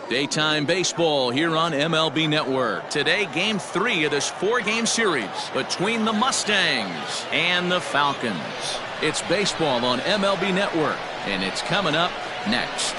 Daytime baseball here on MLB Network. Today, Game 3 of this 4-game series between the Mustangs and the Falcons. It's baseball on MLB Network, and it's coming up next.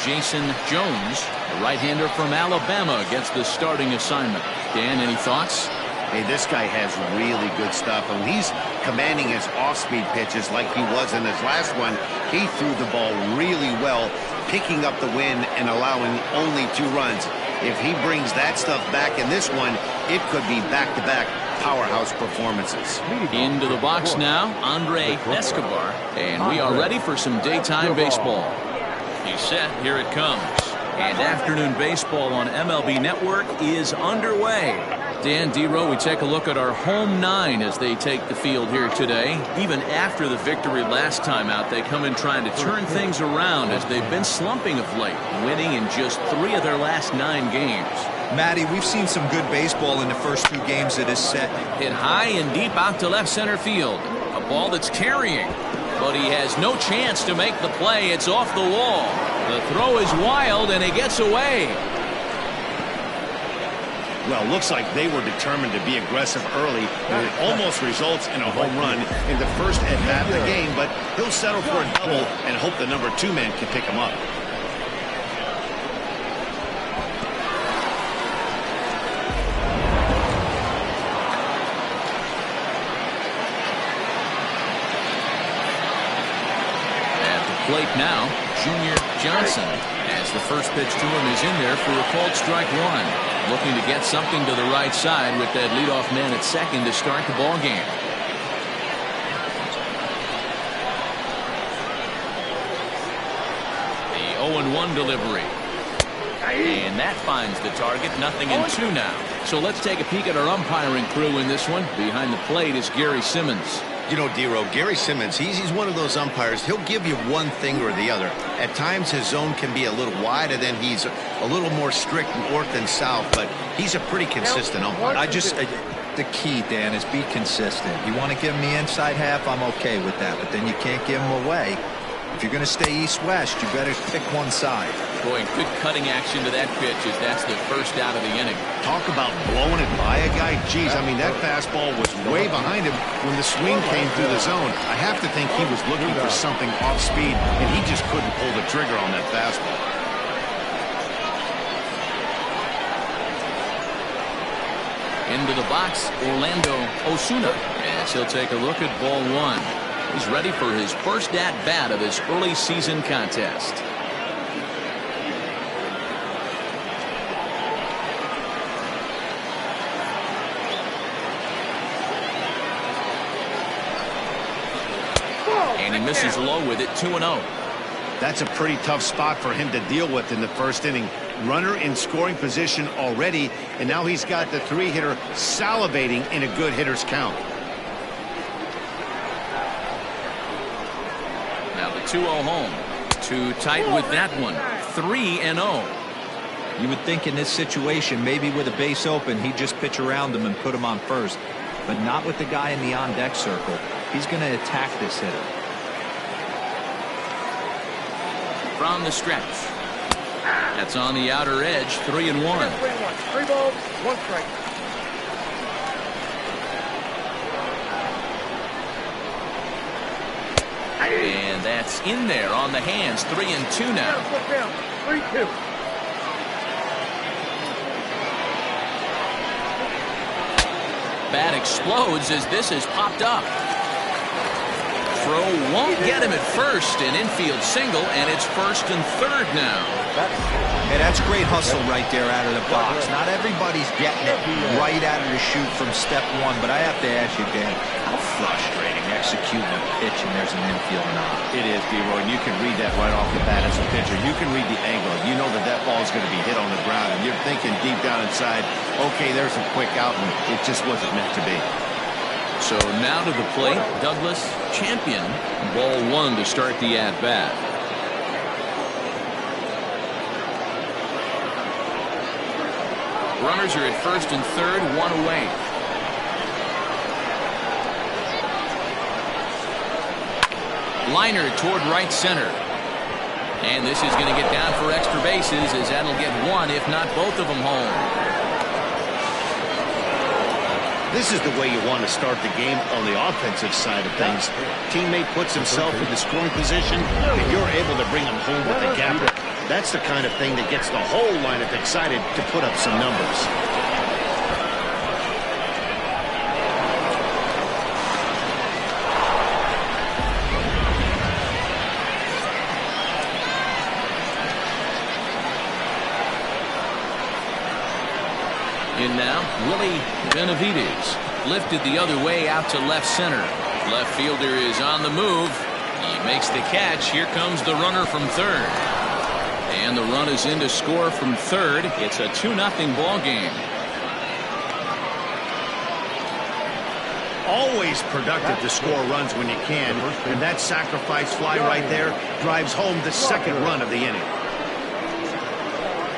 Jason Jones, the right-hander from Alabama, gets the starting assignment. Dan, any thoughts? Hey, this guy has really good stuff, and he's commanding his off-speed pitches like he was in his last one. He threw the ball really well, picking up the win and allowing only 2 runs. If he brings that stuff back in this one, it could be back-to-back powerhouse performances. Into the box now, Andre Escobar, and we are ready for some daytime baseball. He's set, here it comes. And afternoon baseball on MLB Network is underway. Dan, D-Row, we take a look at our home 9 as they take the field here today. Even after the victory last time out, they come in trying to turn things around as they've been slumping of late, winning in just 3 of their last 9 games. Matty, we've seen some good baseball in the first 2 games of this set. Hit high and deep out to left center field. A ball that's carrying, but he has no chance to make the play. It's off the wall. The throw is wild, and it gets away. Well, looks like they were determined to be aggressive early, and it almost results in a home run in the first at-bat of the game, but he'll settle for a double and hope the number 2 man can pick him up. At the plate now, Junior Johnson, as the first pitch to him is in there for a called strike 1. Looking to get something to the right side with that leadoff man at second to start the ball game. The 0-1 delivery. And that finds the target. Nothing in 2 now. So let's take a peek at our umpiring crew in this one. Behind the plate is Gary Simmons. You know, D-Row, Gary Simmons, he's one of those umpires. He'll give you one thing or the other. At times, his zone can be a little wide, and then he's a little more strict north and south, but he's a pretty consistent umpire. The key, Dan, is be consistent. You want to give him the inside half, I'm okay with that, but then you can't give him away. If you're going to stay east-west, you better pick one side. Boy, good cutting action to that pitch as that's the first out of the inning. Talk about blowing it by a guy. Geez, I mean, that fastball was way behind him when the swing came through the zone. I have to think he was looking for something off speed, and he just couldn't pull the trigger on that fastball. Into the box, Orlando Osuna, as he'll take a look at ball 1. He's ready for his first at-bat of this early season contest. And he misses low with it, 2-0. That's a pretty tough spot for him to deal with in the first inning. Runner in scoring position already, and now he's got the 3-hitter salivating in a good hitter's count. Now the 2-0 home. Too tight with that one. 3-0. You would think in this situation, maybe with a base open, he'd just pitch around him and put him on first. But not with the guy in the on-deck circle. He's going to attack this hitter. From the stretch. That's on the outer edge, 3-1. 3 balls, 1 strike. And that's in there on the hands, 3-2 now. 3-2. Bat explodes as this is popped up. Throw won't get him at first, an infield single, and it's 1st and 3rd now. Hey, that's great hustle right there out of the box. Not everybody's getting it right out of the chute from step 1, but I have to ask you, Dan, how frustrating executing a pitch and there's an infield knock. It is, D-Roy, and you can read that right off the bat as a pitcher. You can read the angle. You know that that ball is going to be hit on the ground, and you're thinking deep down inside, okay, there's a quick out, and it just wasn't meant to be. So now to the plate, Douglas Champion. Ball 1 to start the at-bat. Runners are at 1st and 3rd, 1 away. Liner toward right center. And this is going to get down for extra bases, as that'll get one, if not both of them, home. This is the way you want to start the game on the offensive side of things. Teammate puts himself in the scoring position, and you're able to bring him home with a gap. That's the kind of thing that gets the whole lineup excited to put up some numbers. In now, Willie Benavides. Lifted the other way out to left center. Left fielder is on the move. He makes the catch. Here comes the runner from third. And the run is in to score from third. It's a 2-0 ball game. Always productive to score runs when you can. And that sacrifice fly right there drives home the second run of the inning.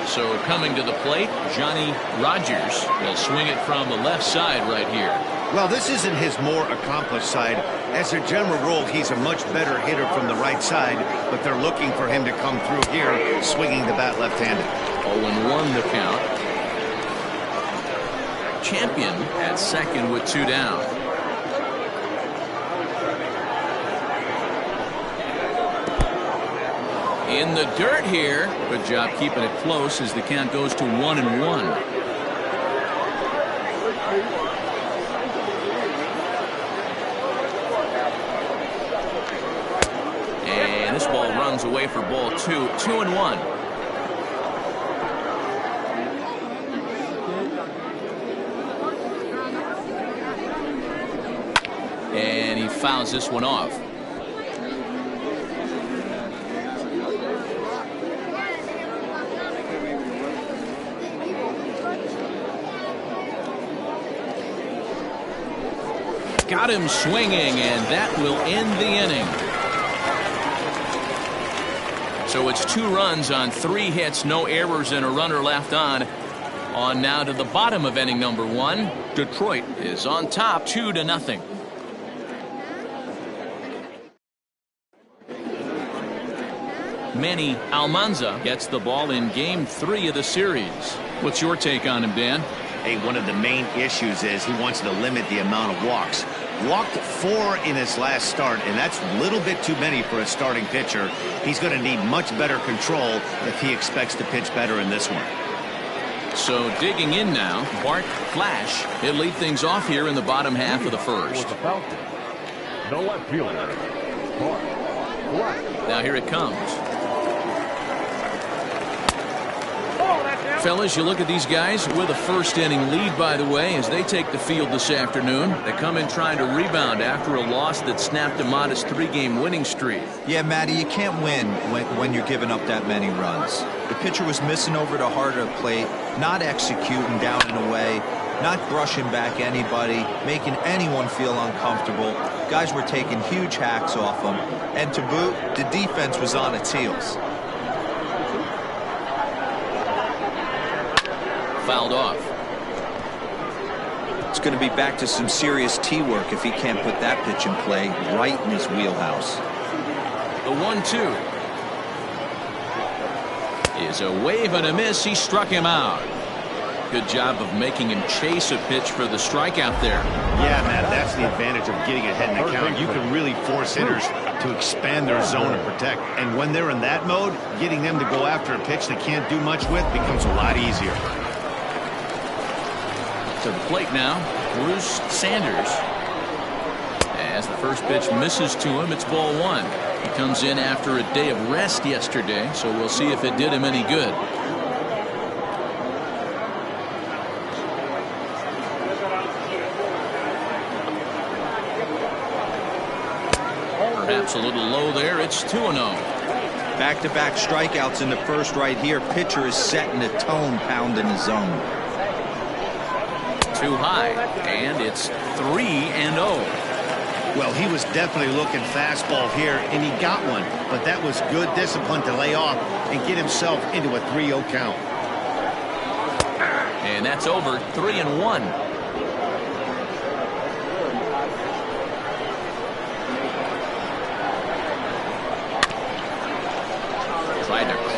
So coming to the plate, Johnny Rogers will swing it from the left side right here. Well, this isn't his more accomplished side. As a general rule, he's a much better hitter from the right side, but they're looking for him to come through here, swinging the bat left-handed. 0-1 the count. Champion at second with 2 down. In the dirt here. Good job keeping it close as the count goes to 1-1. And this ball runs away for ball 2. 2-1. And he fouls this one off. Got him swinging, and that will end the inning. So it's 2 runs on 3 hits, no errors, and a runner left on. On now to the bottom of inning number 1. Detroit is on top 2-0. Manny Almanza gets the ball in game 3 of the series. What's your take on him, Dan? Hey, one of the main issues is he wants to limit the amount of walks. Walked 4 in his last start, and that's a little bit too many for a starting pitcher. He's going to need much better control if he expects to pitch better in this one. So digging in now, Bart Flash. He'll lead things off here in the bottom half of the first. The left fielder. Now here it comes. Fellas, you look at these guys with a first inning lead, by the way, as they take the field this afternoon. They come in trying to rebound after a loss that snapped a modest 3-game winning streak. Yeah, Matty, you can't win when you're giving up that many runs. The pitcher was missing over the heart of the plate, not executing down and away, not brushing back anybody, making anyone feel uncomfortable. Guys were taking huge hacks off them. And to boot, the defense was on its heels. Fouled off. It's going to be back to some serious tee work if he can't put that pitch in play right in his wheelhouse. The 1-2 is a wave and a miss. He struck him out. Good job of making him chase a pitch for the strikeout there. Yeah, Matt, that's the advantage of getting ahead in the count. You can really force hitters to expand their zone and protect. And when they're in that mode, getting them to go after a pitch they can't do much with becomes a lot easier. To the plate now, Bruce Sanders. As the first pitch misses to him, it's ball 1. He comes in after a day of rest yesterday, so we'll see if it did him any good. Perhaps a little low there. It's 2-0. Back-to-back strikeouts in the first right here. Pitcher is setting the tone, pounding the zone. Too high, and it's 3-0. Well, he was definitely looking fastball here, and he got one. But that was good discipline to lay off and get himself into a 3-0 count. And that's over. 3-1.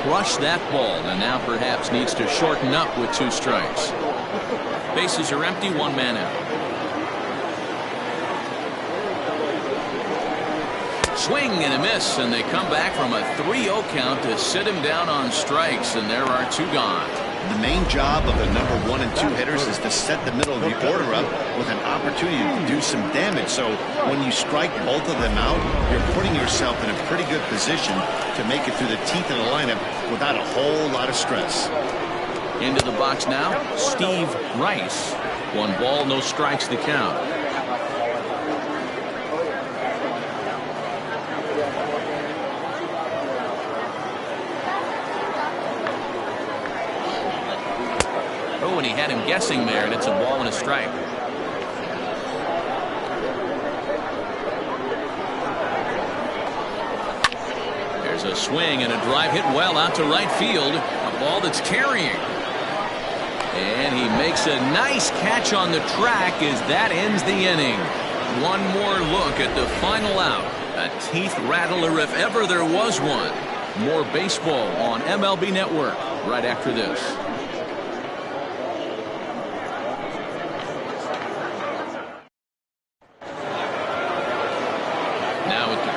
crushed that ball and now perhaps needs to shorten up with 2 strikes. Bases are empty, 1 man out. Swing and a miss, and they come back from a 3-0 count to sit him down on strikes, and there are 2 gone. The main job of the number 1 and 2 hitters is to set the middle of the order up with an opportunity to do some damage. So when you strike both of them out, you're putting yourself in a pretty good position to make it through the teeth of the lineup without a whole lot of stress. Into the box now, Steve Rice. 1 ball, no strikes to count. Oh, and he had him guessing there, and it's a ball and a strike. There's a swing and a drive hit well out to right field. A ball that's carrying. And he makes a nice catch on the track as that ends the inning. 1 more look at the final out. A teeth rattler if ever there was one. More baseball on MLB Network right after this.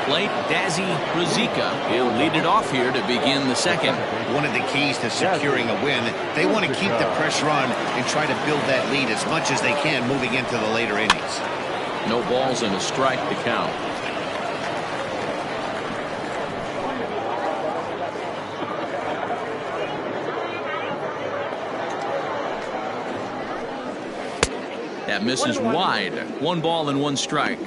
Plate, Dazzy Ruzicka. He'll lead it off here to begin the second. One of the keys to securing a win, they want to keep the pressure on and try to build that lead as much as they can moving into the later innings. No balls and a strike to count. That misses wide. 1 ball and 1 strike.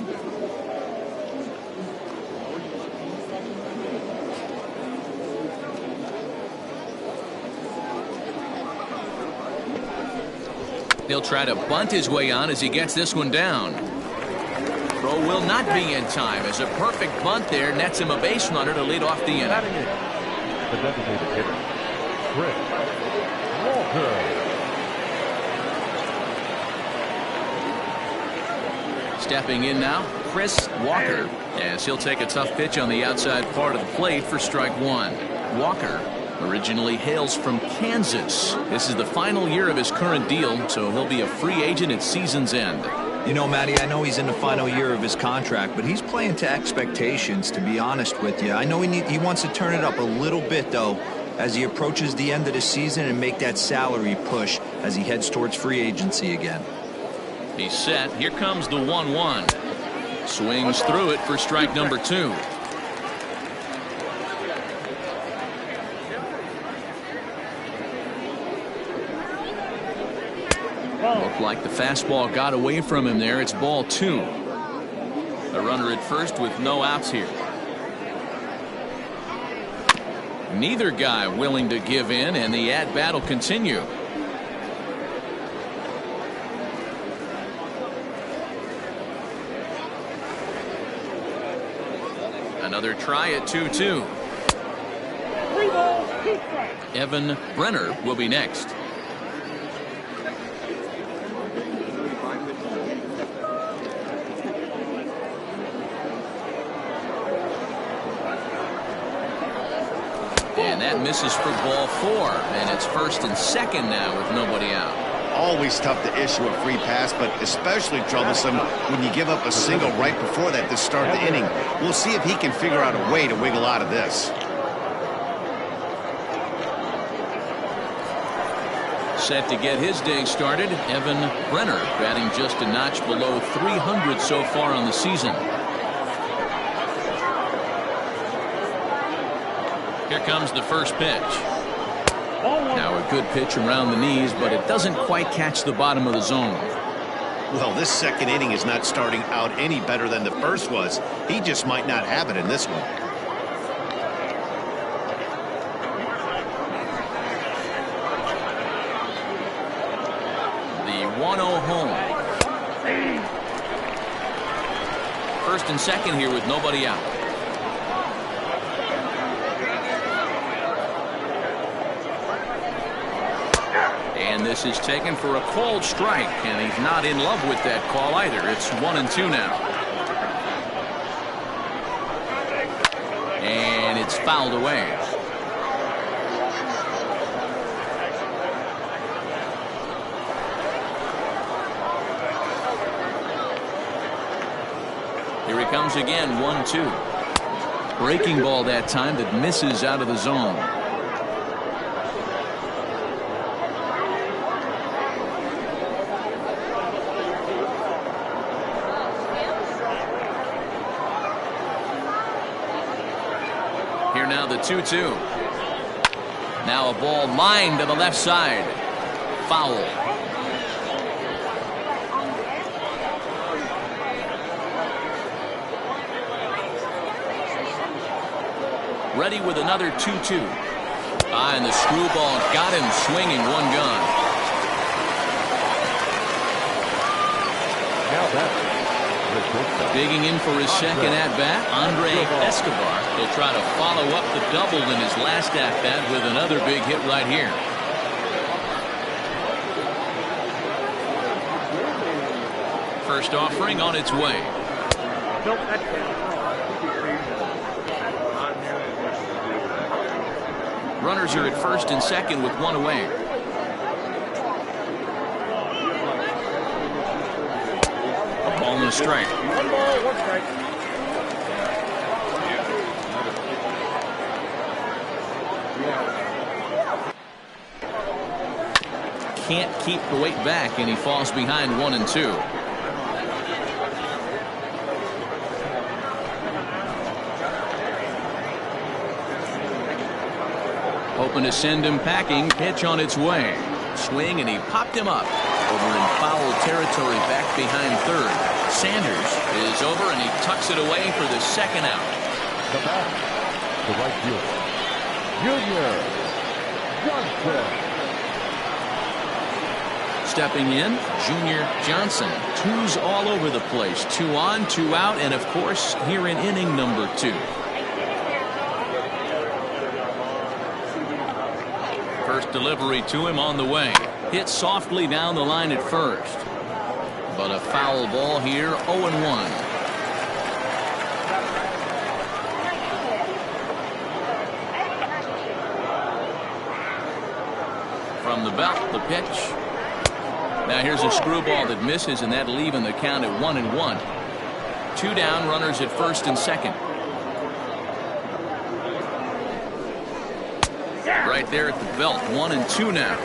He'll try to bunt his way on as he gets this one down. Throw will not be in time as a perfect bunt there nets him a base runner to lead off the inning. The designated hitter, Chris Walker. Stepping in now, Chris Walker, as he'll take a tough pitch on the outside part of the plate for strike 1. Walker originally hails from Kansas. This is the final year of his current deal, so he'll be a free agent at season's end. You know, Matty, I know he's in the final year of his contract, but he's playing to expectations, to be honest with you. I know he wants to turn it up a little bit, though, as he approaches the end of the season and make that salary push as he heads towards free agency again. He's set. Here comes the 1-1. Swings through it for strike number 2. Looked like the fastball got away from him there. It's ball 2. A runner at first with no outs here. Neither guy willing to give in, and the at-bat will continue. Another try at 2-2. Evan Brenner will be next. And that misses for ball 4, and it's first and second now with nobody out. Always tough to issue a free pass, but especially troublesome when you give up a single right before that to start the inning. We'll see if he can figure out a way to wiggle out of this. Set to get his day started, Evan Brenner, batting just a notch below 300 so far on the season. Here comes the first pitch. Now a good pitch around the knees, but it doesn't quite catch the bottom of the zone. Well, this second inning is not starting out any better than the first was. He just might not have it in this one. The 1-0 home. First and second here with nobody out. And this is taken for a called strike, and he's not in love with that call either. It's 1-2 now. And it's fouled away. it comes again, 1-2. Breaking ball that time that misses out of the zone. Here now the 2-2. Now a ball lined to the left side. Foul. Ready with another 2-2. And the screwball got him swinging one gun. Now that. Digging in for his second at-bat, Andre Escobar. He'll try to follow up the double in his last at-bat with another big hit right here. First offering on its way. Runners are at first and second with one away. A ball and a strike. One ball, one strike. Can't keep the weight back, and he falls behind 1-2. Hoping to send him packing. Pitch on its way. Swing, and he popped him up. Over in foul territory back behind third. Sanders is over, and he tucks it away for the second out. The back. The right fielder. Junior Johnson. Stepping in, Junior Johnson. Twos all over the place. 2 on, 2 out, and of course here in inning number 2. First delivery to him on the way. Hit softly down the line at first. But a foul ball here, 0-1. From the belt, the pitch. Now here's a screwball that misses, and that'll leave the count at 1-1. 2 down, runners at first and second. Right there at the belt, 1-2 now.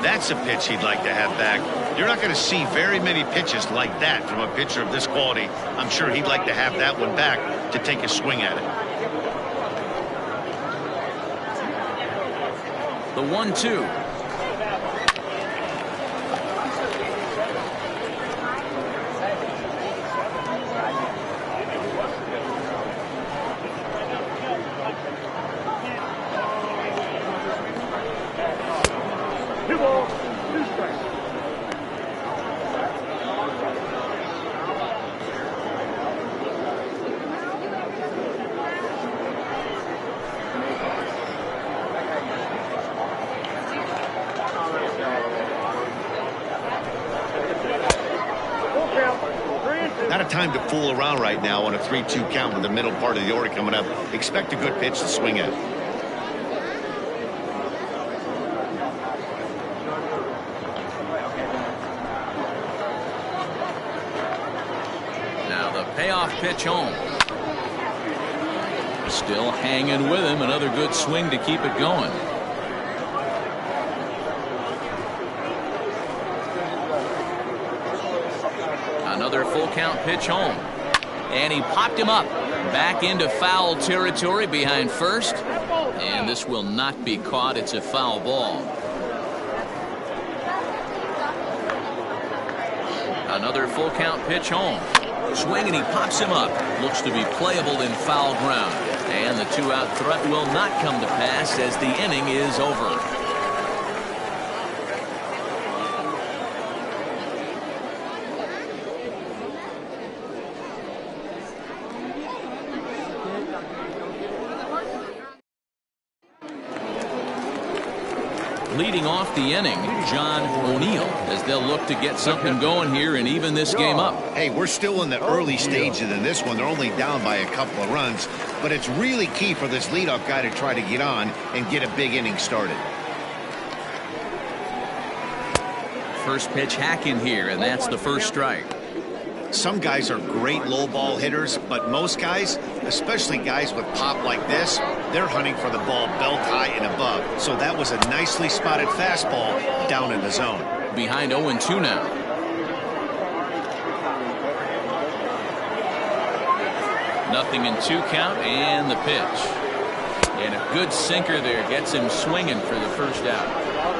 That's a pitch he'd like to have back. You're not going to see very many pitches like that from a pitcher of this quality. I'm sure he'd like to have that one back to take a swing at it. The 1-2. Not a time to fool around right now on a 3-2 count with the middle part of the order coming up. Expect a good pitch to swing at. Now the payoff pitch home. Still hanging with him. Another good swing to keep it going. Another full count pitch home. And he popped him up. Back into foul territory behind first. And this will not be caught. It's a foul ball. Another full count pitch home. Swing, and he pops him up. Looks to be playable in foul ground. And the 2-out threat will not come to pass as the inning is over. Leading off the inning, John O'Neill, as they'll look to get something going here and even this game up. Hey, we're still in the early stages of this one. They're only down by a couple of runs, but it's really key for this leadoff guy to try to get on and get a big inning started. First pitch hacking here, and that's the first strike. Some guys are great low ball hitters, but most guys, especially guys with pop like this, they're hunting for the ball belt high and above. So that was a nicely spotted fastball down in the zone. Behind 0-2 now. Nothing in 2 count, and the pitch. And a good sinker there gets him swinging for the first out.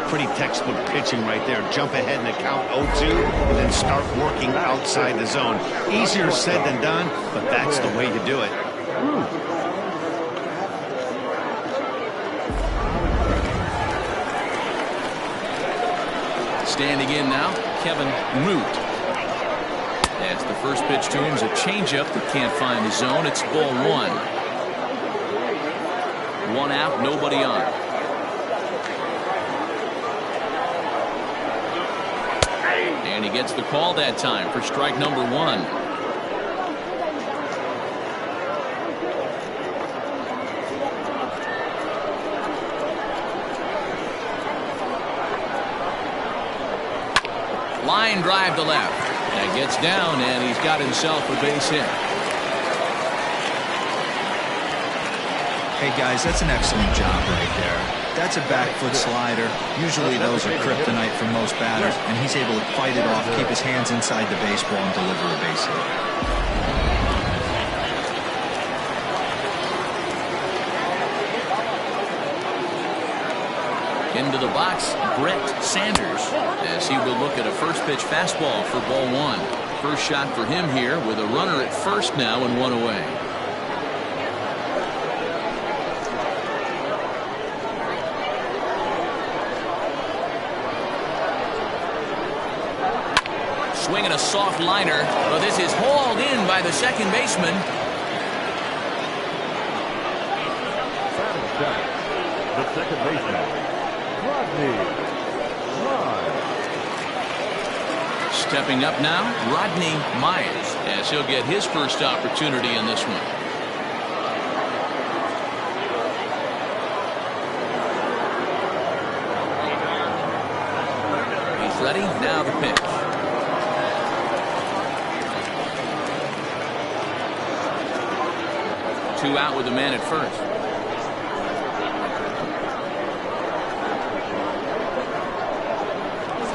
Pretty textbook pitching right there. Jump ahead in the count 0-2 and then start working outside the zone. Easier said than done, but that's the way to do it. Standing in now, Kevin Root. As the first pitch to him is a changeup that can't find the zone. It's ball 1. 1 out, nobody on. And he gets the call that time for strike number 1. Line drive to left. That gets down, and he's got himself a base hit. Hey guys, that's an excellent job right there. That's a back foot slider. Usually those are kryptonite for most batters, and he's able to fight it off, keep his hands inside the baseball, and deliver a base hit. Into the box, Brett Sanders, as he will look at a first pitch fastball for ball 1. First shot for him here with a runner at first now and 1 away. Swinging a soft liner, but this is hauled in by the second baseman. The second baseman, Rodney. Stepping up now, Rodney Myers, as he'll get his first opportunity in this one. He's ready, now the pitch. Two out with the man at first.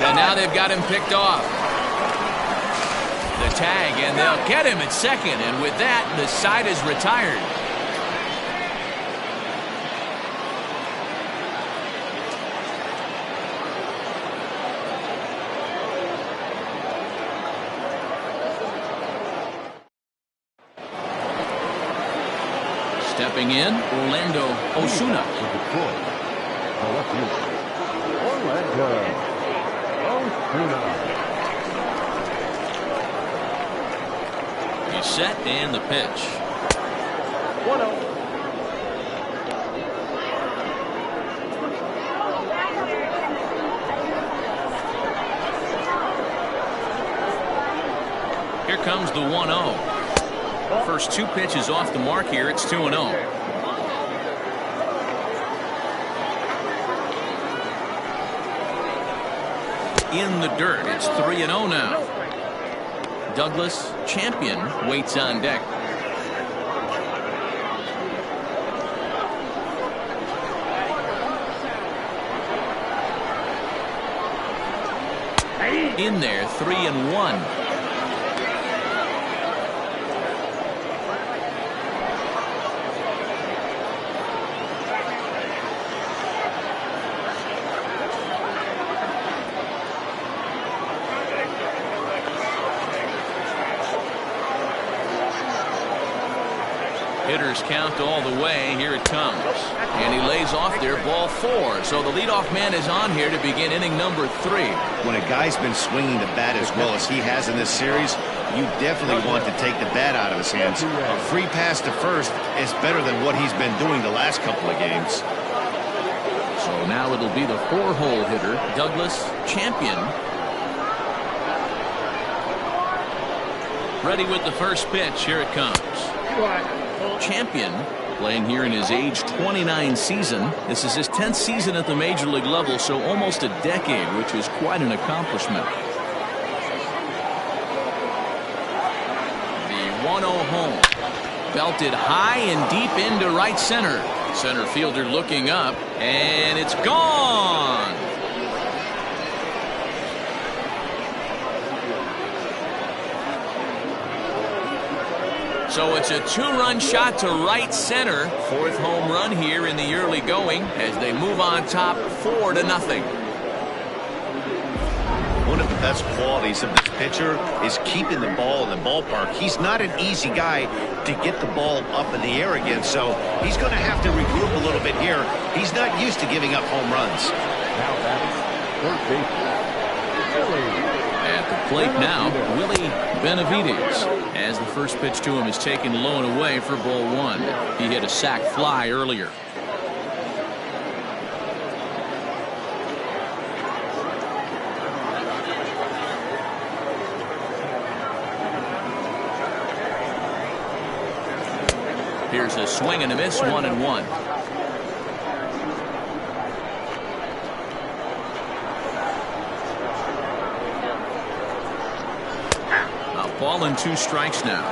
And now they've got him picked off. The tag, and they'll get him at second, and with that, the side is retired. Stepping in, Orlando Osuna. Orlando Osuna. He's set, and the pitch. 1-0. Here comes the 1-0. First 2 pitches off the mark here. It's 2-0. In the dirt. It's 3-0 now. Douglas Champion waits on deck. In there, 3-1. Hitters count all the way. Here it comes. And he lays off there, ball 4. So the leadoff man is on here to begin inning number 3. When a guy's been swinging the bat as well as he has in this series, you definitely want to take the bat out of his hands. A free pass to first is better than what he's been doing the last couple of games. So now it'll be the 4-hole hitter, Douglas Champion. Ready with the first pitch. Here it comes. Champion playing here in his age 29 season. This is his 10th season at the major league level, so almost a decade, which is quite an accomplishment. 1-0 home. Belted high and deep into right center. Center fielder looking up, and it's gone. So it's a 2-run shot to right center. 4th home run here in the early going as they move on top 4-0. One of the best qualities of this pitcher is keeping the ball in the ballpark. He's not an easy guy to get the ball up in the air again, so he's going to have to regroup a little bit here. He's not used to giving up home runs. Now batting, third baseman, Willie. At the plate now, Willie Benavides, as the first pitch to him is taken low and away for ball 1. He hit a sac fly earlier. Here's a swing and a miss, 1-1. Ball and 2 strikes now.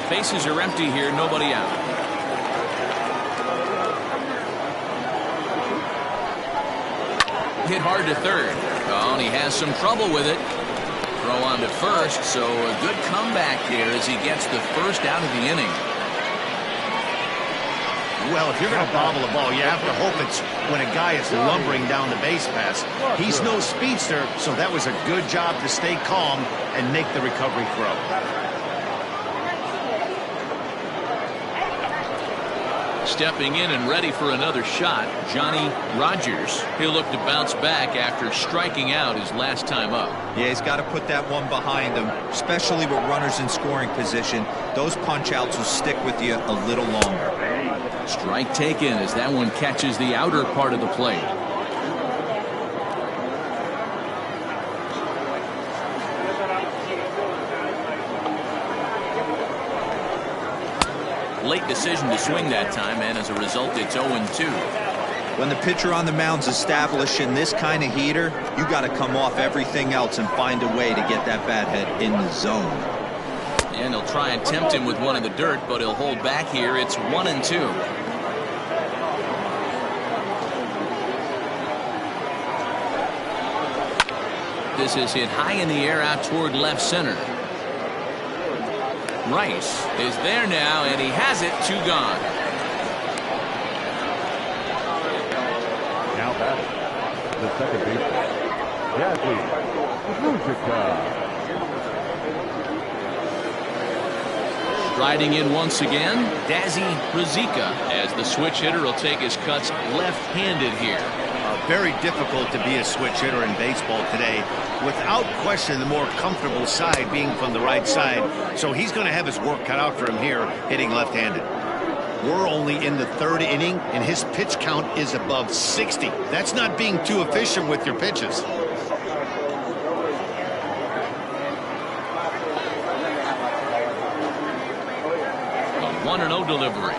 Bases are empty here, nobody out. Hit hard to third. Oh, and he has some trouble with it. Throw on to first, so a good comeback here as he gets the first out of the inning. Well, if you're going to bobble a ball, you have to hope it's when a guy is lumbering down the base pass. He's no speedster, so that was a good job to stay calm and make the recovery throw. Stepping in and ready for another shot, Johnny Rogers. He'll look to bounce back after striking out his last time up. Yeah, he's got to put that one behind him, especially with runners in scoring position. Those punch-outs will stick with you a little longer. Strike taken as that one catches the outer part of the plate. Late decision to swing that time, and as a result, it's 0-2. When the pitcher on the mound's establishing this kind of heater, you got to come off everything else and find a way to get that bat head in the zone. And he'll try and tempt him with one in the dirt, but he'll hold back here. It's 1-2. This is hit high in the air out toward left center. Rice is there now, and he has it. 2 gone. Now batting, the second baseman, Riding in once again, Dazzy Rizika, as the switch hitter will take his cuts left-handed here. Very difficult to be a switch hitter in baseball today. Without question, the more comfortable side being from the right side. So he's going to have his work cut out for him here, hitting left-handed. We're only in the 3rd inning, and his pitch count is above 60. That's not being too efficient with your pitches. A 1-0 delivery.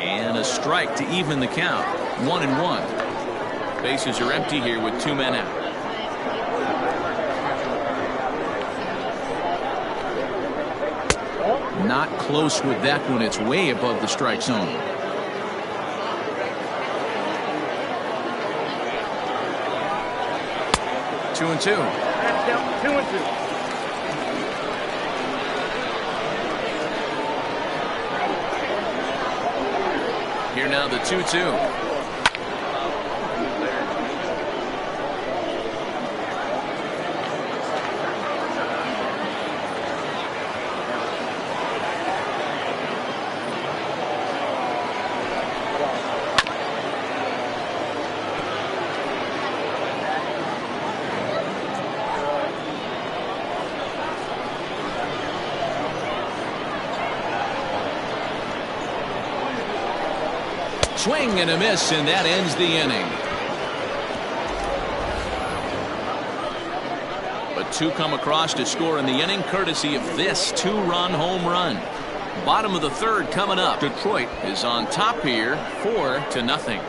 And a strike to even the count. 1-1. Bases are empty here with 2 men out. Not close with that one. It's way above the strike zone. Two and two. Here now the 2-2. Swing and a miss, and that ends the inning. But 2 come across to score in the inning, courtesy of this 2-run home run. Bottom of the 3rd coming up. Detroit is on top here, 4-0.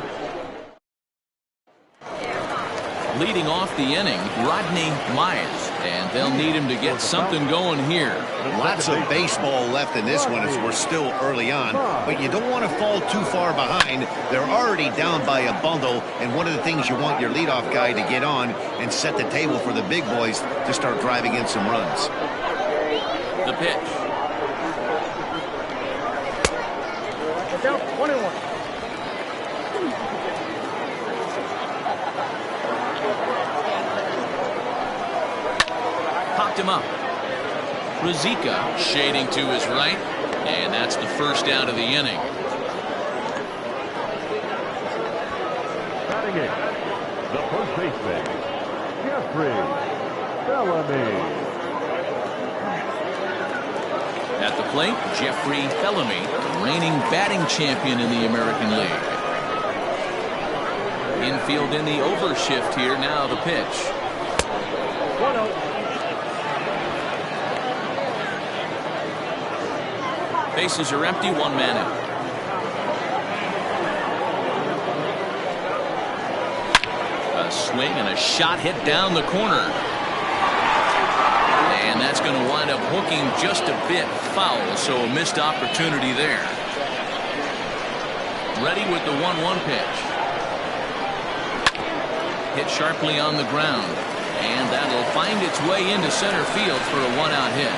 Leading off the inning, Rodney Mize, And they'll need him to get something going here. Lots of baseball left in this one as we're still early on, but you don't want to fall too far behind. They're already down by a bundle, and one of the things you want your leadoff guy to get on and set the table for the big boys to start driving in some runs. The pitch. Down 21. Popped him up. Ruzicka shading to his right, and that's the first out of the inning. Batting it, the first baseman, Jeffrey Bellamy. At the plate, Jeffrey Bellamy, reigning batting champion in the American League. Infield in the overshift here. Now the pitch. 1-0. Bases are empty, one man out. A swing and a shot hit down the corner. And that's going to wind up hooking just a bit foul, so a missed opportunity there. Ready with the 1-1 pitch. Hit sharply on the ground, and that'll find its way into center field for a one-out hit.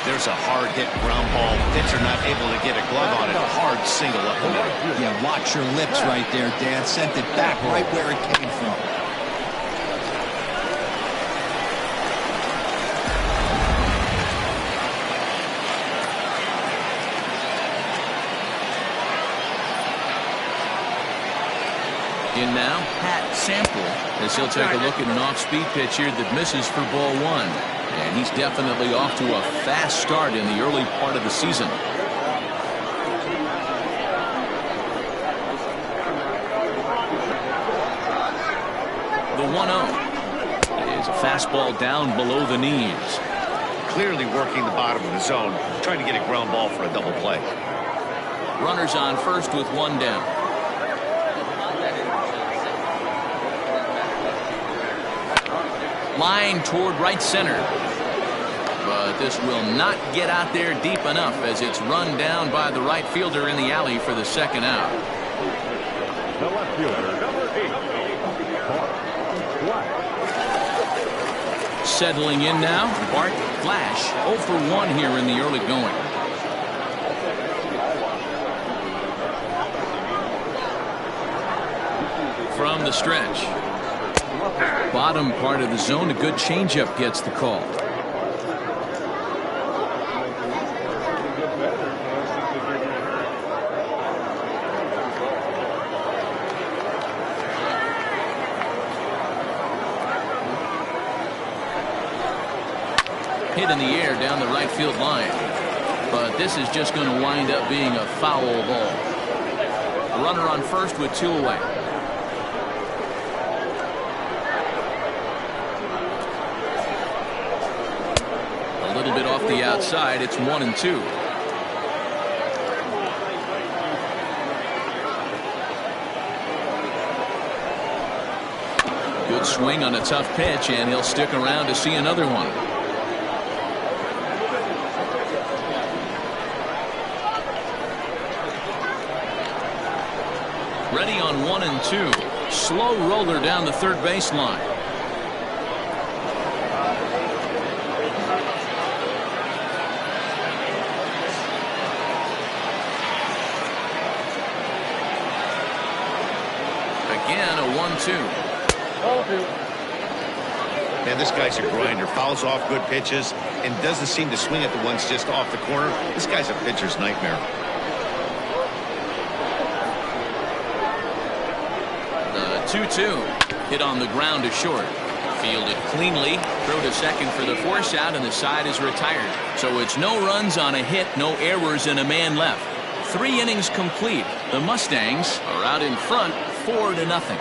There's a hard hit ground ball. Pitcher not able to get a glove on it. A hard single up the middle. Yeah, watch your lips right there, Dan. Sent it back right where it came from. In now, Pat Sample, as he'll take a look at an off-speed pitch here that misses for ball one. And he's definitely off to a fast start in the early part of the season. The 1-0 is a fastball down below the knees. Clearly working the bottom of the zone, trying to get a ground ball for a double play. Runners on first with one down. Line toward right center. But this will not get out there deep enough as it's run down by the right fielder in the alley for the second out. The left fielder, number 8, Bart Flash. Settling in now, Bart Flash, 0 for 1 here in the early going. From the stretch. Bottom part of the zone, a good changeup gets the call. Hit in the air down the right field line. But this is just going to wind up being a foul ball. Runner on first with 2 away. A little bit off the outside. It's 1-2. Good swing on a tough pitch, and he'll stick around to see another one. Ready on 1-2. Slow roller down the third baseline. Again, a 1-2. Man, this guy's a grinder. Fouls off good pitches and doesn't seem to swing at the ones just off the corner. This guy's a pitcher's nightmare. The 2-2. Hit on the ground to short. Fielded cleanly. Throw to second for the force out, and the side is retired. So it's no runs on a hit, no errors, and a man left. 3 innings complete. The Mustangs are out in front, 4-0.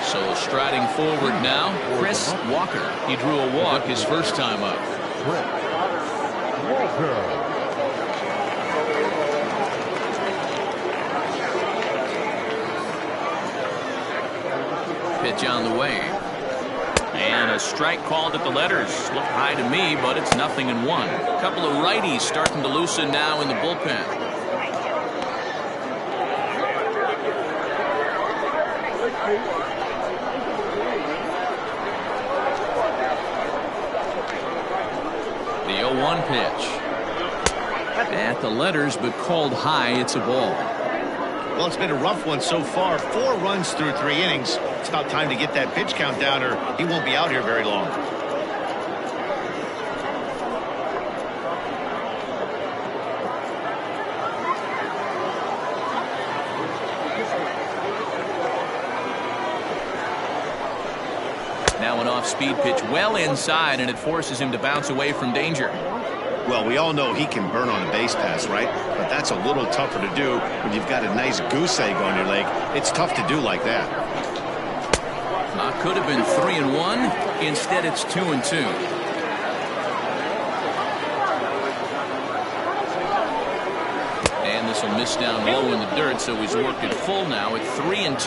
So striding forward now, Chris Walker. He drew a walk his first time up. Chris Walker. pitch on the way. And a strike called at the letters. Looked high to me, but it's 0-1. A couple of righties starting to loosen now in the bullpen. The 0-1 pitch. At the letters, but called high. It's a ball. Well, it's been a rough one so far. 4 runs through 3 innings. It's about time to get that pitch count down, or he won't be out here very long. Now an off-speed pitch well inside, and it forces him to bounce away from danger. Well, we all know he can burn on a base pass, right? But that's a little tougher to do when you've got a nice goose egg on your leg. It's tough to do like that. Could have been 3-1. Instead, it's 2-2. And this will miss down low in the dirt, so he's worked it full now at 3-2.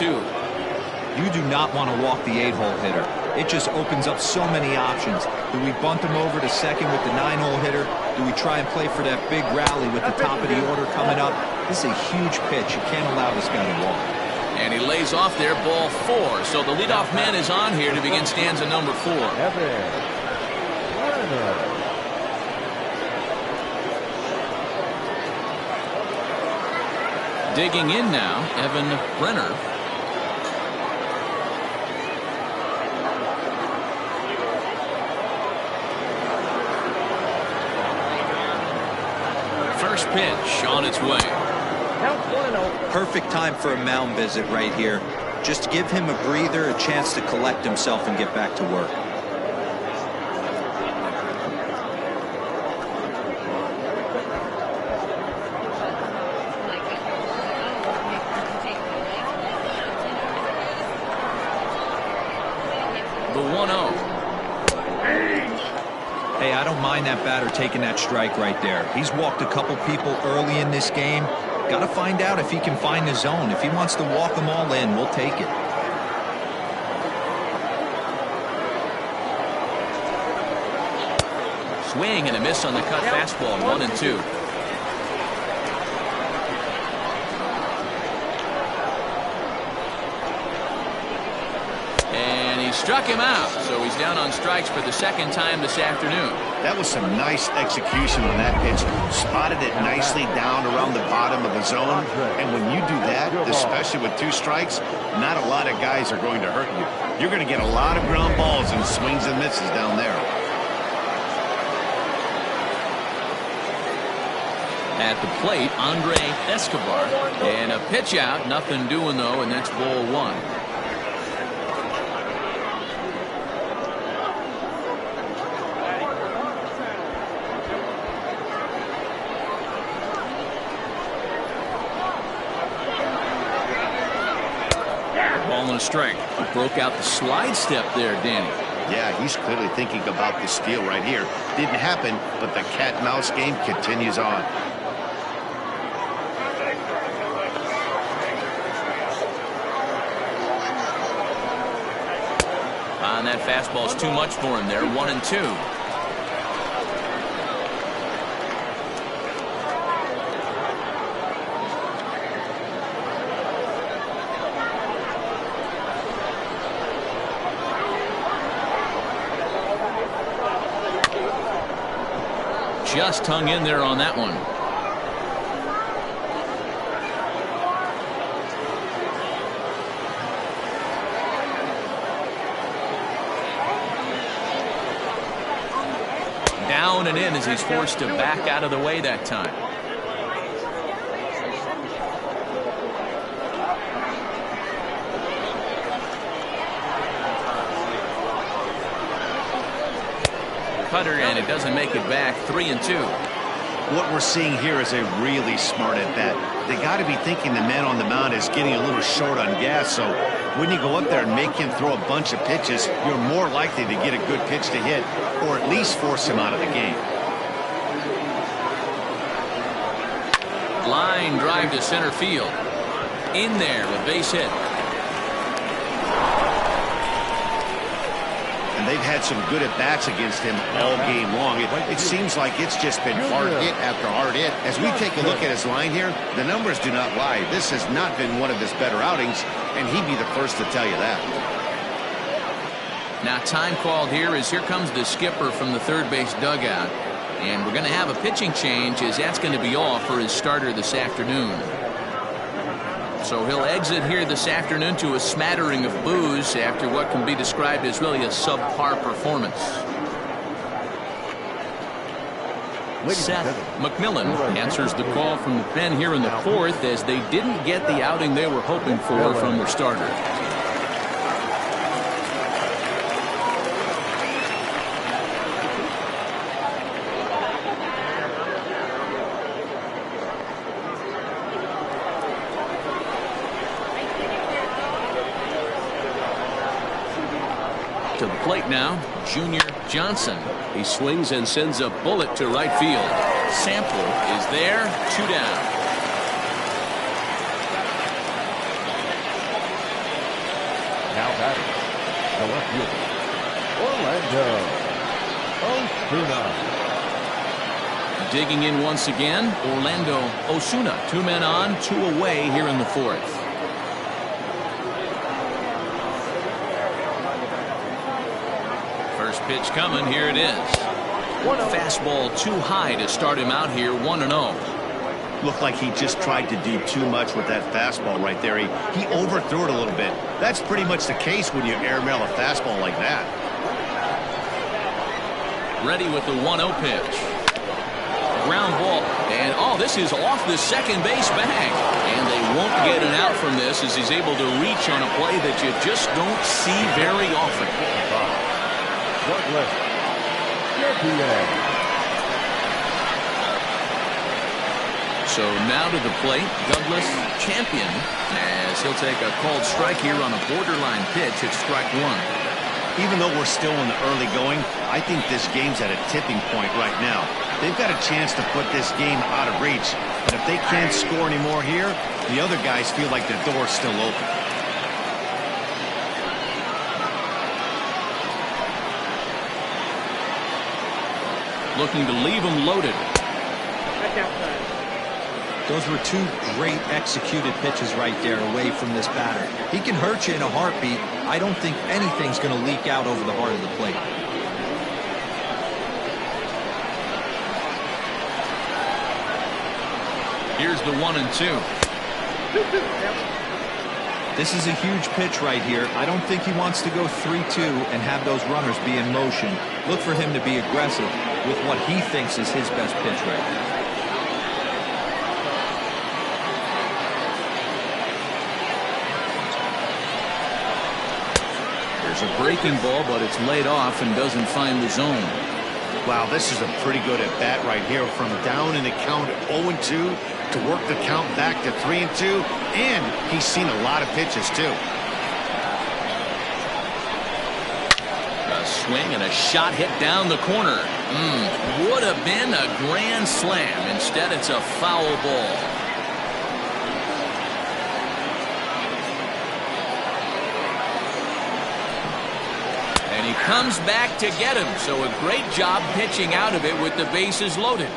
You do not want to walk the 8-hole hitter. It just opens up so many options. Do we bunt him over to second with the 9-hole hitter? Do we try and play for that big rally with the top of the order coming up? This is a huge pitch. You can't allow this guy to walk. And he lays off there, ball 4. So the leadoff man is on here to begin stanza number 4. Digging in now, Evan Brenner. First pitch on its way. Perfect time for a mound visit right here. Just give him a breather, a chance to collect himself and get back to work. The 1-0. Hey, I don't mind that batter taking that strike right there. He's walked a couple people early in this game. Got to find out if he can find the zone. If he wants to walk them all in, we'll take it. Swing and a miss on the cut fastball. 1-2. And he struck him out, so he's down on strikes for the second time this afternoon. That was some nice execution on that pitch. Spotted it nicely down around the bottom of the zone. And when you do that, especially with 2 strikes, not a lot of guys are going to hurt you. You're going to get a lot of ground balls and swings and misses down there. At the plate, Escobar. And a pitch out. Nothing doing, though, and that's ball 1. Ball and a strike. Broke out the slide step there, Danny. Yeah, he's clearly thinking about the steal right here. Didn't happen, but the cat-mouse game continues on. And that fastball's too much for him there. 1-2. Just hung in there on that one. Down and in as he's forced to back out of the way that time. Cutter, and it doesn't make it back. 3-2. What we're seeing here is a really smart at bat. They got to be thinking the man on the mound is getting a little short on gas, so when you go up there and make him throw a bunch of pitches, you're more likely to get a good pitch to hit, or at least force him out of the game. Line drive to center field. In there with base hit. and they've had some good at-bats against him all game long. It seems like it's just been hard hit after hard hit. As we take a look at his line here, the numbers do not lie. This has not been one of his better outings, and he'd be the first to tell you that. Now time called here as here comes the skipper from the third base dugout. And we're going to have a pitching change as that's going to be all for his starter this afternoon. So he'll exit here this afternoon to a smattering of boos after what can be described as really a subpar performance. Seth McMillan answers the call from the pen here in the fourth as they didn't get the outing they were hoping for from their starter. To the plate now, Junior Johnson. He swings and sends a bullet to right field. Sample is there, 2 down. Now batting, the left fielder, Orlando Osuna. Digging in once again, Orlando Osuna. 2 men on, 2 away here in the fourth. First pitch coming, here it is. Fastball too high to start him out here, 1-0. Looked like he just tried to do too much with that fastball right there. He overthrew it a little bit. That's pretty much the case when you airmail a fastball like that. Ready with the 1-0 pitch. Ground ball. And, oh, this is off the second base bag. And they won't get an out from this as he's able to reach on a play that you just don't see very often. Douglas. So now to the plate, Douglas Champion, as he'll take a called strike here on a borderline pitch at strike 1. Even though we're still in the early going, I think this game's at a tipping point right now. They've got a chance to put this game out of reach. But if they can't score anymore here, the other guys feel like the door's still open. Looking to leave him loaded. Those were 2 great executed pitches right there away from this batter. He can hurt you in a heartbeat. I don't think anything's going to leak out over the heart of the plate. Here's the 1-2. This is a huge pitch right here. I don't think he wants to go 3-2 and have those runners be in motion. Look for him to be aggressive with what he thinks is his best pitch right now. There's a breaking ball, but it's laid off and doesn't find the zone. Wow, this is a pretty good at-bat right here. From down in the count 0-2 to work the count back to 3-2. And he's seen a lot of pitches, too. A swing and a shot hit down the corner. Would have been a grand slam. Instead, it's a foul ball. And he comes back to get him. So a great job pitching out of it with the bases loaded.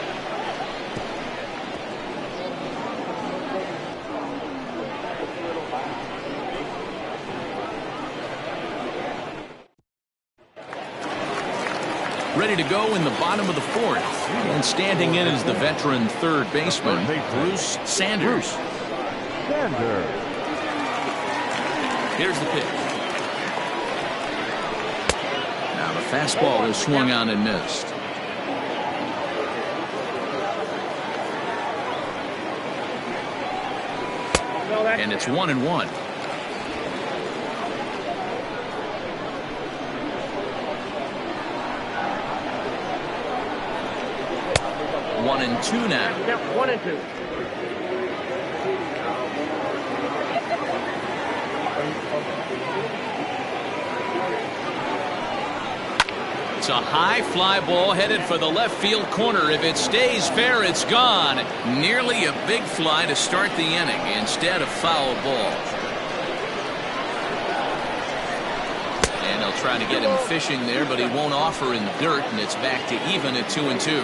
Ready to go in the bottom of the fourth. And standing in is the veteran third baseman, Bruce Sanders. Here's the pitch. Now the fastball is swung on and missed. And it's 1-1. One and two now. Yep, 1-2. It's a high fly ball headed for the left field corner. If it stays fair, it's gone. Nearly a big fly to start the inning. Instead, a foul ball. And they'll try to get him fishing there, but he won't offer in the dirt, and it's back to even at 2-2.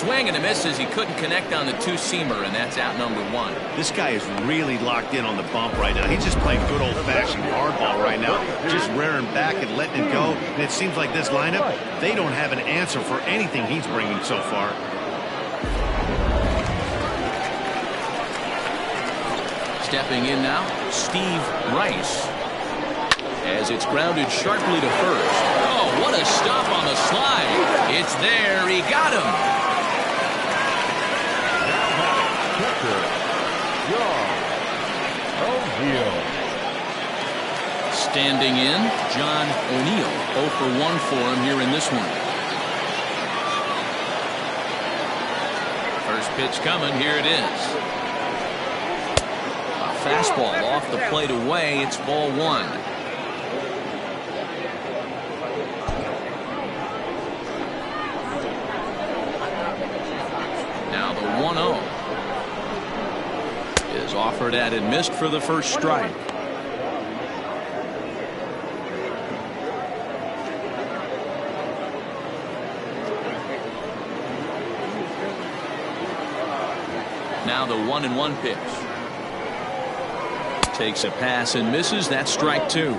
Swing and a miss as he couldn't connect on the two-seamer, and that's out number one. This guy is really locked in on the bump right now. He's just playing good old-fashioned hardball right now, just rearing back and letting it go. And it seems like this lineup, they don't have an answer for anything he's bringing so far. Stepping in now, Steve Rice. As it's grounded sharply to first. Oh, what a stop on the slide. It's there. He got him. Standing in, John O'Neill. 0 for 1 for him here in this one. First pitch coming. Here it is. A fastball off the plate away. It's ball one. Now the 1-0 is offered at and missed for the first strike. Now the 1-1 pitch. Takes a pass and misses. That's strike two.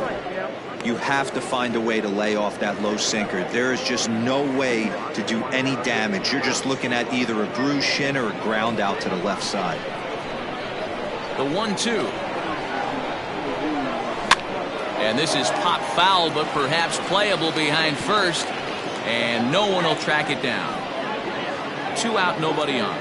You have to find a way to lay off that low sinker. There is just no way to do any damage. You're just looking at either a bruised shin or a ground out to the left side. The 1-2. And this is pop foul, but perhaps playable behind first. And no one will track it down. 2 out, nobody on.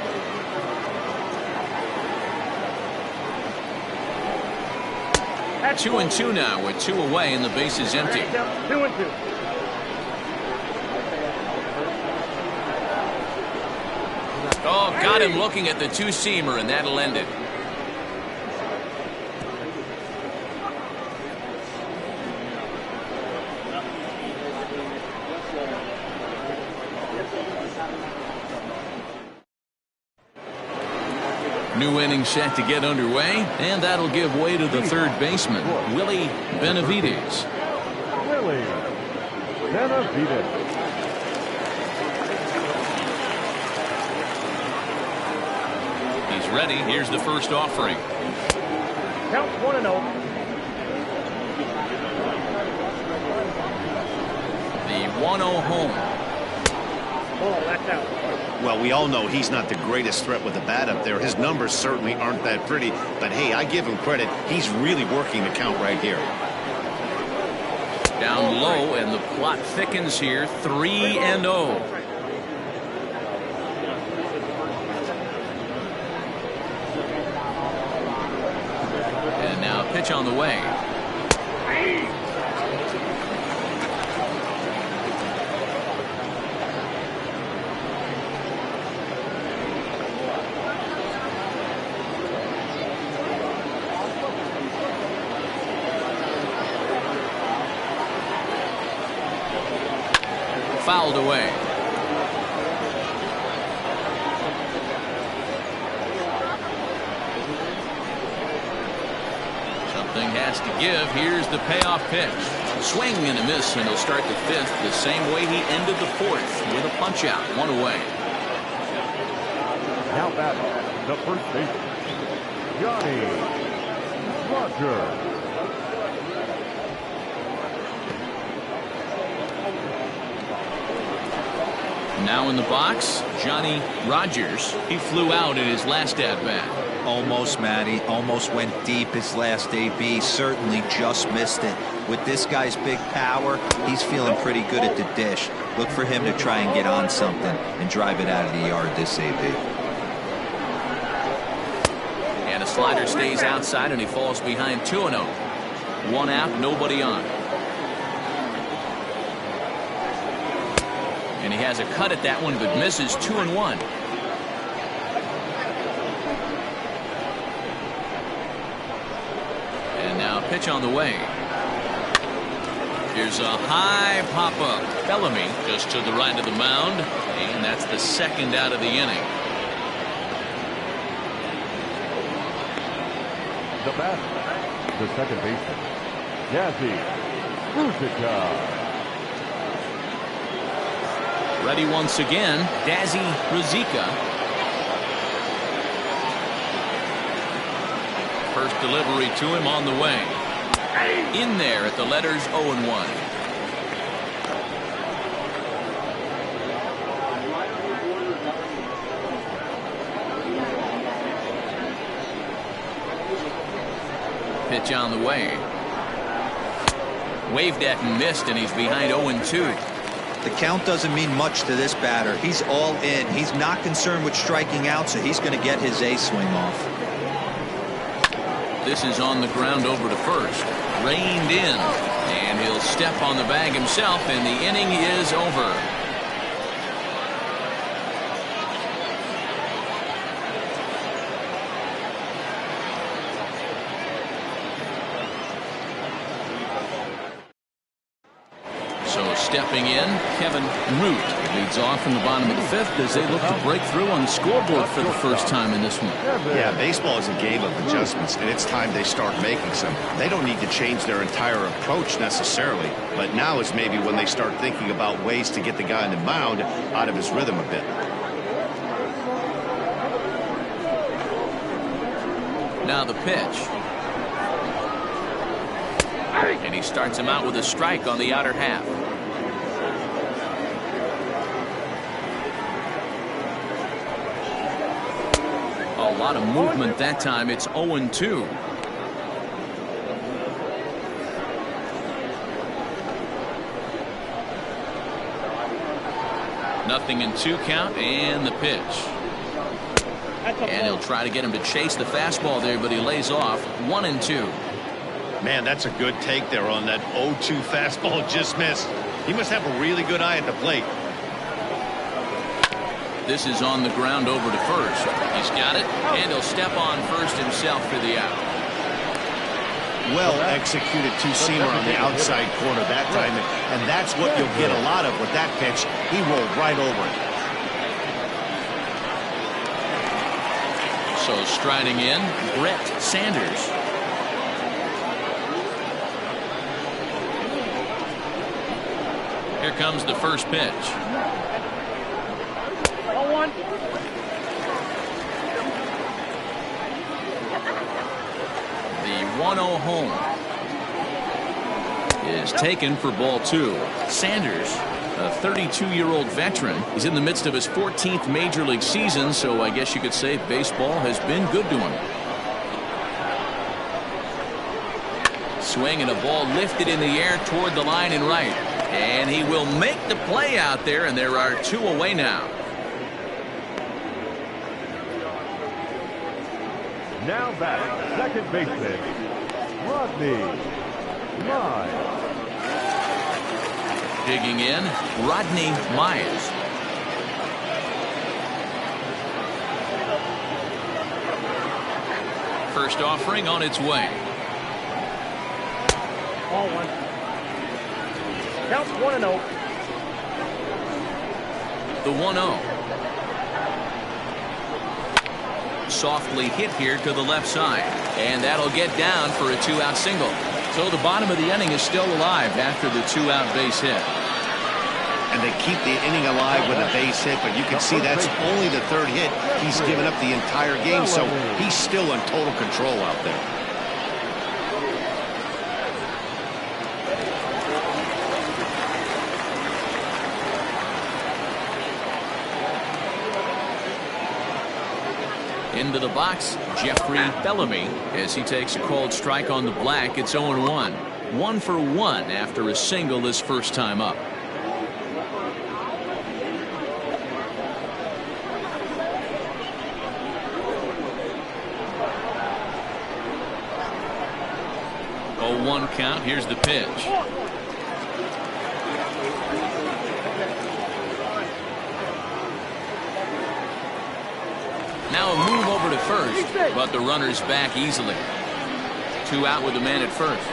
At 2-2 now with 2 away and the base is empty. 2-2. Oh, got him looking at the two-seamer, and that'll end it. New inning set to get underway, and that'll give way to the third baseman, Willie Benavides. Willie Benavides. He's ready. Here's the first offering. Count 1-0. The 1-0 home. Ball, that's out. Well, we all know he's not the greatest threat with the bat up there. His numbers certainly aren't that pretty. But, hey, I give him credit. He's really working the count right here. Down low, and the plot thickens here. 3-0. And now a pitch on the way. Fouled away. Something has to give. Here's the payoff pitch. Swing and a miss, and he'll start the fifth the same way he ended the fourth with a punch out. 1 away. Now batting, the first baseman, Johnny Rogers. Now in the box, Johnny Rogers. He flew out in his last at-bat. Almost, Matty. Almost went deep his last AB. Certainly just missed it. With this guy's big power, he's feeling pretty good at the dish. Look for him to try and get on something and drive it out of the yard this AB. And a slider stays outside, and he falls behind 2-0. 1 out, nobody on. And he has a cut at that one, but misses. 2-1. And now pitch on the way. Here's a high pop-up. Bellamy just to the right of the mound, and that's the second out of the inning. the batter, the second baseman, Ruzica. Ready once again, Ruzica. First delivery to him on the way. In there at the letters 0-1. Pitch on the way. Waved at and missed, and he's behind 0-2. The count doesn't mean much to this batter. He's all in. He's not concerned with striking out, so he's going to get his A swing off. This is on the ground over to first. Reined in, and he'll step on the bag himself, and the inning is over. Stepping in, Kevin Root leads off in the bottom of the fifth as they look to break through on the scoreboard for the first time in this one. Yeah, baseball is a game of adjustments, and it's time they start making some. They don't need to change their entire approach necessarily, but now is maybe when they start thinking about ways to get the guy on the mound out of his rhythm a bit. Now the pitch. And he starts him out with a strike on the outer half. A lot of movement that time. It's 0-2. Nothing in 2 count, and the pitch. And he'll try to get him to chase the fastball there, but he lays off. 1-2. Man, that's a good take there on that 0-2 fastball just missed. He must have a really good eye at the plate. This is on the ground over to first. He's got it, and he'll step on first himself for the out. Well executed two-seamer on the outside corner that time, and that's what you'll get a lot of with that pitch. He rolled right over it. So striding in, Brett Sanders. Here comes the first pitch. 0-1. The 1-0 home is taken for ball 2. Sanders, a 32-year-old veteran. He's in the midst of his 14th major league season, so I guess you could say baseball has been good to him. Swing and a ball lifted in the air toward the line and right. And he will make the play out there, and there are 2 away now. Now back, second baseman, Rodney Mize. Digging in, Rodney Mize. First offering on its way. Ball 1. Counts 1-0. The 1-0. Softly hit here to the left side, and that'll get down for a 2-out single. So the bottom of the inning is still alive after the 2-out base hit. And they keep the inning alive with a base hit, but you can see that's only the 3rd hit. He's given up the entire game, so he's still in total control out there. Into the box, Jeffrey Bellamy, as he takes a cold strike on the black. It's 0-1. 1 for 1 after a single his first time up. Oh, 1 count. Here's the pitch. Now a move over to first, but the runner's back easily. 2 out with the man at first.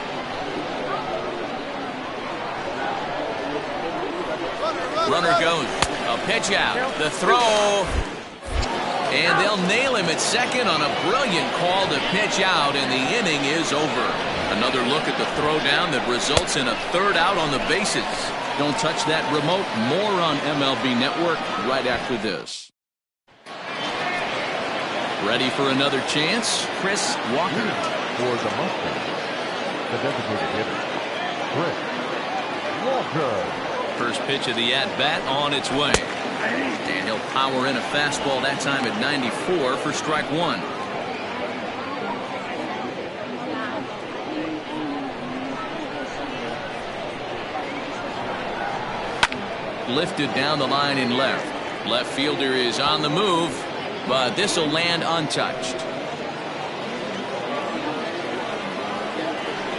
Runner goes. A pitch out. The throw. And they'll nail him at second on a brilliant call to pitch out, and the inning is over. Another look at the throwdown that results in a third out on the bases. Don't touch that remote. More on MLB Network right after this. Ready for another chance? Chris Walker. For the Mustangs, the designated hitter, Chris Walker. First pitch of the at-bat on its way. And he'll power in a fastball that time at 94 for strike one. Lifted down the line in left. Left fielder is on the move, but this will land untouched.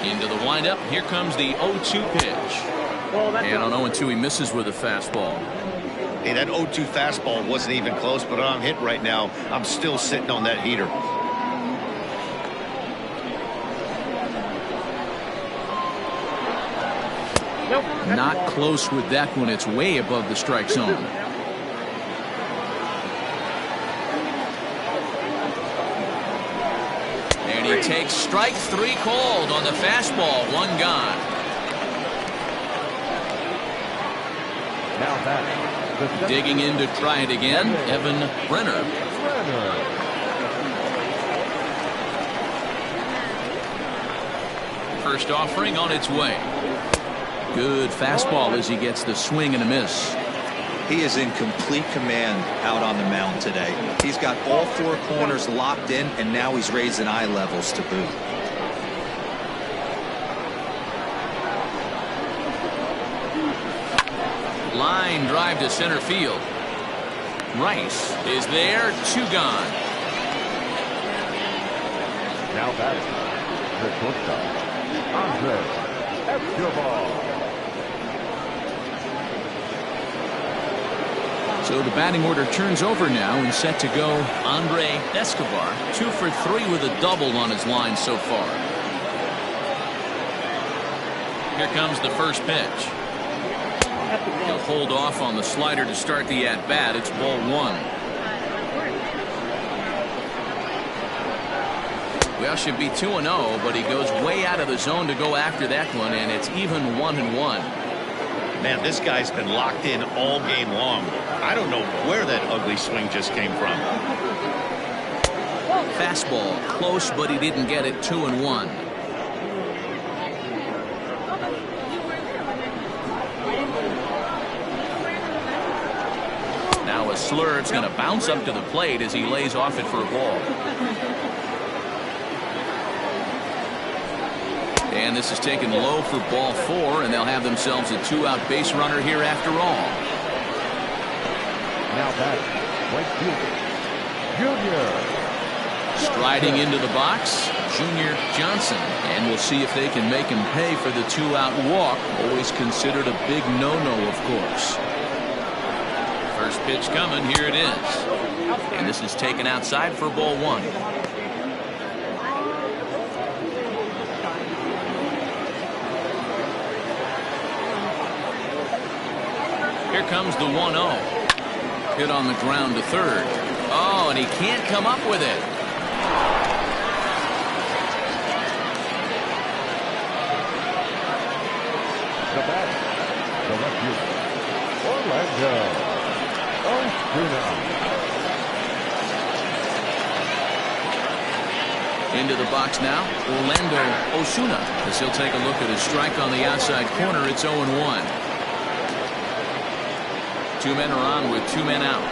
Into the windup. Here comes the 0-2 pitch. And on 0-2 he misses with a fastball. Hey, that 0-2 fastball wasn't even close, but I'm hit right now. I'm still sitting on that heater. Not close with that one. It's way above the strike zone. And he takes strike three called on the fastball. One gone. Now back. Digging in to try it again, Evan Brenner. First offering on its way. Good fastball as he gets the swing and a miss. He is in complete command out on the mound today. He's got all four corners locked in, and now he's raising eye levels to boot. Line drive to center field. Rice is there, two gone. Now batting, the shortstop, Escobar. So the batting order turns over now and set to go Andre Escobar. 2 for 3 with a double on his line so far. Here comes the first pitch. He'll hold off on the slider to start the at-bat. It's ball one. Well, should be 2-0, but he goes way out of the zone to go after that one, and it's even 1-1. Man, this guy's been locked in all game long. I don't know where that ugly swing just came from. Fastball close, but he didn't get it. 2-1. Now a slurve's going to bounce up to the plate as he lays off it for a ball. And this is taken low for ball 4, and they'll have themselves a 2-out base runner here after all. Now batting, right fielder, Junior. Striding into the box, Junior Johnson. And we'll see if they can make him pay for the 2-out walk. Always considered a big no-no, of course. First pitch coming, here it is. And this is taken outside for ball 1. Here comes the 1-0. Hit on the ground to third. Oh, and he can't come up with it. The bat, the left fielder, Orlando Osuna. Into the box now, Orlando Osuna, as he'll take a look at his strike on the outside corner. It's 0-1. 2 men are on with 2 men out.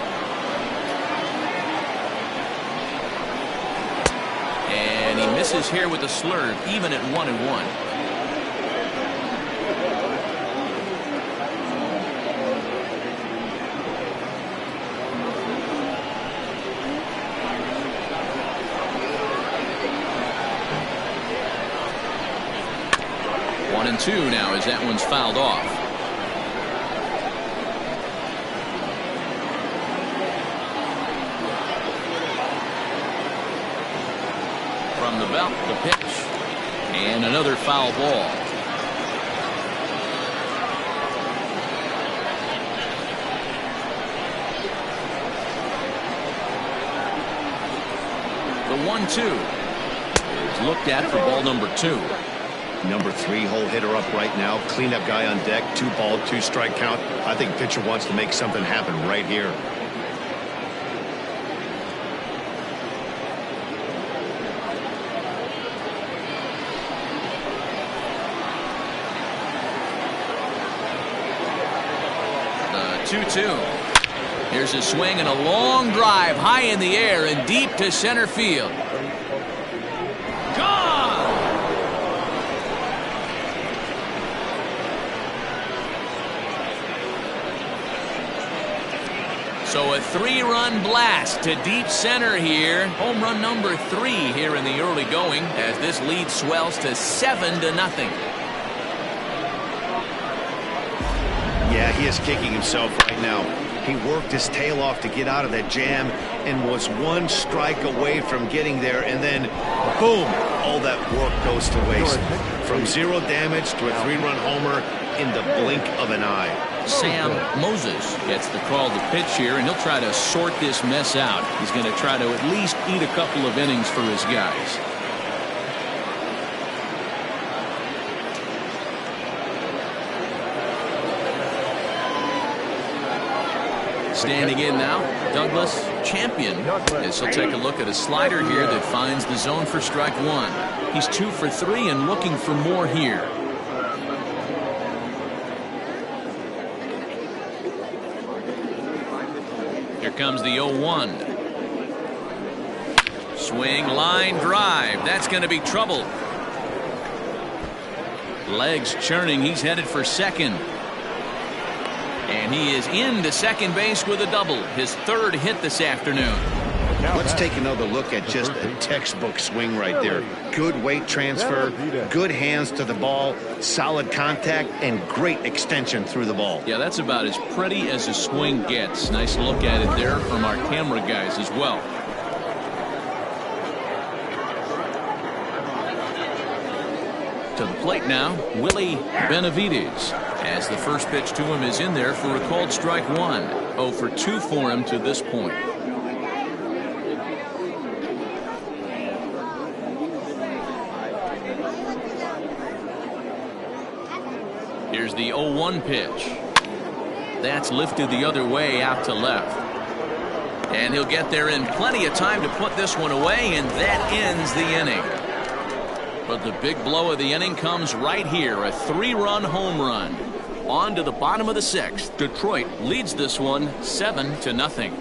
And he misses here with the slurve, even at 1-1. One and 2 now as that one's fouled off. From the belt, the pitch. And another foul ball. The 1-2 is looked at for ball number 2. Number 3 hole hitter up right now. Cleanup guy on deck. 2-ball, 2-strike count. I think pitcher wants to make something happen right here. The 2-2. Here's a swing and a long drive high in the air and deep to center field. So a 3-run blast to deep center here. Home run number 3 here in the early going as this lead swells to 7-0. Yeah, he is kicking himself right now. He worked his tail off to get out of that jam and was 1 strike away from getting there, and then boom, all that work goes to waste. From 0 damage to a 3-run homer in the blink of an eye. Sam Moses gets the call to pitch here, and he'll try to sort this mess out. He's going to try to at least eat a couple of innings for his guys. Standing in now, Douglas Champion, as he'll take a look at a slider here that finds the zone for strike 1. He's 2 for 3 and looking for more here. Here comes the 0-1. Swing, line drive. That's going to be trouble. Legs churning. He's headed for second. And he is into second base with a double. His 3rd hit this afternoon. Let's take another look at just a textbook swing right there. Good weight transfer, good hands to the ball, solid contact, and great extension through the ball. Yeah, that's about as pretty as a swing gets. Nice look at it there from our camera guys as well. To the plate now, Willie Benavides, as the first pitch to him is in there for a called strike 1. 0 for 2 for him to this point. Here's the 0-1 pitch. That's lifted the other way out to left. And he'll get there in plenty of time to put this one away, and that ends the inning. But the big blow of the inning comes right here. A 3-run home run. On to the bottom of the 6th. Detroit leads this one 7-0.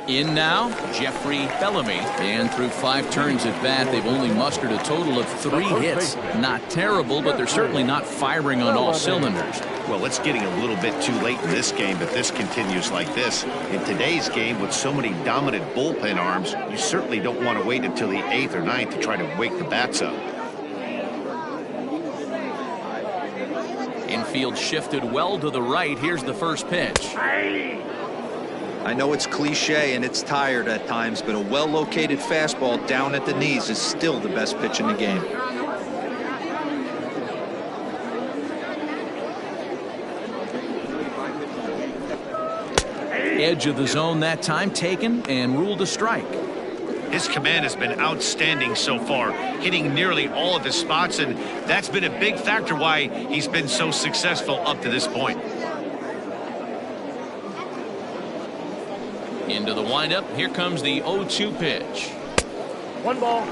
In now, Jeffrey Bellamy, and through 5 turns at bat, they've only mustered a total of 3 hits. Not terrible, but they're certainly not firing on all cylinders. Well, it's getting a little bit too late in this game if this continues like this. In today's game, with so many dominant bullpen arms, you certainly don't want to wait until the 8th or 9th to try to wake the bats up. Infield shifted well to the right. Here's the first pitch. I know it's cliche and it's tired at times, but a well-located fastball down at the knees is still the best pitch in the game. Edge of the zone that time taken and ruled a strike. His command has been outstanding so far, hitting nearly all of his spots, and that's been a big factor why he's been so successful up to this point. Into the windup. Here comes the 0-2 pitch. 1 ball,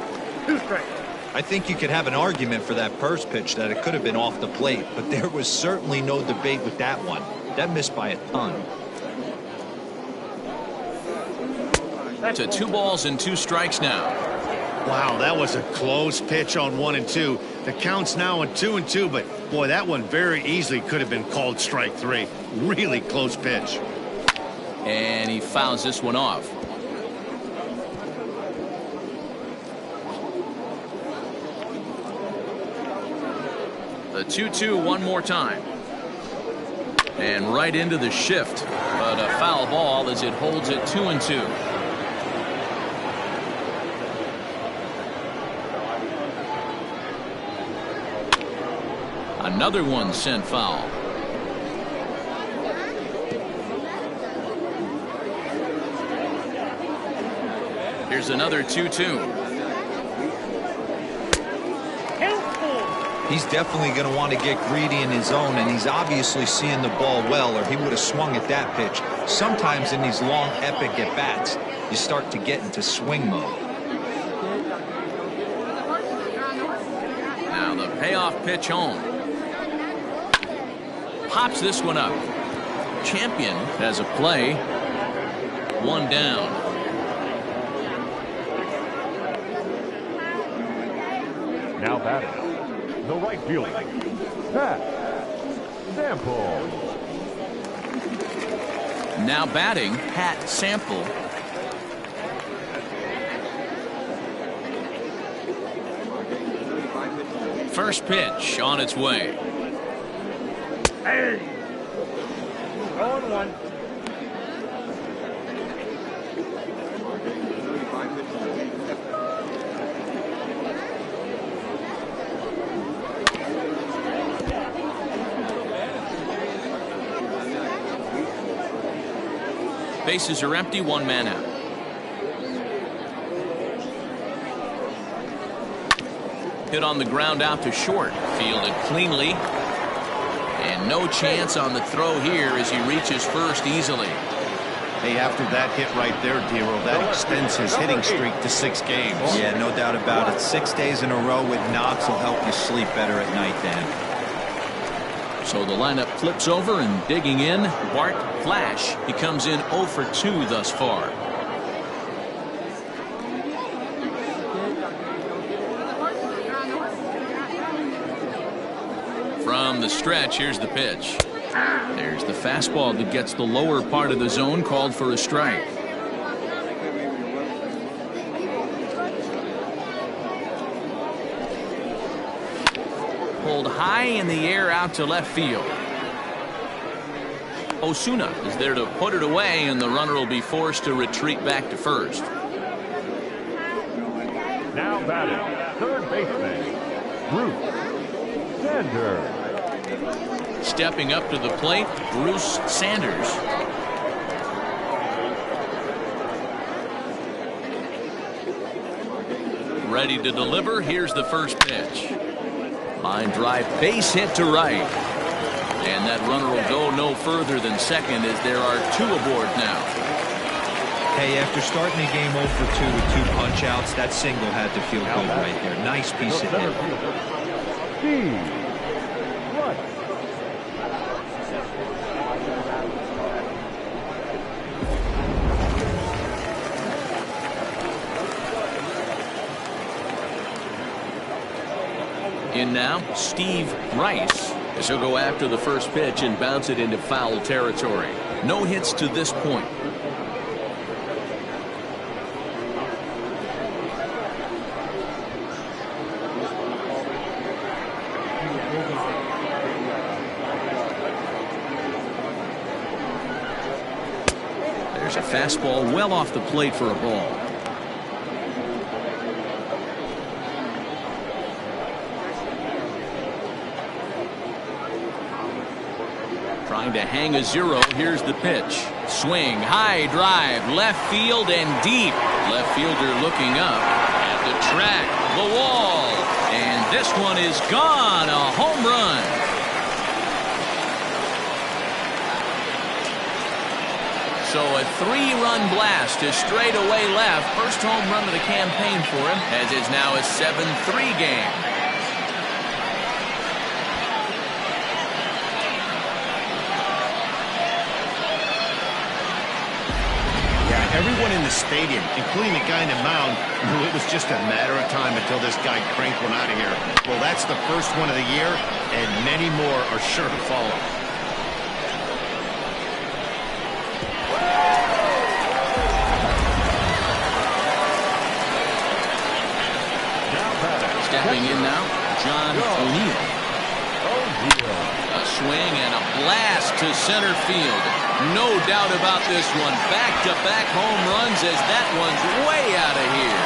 2 strikes. I think you could have an argument for that first pitch that it could have been off the plate, but there was certainly no debate with that one. That missed by a ton. To 2 balls and 2 strikes now. Wow, that was a close pitch on 1 and 2. The count's now on 2 and 2, but boy, that one very easily could have been called strike 3. Really close pitch. And he fouls this one off. The 2-2 one more time. And right into the shift. But a foul ball as it holds it 2 and 2. Another one sent foul. Here's another 2-2. He's definitely going to want to get greedy in his zone, and he's obviously seeing the ball well, or he would have swung at that pitch. Sometimes in these long, epic at-bats, you start to get into swing mode. Now the payoff pitch home. Pops this one up. Champion has a play. One down. Now batting, the right fielder, Pat Sample. Now batting, Pat Sample. First pitch on its way. Hey! 0-1. Bases are empty, one man out. Hit on the ground out to short. Fielded cleanly. And no chance on the throw here as he reaches first easily. Hey, after that hit right there, Dero, that extends his hitting streak to 6 games. Yeah, no doubt about it. 6 days in a row with knocks will help you sleep better at night, Dan. So the lineup flips over, and digging in, Bart Flash. He comes in 0 for 2 thus far. From the stretch, here's the pitch. There's the fastball that gets the lower part of the zone, called for a strike. Pulled high in the air out to left field. Osuna is there to put it away, and the runner will be forced to retreat back to first. Now batting, third baseman, Bruce Sanders. Stepping up to the plate, Bruce Sanders. Ready to deliver. Here's the first pitch. Line drive, base hit to right. And that runner will go no further than second, as there are 2 aboard now. Hey, after starting the game 0 for 2 with 2 punch outs, that single had to feel good right there. Nice piece of hit. Steve. In now, Steve Rice, as he'll go after the first pitch and bounce it into foul territory. No hits to this point. There's a fastball well off the plate for a ball. Trying to hang a 0. Here's the pitch. Swing, high drive, left field and deep. Left fielder looking up at the track, the wall, and this one is gone. A home run. So a 3-run blast to straightaway left. First home run of the campaign for him, as it's now a 7-3 game. Everyone in the stadium, including the guy in the mound, knew it was just a matter of time until this guy cranked one out of here. Well, that's the first one of the year, and many more are sure to follow. Stepping in now, John O'Neill. A swing and a blast to center field. No doubt about this one. Back-to-back home runs, as that one's way out of here.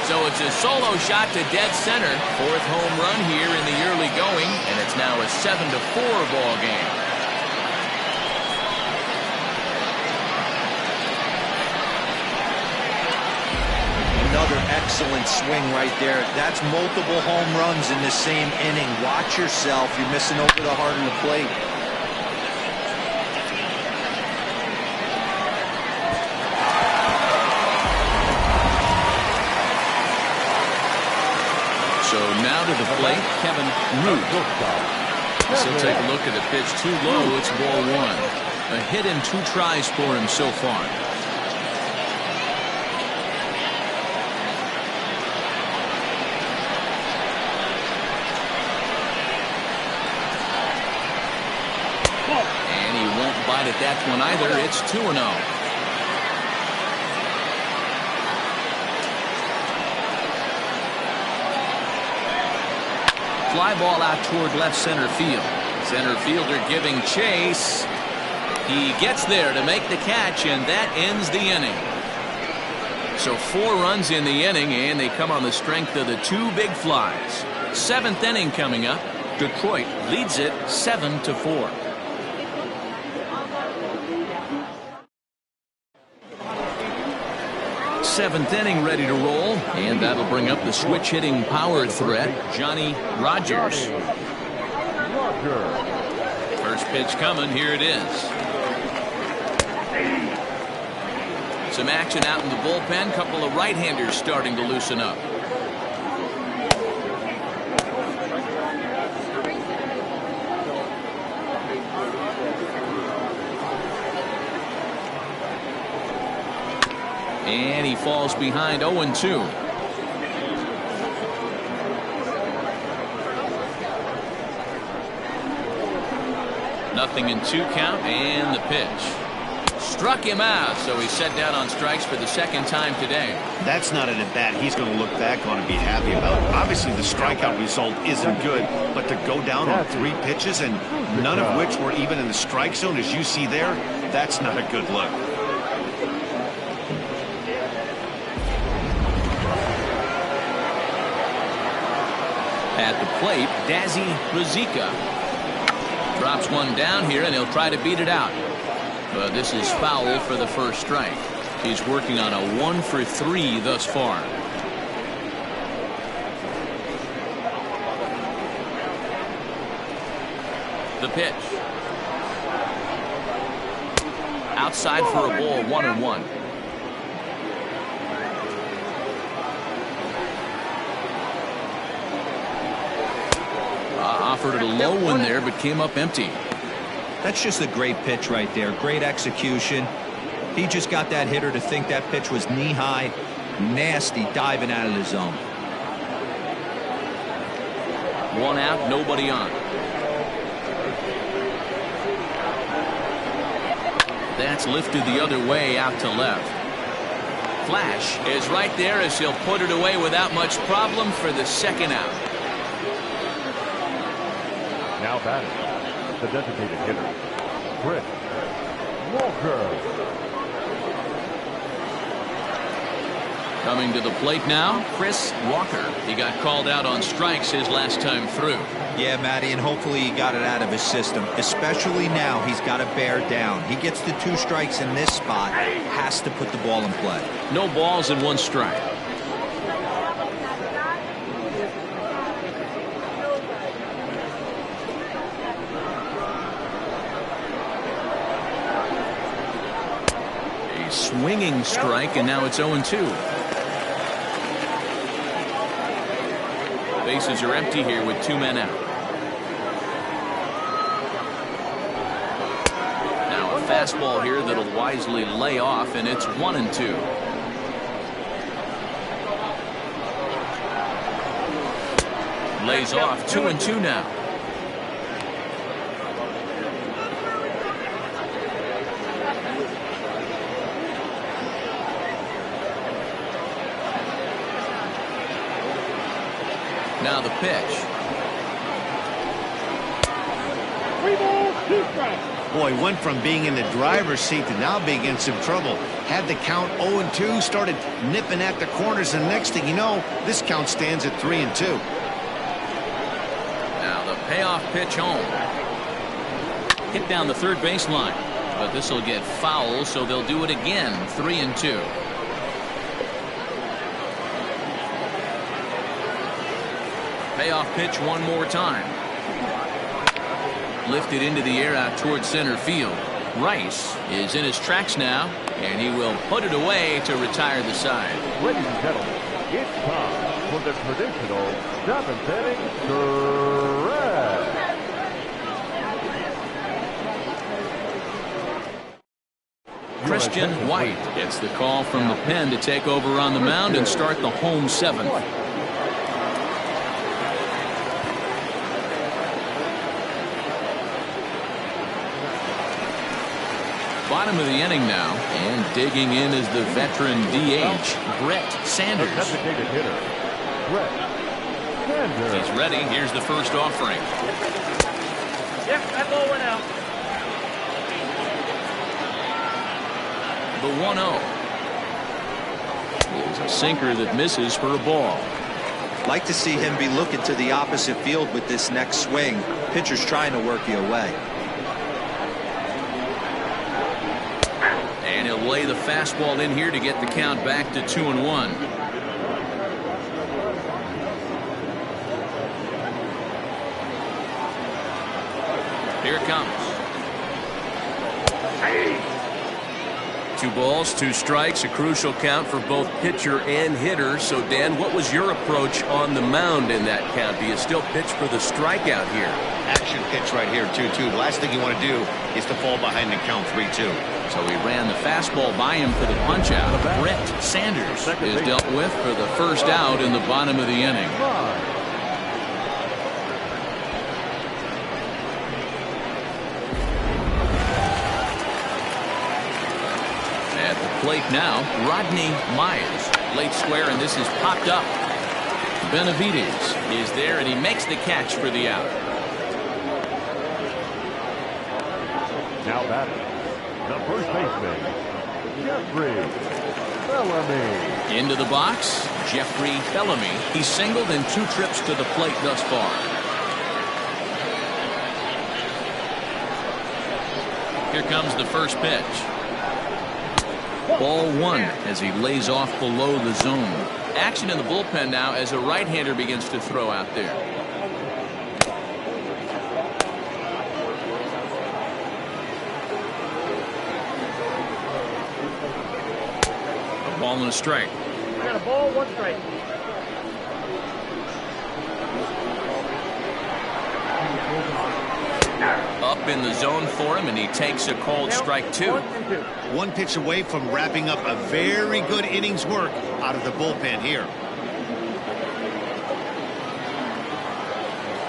So it's a solo shot to dead center. 4th home run here in the early going, and it's now a 7-4 ball game. Another excellent swing right there. That's multiple home runs in the same inning. Watch yourself. You're missing over the heart of the plate. So now to the plate, Kevin Root. So take a look at the pitch. Too low. It's ball one. A hit in 2 tries for him so far. And he won't bite at that one either. It's 2-0. Fly ball out toward left center field. Center fielder giving chase. He gets there to make the catch, and that ends the inning. So 4 runs in the inning, and they come on the strength of the 2 big flies. 7th inning coming up. Detroit leads it 7-4. Seventh inning ready to roll, and that'll bring up the switch hitting power threat, Johnny Rogers. First pitch coming, here it is. Some action out in the bullpen, couple of right-handers starting to loosen up. And he falls behind 0-2. Nothing in 2 count, and the pitch. Struck him out, so he's set down on strikes for the 2nd time today. That's not an at-bat he's going to look back on and be happy about. Obviously, the strikeout result isn't good, but to go down on 3 pitches and none of which were even in the strike zone, as you see there, that's not a good look. At the plate, Dazzy Razika drops one down here, and he'll try to beat it out. But this is foul for the first strike. He's working on a 1 for 3 thus far. The pitch. Outside for a ball, 1-1. Offered it a low one there, but came up empty. That's just a great pitch right there. Great execution. He just got that hitter to think that pitch was knee-high. Nasty diving out of the zone. 1 out, nobody on. That's lifted the other way out to left. Flash is right there as he'll put it away without much problem for the 2nd out. Now batting, the designated hitter, Chris Walker. Coming to the plate now, Chris Walker. He got called out on strikes his last time through. Yeah, Matty, and hopefully he got it out of his system. Especially now, he's got to bear down. He gets the 2 strikes in this spot, has to put the ball in play. No balls and 1 strike. Swinging strike, and now it's 0-2. Bases are empty here with 2 men out. Now a fastball here that'll wisely lay off, and it's 1-2. Lays off, 2-2 now. Now the pitch. 3 balls, 2 strikes. Boy, went from being in the driver's seat to now being in some trouble. Had the count 0-2, started nipping at the corners, and next thing you know, this count stands at 3-2. Now the payoff pitch home. Hit down the 3rd baseline, but this will get foul, so they'll do it again. 3-2. Payoff pitch one more time. Lifted into the air out towards center field. Rice is in his tracks now, and he will put it away to retire the side. Ladies and gentlemen, it's time for the traditional 7th inning stretch. Christian White gets the call from the pen to take over on the mound and start the home 7th. Bottom of the inning now, and digging in is the veteran DH, Brett Sanders. Designated hitter, Brett Sanders. He's ready. Here's the first offering. Yep, that ball went out. The 1-0 is a sinker that misses for a ball. Like to see him be looking to the opposite field with this next swing. Pitcher's trying to work you away. And he'll lay the fastball in here to get the count back to 2-1. Here it comes. 2 balls, 2 strikes, a crucial count for both pitcher and hitter. So, Dan, what was your approach on the mound in that count? Do you still pitch for the strikeout here? Action pitch right here, 2-2. The last thing you want to do is to fall behind and count 3-2. So he ran the fastball by him for the punch out. Brett Sanders is dealt with for the first out in the bottom of the inning. At the plate now, Rodney Myers. Late square, and this is popped up. Benavides is there, and he makes the catch for the out. Now batting, the first baseman, Jeffrey Bellamy. Into the box, Jeffrey Bellamy. He's singled in 2 trips to the plate thus far. Here comes the first pitch. Ball 1 as he lays off below the zone. Action in the bullpen now as a right-hander begins to throw out there. Ball and a strike. We got a ball, 1 strike. Up in the zone for him, and he takes a called strike 2. 1 pitch away from wrapping up a very good innings work out of the bullpen here.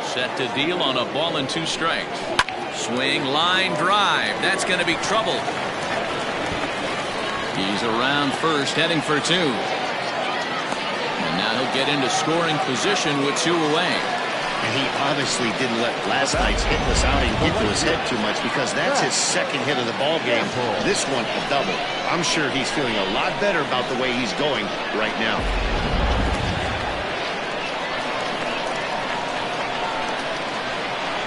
Set to deal on a ball and 2 strikes. Swing, line drive. That's going to be trouble. He's around first, heading for 2. And now he'll get into scoring position with 2 away. And he honestly didn't let last night's hitless outing get to his head too much, because that's his 2nd hit of the ball game. This one a double. I'm sure he's feeling a lot better about the way he's going right now.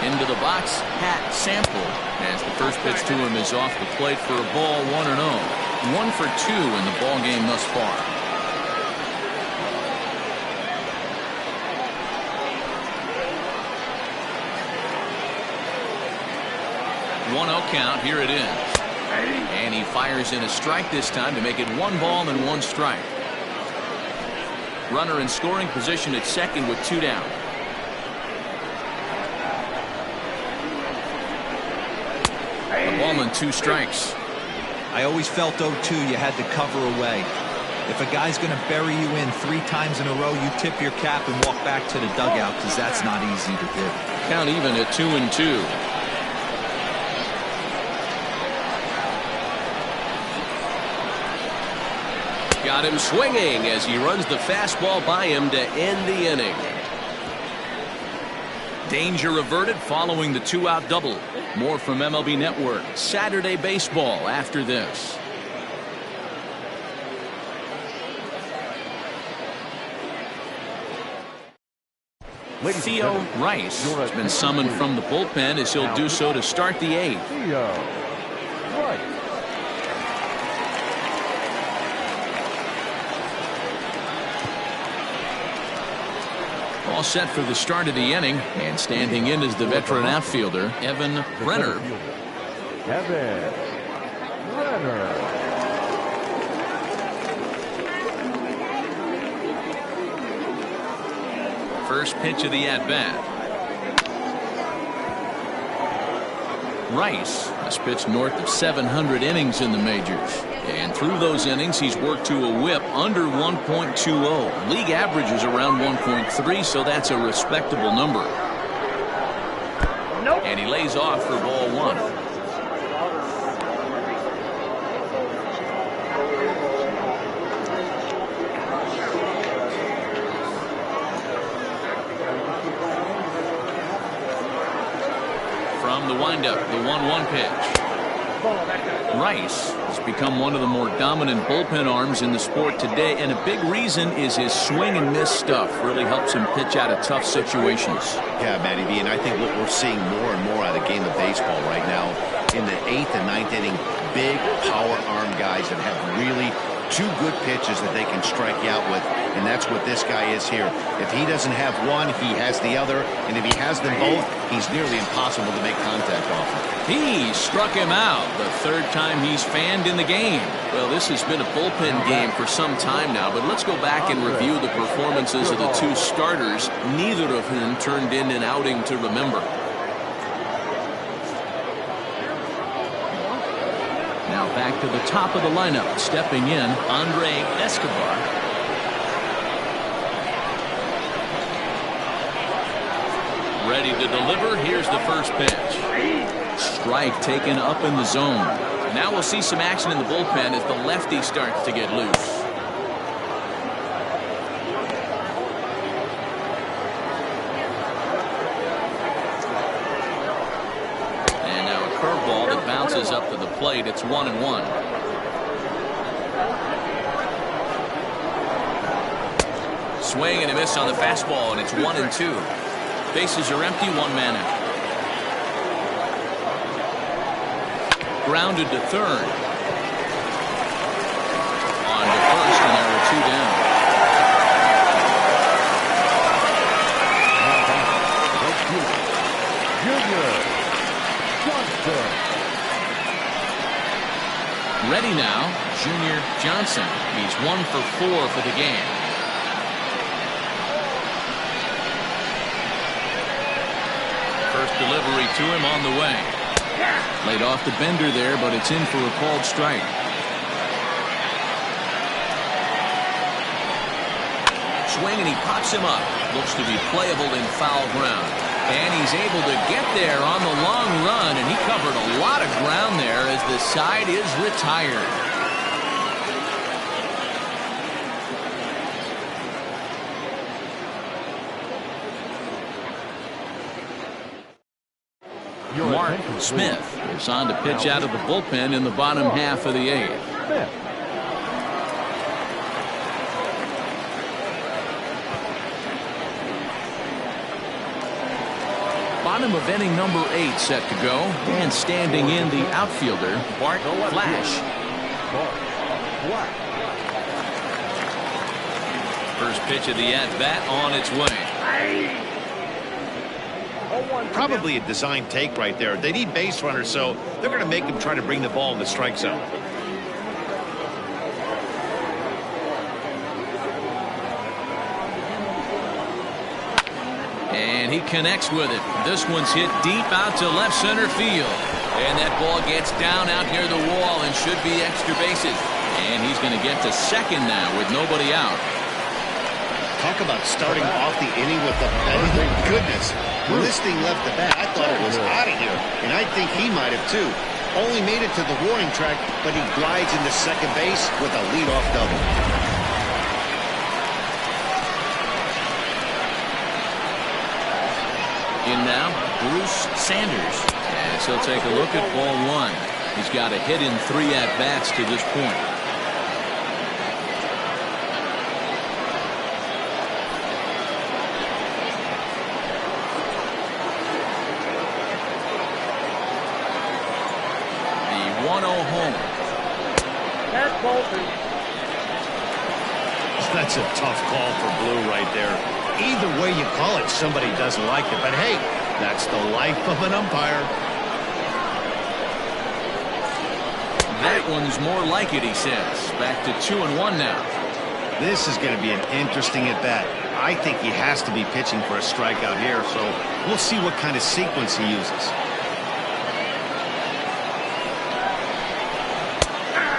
Into the box, Pat Sample, as the first pitch to him is off the plate for a ball, 1-0. 1 for 2 in the ball game thus far. Count. Here it is. And he fires in a strike this time to make it 1 ball and 1 strike. Runner in scoring position at second with 2 down. A ball and 2 strikes. I always felt 0-2 you had to cover away. If a guy's going to bury you in 3 times in a row, you tip your cap and walk back to the dugout, because that's not easy to do. Count even at 2-2. Got him swinging as he runs the fastball by him to end the inning. Danger averted following the 2-out double. More from MLB Network Saturday Baseball after this. Theo Rice has been summoned from the bullpen as he'll do so to start the 8th. Theo Rice. All set for the start of the inning, and standing in is the veteran outfielder, Evan Brenner. Evan Brenner. First pitch of the at-bat. Rice has pitched north of 700 innings in the majors. And through those innings, he's worked to a whip under 1.20. League average is around 1.3, so that's a respectable number. And he lays off for ball one. From the windup, the 1-1 pitch. Rice has become one of the more dominant bullpen arms in the sport today, and a big reason is his swing and miss stuff. Really helps him pitch out of tough situations. Yeah, Matty B, and I think what we're seeing more and more out of the game of baseball right now in the 8th and 9th inning, big power arm guys that have really two good pitches that they can strike you out with, and that's what this guy is here. If he doesn't have one, he has the other, and if he has them both, he's nearly impossible to make contact off of. He struck him out the third time he's fanned in the game. Well, this has been a bullpen game for some time now, but let's go back and review the performances of the two starters, neither of whom turned in an outing to remember. Now back to the top of the lineup, stepping in, Escobar. Ready to deliver. Here's the first pitch. Strike taken up in the zone. Now we'll see some action in the bullpen as the lefty starts to get loose. And now a curveball that bounces up to the plate. It's 1-1. Swing and a miss on the fastball, and it's 1-2. Bases are empty, one man out. Grounded to third. On to first, and there are two down. Junior Johnson. Ready now, Junior Johnson. He's 1 for 4 for the game. First delivery to him on the way. Laid off the bender there, but it's in for a called strike. Swing, and he pops him up. Looks to be playable in foul ground. And he's able to get there on the long run, and he covered a lot of ground there as the side is retired. Mark Smith is on to pitch out of the bullpen in the bottom half of the 8th. Bottom of inning number 8 set to go, and standing in the outfielder, Bart Flash. First pitch of the at-bat on its way. Probably a design take right there. They need base runners, so they're going to make him try to bring the ball in the strike zone. And he connects with it. This one's hit deep out to left center field. And that ball gets down out near the wall and should be extra bases. And he's going to get to second now with nobody out. Talk about starting off the inning with the bang. Goodness. When this thing left the bat, I thought it was out of here. And I think he might have too. Only made it to the warning track, but he glides into second base with a leadoff double. In now, Bruce Sanders. As he'll take a look at ball 1. He's got a hit in 3 at-bats to this point. The 1-0 home. That's Bolton. That's a tough call for Blue right there. Even Either way you call it, somebody doesn't like it. But hey, that's the life of an umpire. That one's more like it, he says. Back to 2-1 now. This is going to be an interesting at-bat. I think he has to be pitching for a strikeout here, so we'll see what kind of sequence he uses.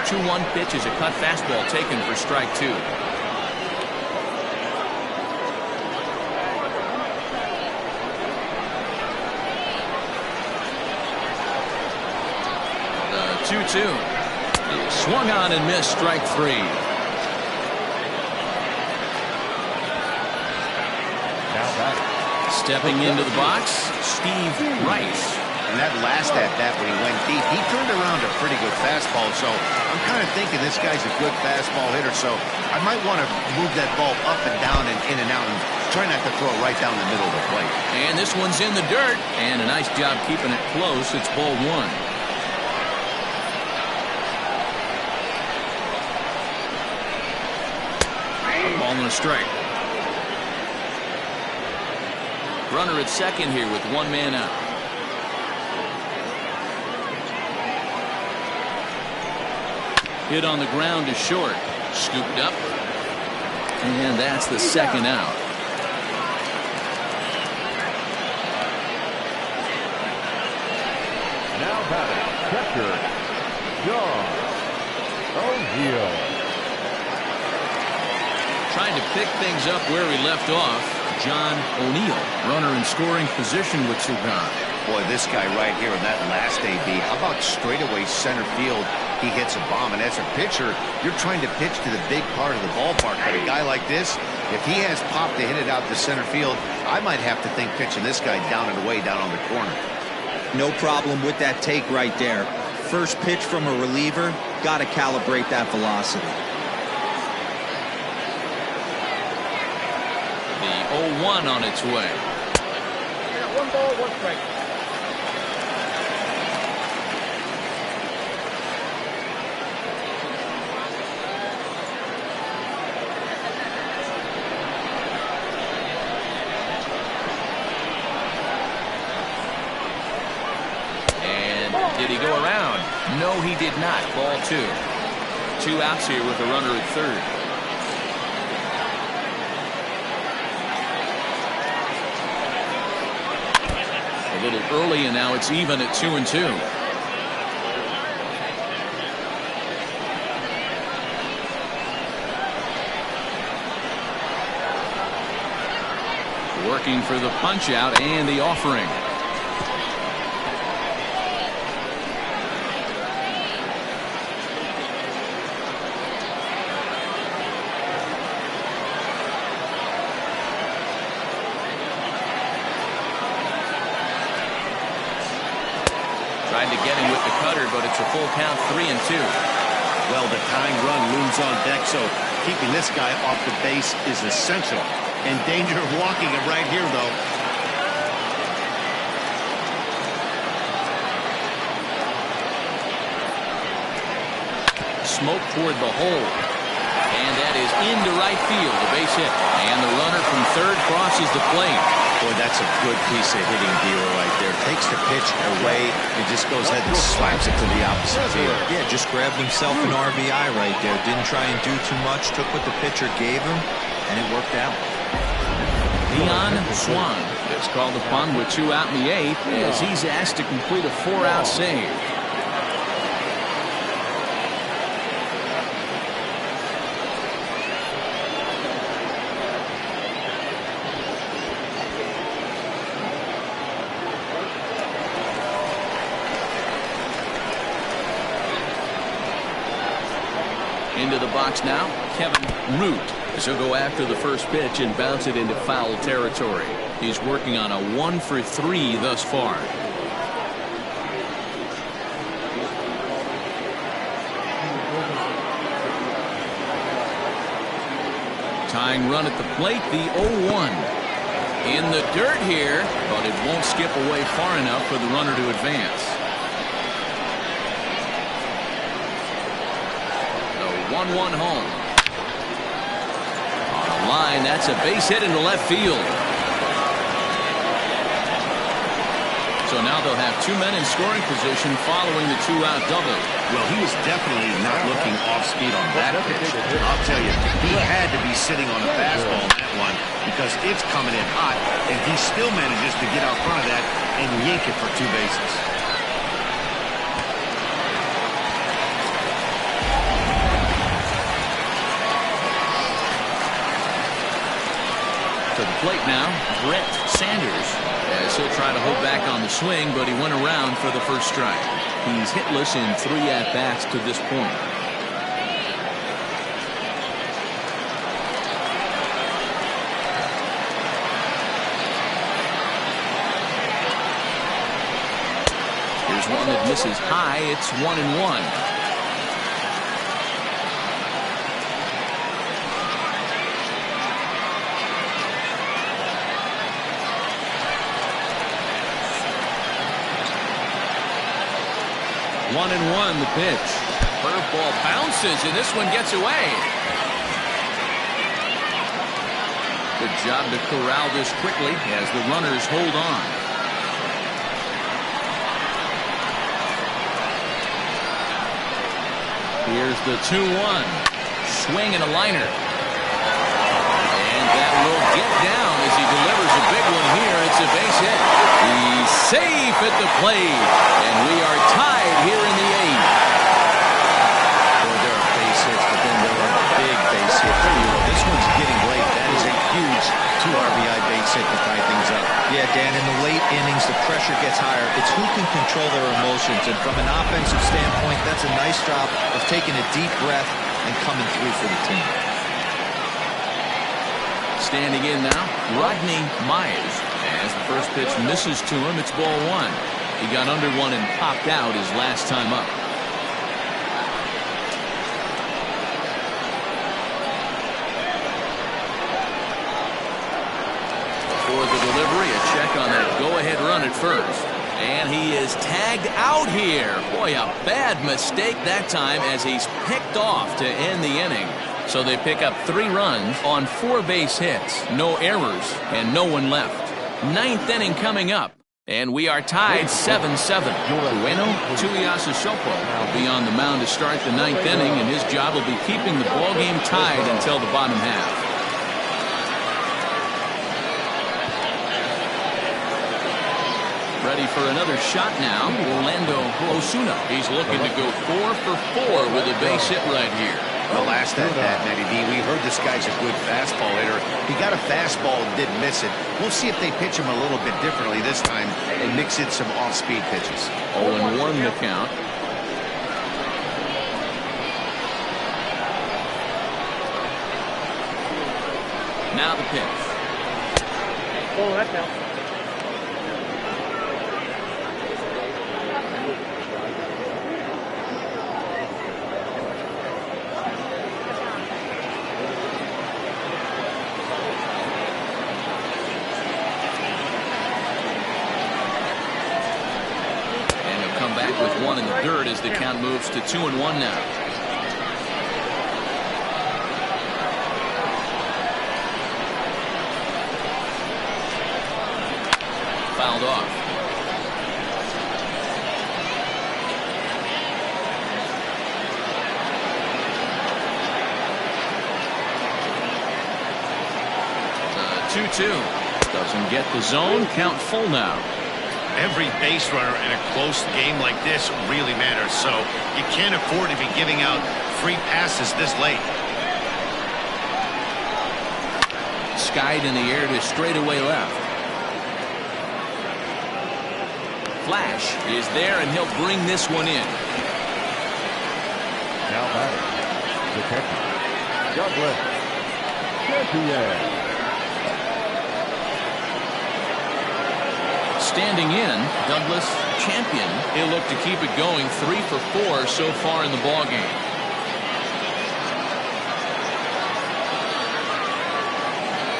2-1 pitch is a cut fastball taken for strike 2. The 2-2 is swung on and missed, strike 3. Stepping into the box, Steve Rice. And that last at-bat when he went deep, he turned around a pretty good fastball. So I'm kind of thinking this guy's a good fastball hitter. So I might want to move that ball up and down and in and out and try not to throw it right down the middle of the plate. And this one's in the dirt. And a nice job keeping it close. It's ball 1. A ball and a strike. Runner at second here with 1 man out. Hit on the ground is short. Scooped up. And that's the second out. Now batting, catcher, John O'Neill. Trying to pick things up where he left off. John O'Neill, runner in scoring position with 2 gone. Boy, this guy right here in that last AB, how about straightaway center field? He hits a bomb, and as a pitcher, you're trying to pitch to the big part of the ballpark. But a guy like this, if he has pop to hit it out to center field, I might have to think pitching this guy down and away down on the corner. No problem with that take right there. First pitch from a reliever, got to calibrate that velocity. The 0-1 on its way. 1 ball, 1 strike. And did he go around? No, he did not. Ball 2. 2 outs here with a runner at third. A little early, and now it's even at 2-2. Working for the punch out and the offering. Tried to get him with the cutter, but it's a full count, 3-2. Well, the tying run looms on deck, so keeping this guy off the base is essential. In danger of walking him right here, though. Smoke toward the hole. And that is into right field, a base hit. And the runner from third crosses the plate. Boy, that's a good piece of hitting dealer right there. Takes the pitch away and just goes ahead and slaps it to the opposite field. Yeah, just grabbed himself an RBI right there. Didn't try and do too much. Took what the pitcher gave him, and it worked out. Leon Swan is called upon with 2 out in the 8th as he's asked to complete a 4-out save. Into the box now, Kevin Root. So go after the first pitch and bounce it into foul territory. He's working on a 1-for-3 thus far. Tying run at the plate, the 0-1. In the dirt here, but it won't skip away far enough for the runner to advance. The 1-1 home. On a line. That's a base hit into left field. So now they'll have two men in scoring position following the two-out double. Well, he was definitely not looking off speed on that pitch. I'll tell you, he had to be sitting on a fastball on that one because it's coming in hot, and he still manages to get out front of that and yank it for two bases. To the plate now, Brett Sanders, as he'll try to hold back on the swing, but he went around for the first strike. He's hitless in 3 at-bats to this point. Here's one that misses high. It's 1-1. One and one, the pitch. Curveball bounces, and this one gets away. Good job to corral this quickly as the runners hold on. Here's the 2-1. Swing and a liner. And that will get down as he delivers a big one here. It's a base hit. He's safe at the plate. And we are tied here in the 8th. Well, there are base hits, but then there are big base hits. This one's getting late. That is a huge 2 RBI base hit to tie things up. Yeah, Dan, in the late innings, the pressure gets higher. It's who can control their emotions. And from an offensive standpoint, that's a nice job of taking a deep breath and coming through for the team. Standing in now, Rodney Myers. As the first pitch misses to him, it's ball 1. He got under one and popped out his last time up. Before the delivery, a check on that go-ahead run at first. And he is tagged out here. Boy, a bad mistake that time as he's picked off to end the inning. So they pick up 3 runs on 4 base hits, no errors, and no one left. 9th inning coming up, and we are tied 7-7. Ueno Tuiasosopo will be on the mound to start the 9th inning, and his job will be keeping the ball game tied until the bottom half. Ready for another shot now, Orlando Osuna. He's looking to go 4 for 4 with a base hit right here. The last at bat, Matty D, we heard this guy's a good fastball hitter. He got a fastball and didn't miss it. We'll see if they pitch him a little bit differently this time and mix in some off-speed pitches. 0-1 the count. Now the pitch. Oh, that counts. With 1 in the dirt as the count moves to 2-1 now. Fouled off. The 2-2. Doesn't get the zone. Count full now. Every base runner in a close game like this really matters, so you can't afford to be giving out free passes this late. Skied in the air to straightaway left. Flash is there, and he'll bring this one in. Now batting, the catcher, Douglas Champion. Standing in, Douglas Champion. He'll look to keep it going 3 for 4 so far in the ballgame.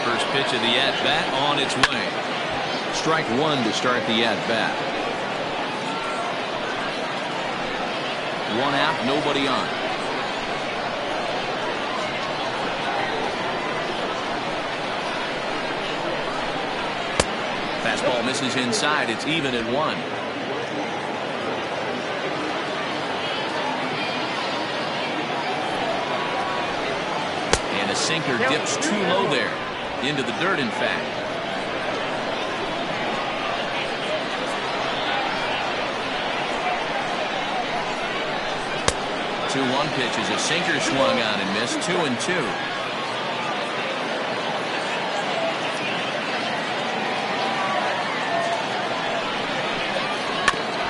First pitch of the at-bat on its way. Strike 1 to start the at-bat. 1 out, nobody on. Fastball misses inside. It's even at 1. And a sinker dips too low there. Into the dirt, in fact. 2-1 pitch is a sinker swung on and missed. 2-2.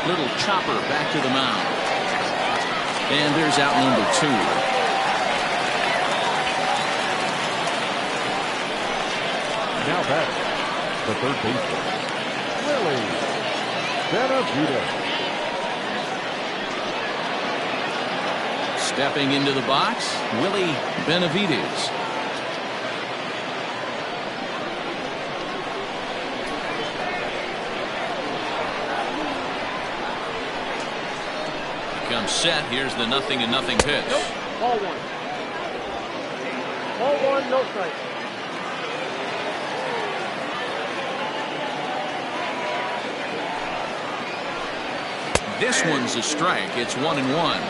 Little chopper back to the mound. And there's out number 2. Now back, the third baseman, Willie Xanadu. Stepping into the box, Willie Benavides. Comes set. Here's the 0-0 pitch. Nope. Ball 1. Ball 1, no strike. This one's a strike. It's 1-1.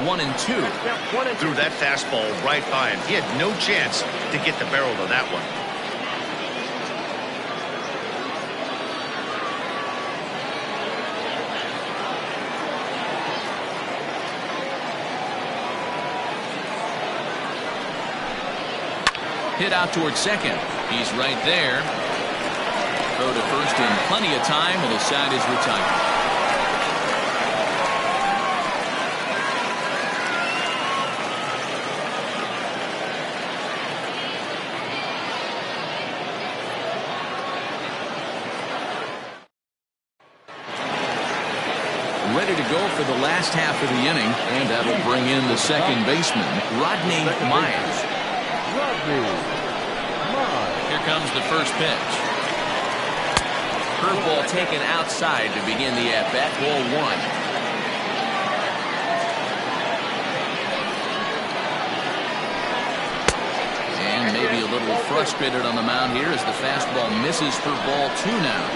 1-2. Threw that fastball right by him. He had no chance to get the barrel of that one. Hit out towards second. He's right there. Throw to first in plenty of time, and his side is retired. Ready to go for the last half of the inning, and that'll bring in the second baseman, Rodney Myers. Here comes the first pitch. Curveball taken outside to begin the at-bat. Ball 1. And maybe a little frustrated on the mound here as the fastball misses for ball 2 now.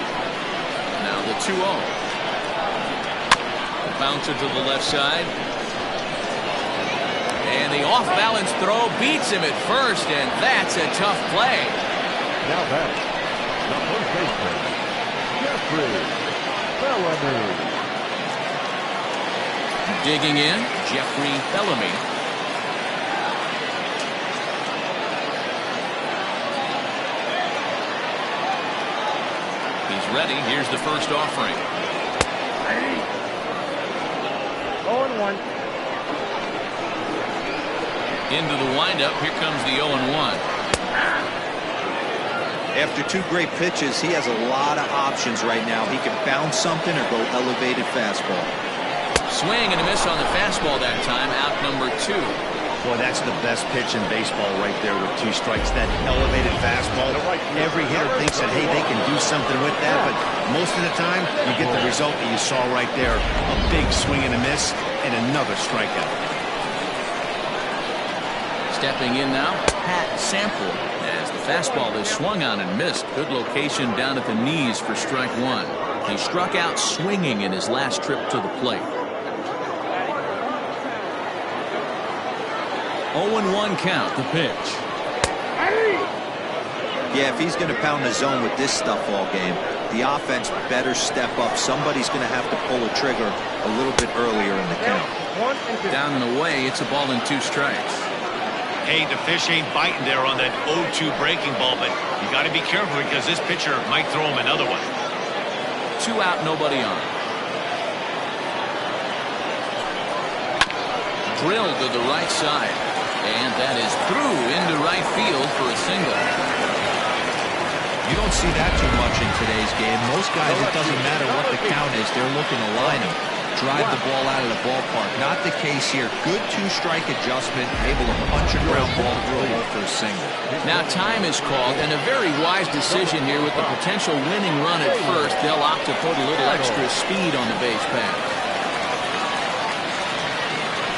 Now the 2-0. Bouncer to the left side. And the off-balance throw beats him at first, and that's a tough play. Now back, the first baseman, Jeffrey Bellamy. Digging in, Jeffrey Bellamy. He's ready. Here's the first offering. 0-1. Into the windup. Here comes the 0-1. After 2 great pitches, he has a lot of options right now. He can bounce something or go elevated fastball. Swing and a miss on the fastball that time. Out number 2. Boy, that's the best pitch in baseball right there with 2 strikes. That elevated fastball. Every hitter thinks that, hey, they can do something with that, but most of the time, you get the result that you saw right there. A big swing and a miss, and another strikeout. Stepping in now, Pat Sample, as the fastball is swung on and missed. Good location down at the knees for strike 1. He struck out swinging in his last trip to the plate. 0-1 count, the pitch. Yeah, if he's going to pound the zone with this stuff all game, the offense better step up. Somebody's going to have to pull a trigger a little bit earlier in the count. Down and away, it's a ball and 2 strikes. Hey, the fish ain't biting there on that 0-2 breaking ball, but you got to be careful because this pitcher might throw him another one. 2 out, nobody on. Drilled to the right side, and that is through into right field for a single. You don't see that too much in today's game. Most guys, it doesn't matter what the count is, they're looking to line him, drive the ball out of the ballpark. Not the case here. Good 2-strike adjustment, able to punch a ground ball through a hole for a single. Now time is called, and a very wise decision here with the potential winning run at first. They'll opt to put a little extra speed on the base path.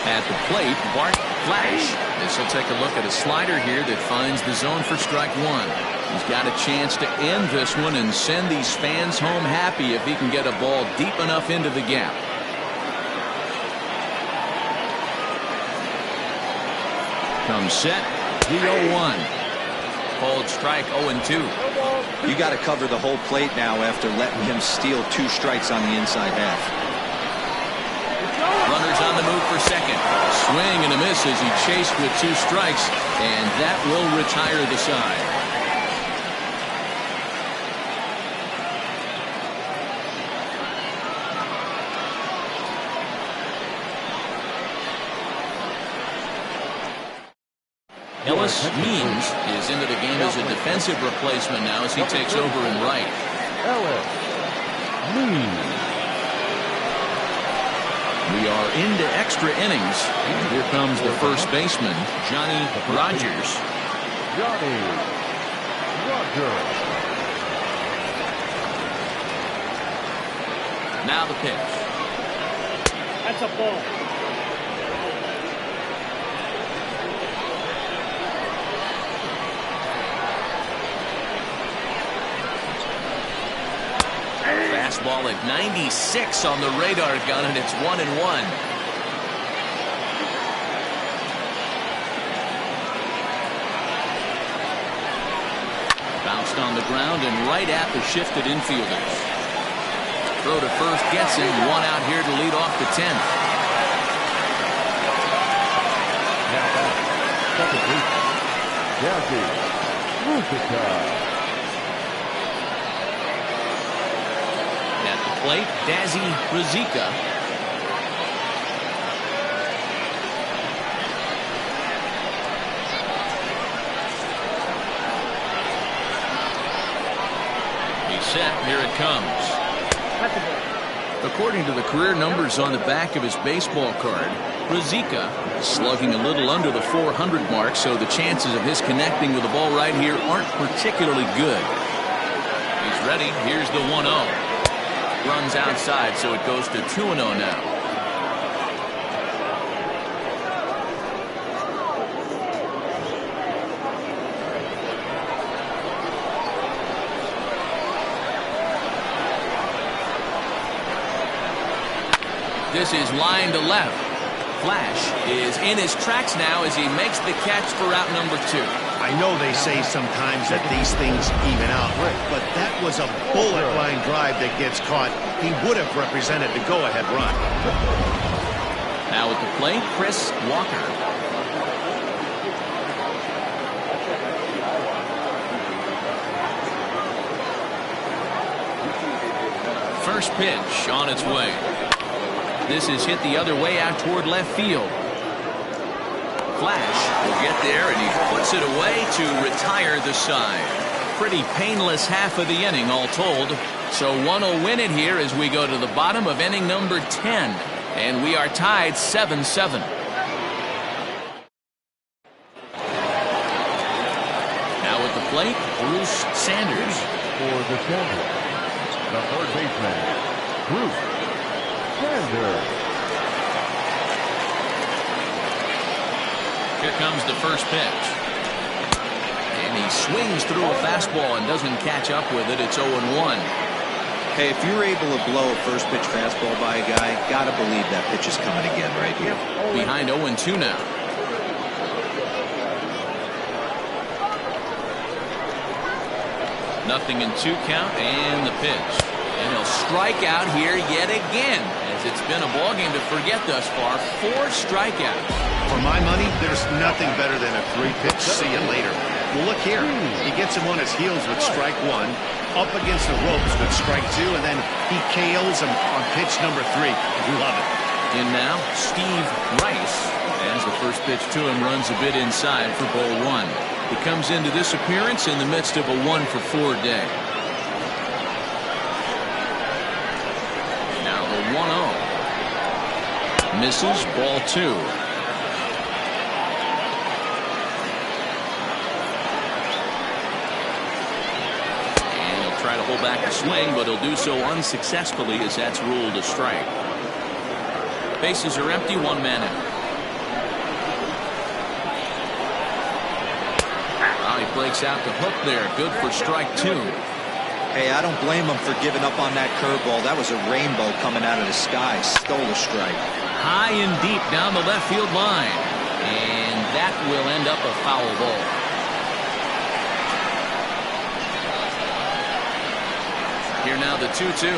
At the plate, Bart Flash. This will take a look at a slider here that finds the zone for strike one. He's got a chance to end this one and send these fans home happy if he can get a ball deep enough into the gap. Comes set, the 0-1. Called strike 0-2. You got to cover the whole plate now after letting him steal 2 strikes on the inside half. Runners on the move for second. Swing and a miss as he chased with 2 strikes, and that will retire the side. Ellis Means is into the game as a defensive replacement now as he takes over in right. Ellis Means. We are into extra innings. And here comes the first baseman, Johnny Rogers. Johnny Rogers. Now the pitch. That's a ball. Fastball at 96 on the radar gun, and it's 1-1. Bounced on the ground and right at the shifted infielders. Throw to first gets him. 1 out here to lead off the 10th. Now back, second baseman, Jazzy Ruzica. At the plate, Dazzy Ruzicka. He's set. Here it comes. According to the career numbers on the back of his baseball card, Ruzicka is slugging a little under the 400 mark, so the chances of his connecting with the ball right here aren't particularly good. He's ready. Here's the 1-0. Runs outside, so it goes to 2-0 now. This is line to left. Flash is in his tracks now as he makes the catch for out number 2. I know they say sometimes that these things even out, but that was a bullet line drive that gets caught. He would have represented the go-ahead run. Now at the plate, Chris Walker. First pitch on its way. This is hit the other way out toward left field. Flash will get there, and he puts it away to retire the side. Pretty painless half of the inning, all told. So one will win it here as we go to the bottom of inning number 10. And we are tied 7-7. Now at the plate, Bruce Sanders. For the Sanders, the third baseman, Bruce Sanders. Here comes the first pitch. And he swings through a fastball and doesn't catch up with it. It's 0-1. Hey, if you're able to blow a first pitch fastball by a guy, gotta believe that pitch is coming again right here. Behind 0-2 now. Nothing in 2 count, and the pitch. And he'll strike out here yet again, as it's been a ballgame to forget thus far. 4 strikeouts. For my money, there's nothing better than a 3-pitch see you later. Well, look here. He gets him on his heels with strike 1, up against the ropes with strike 2, and then he KOs him on pitch number 3. Love it. And now, Steve Rice, as the first pitch to him runs a bit inside for ball 1. He comes into this appearance in the midst of a 1-for-4 day. Now the 1-0. Misses, ball 2. Try to hold back the swing, but he'll do so unsuccessfully as that's ruled a strike. Bases are empty, 1 man out. breaks out the hook there. Good for strike 2. Hey, I don't blame him for giving up on that curveball. That was a rainbow coming out of the sky. Stole a strike. High and deep down the left field line. And that will end up a foul ball. Here now the 2-2.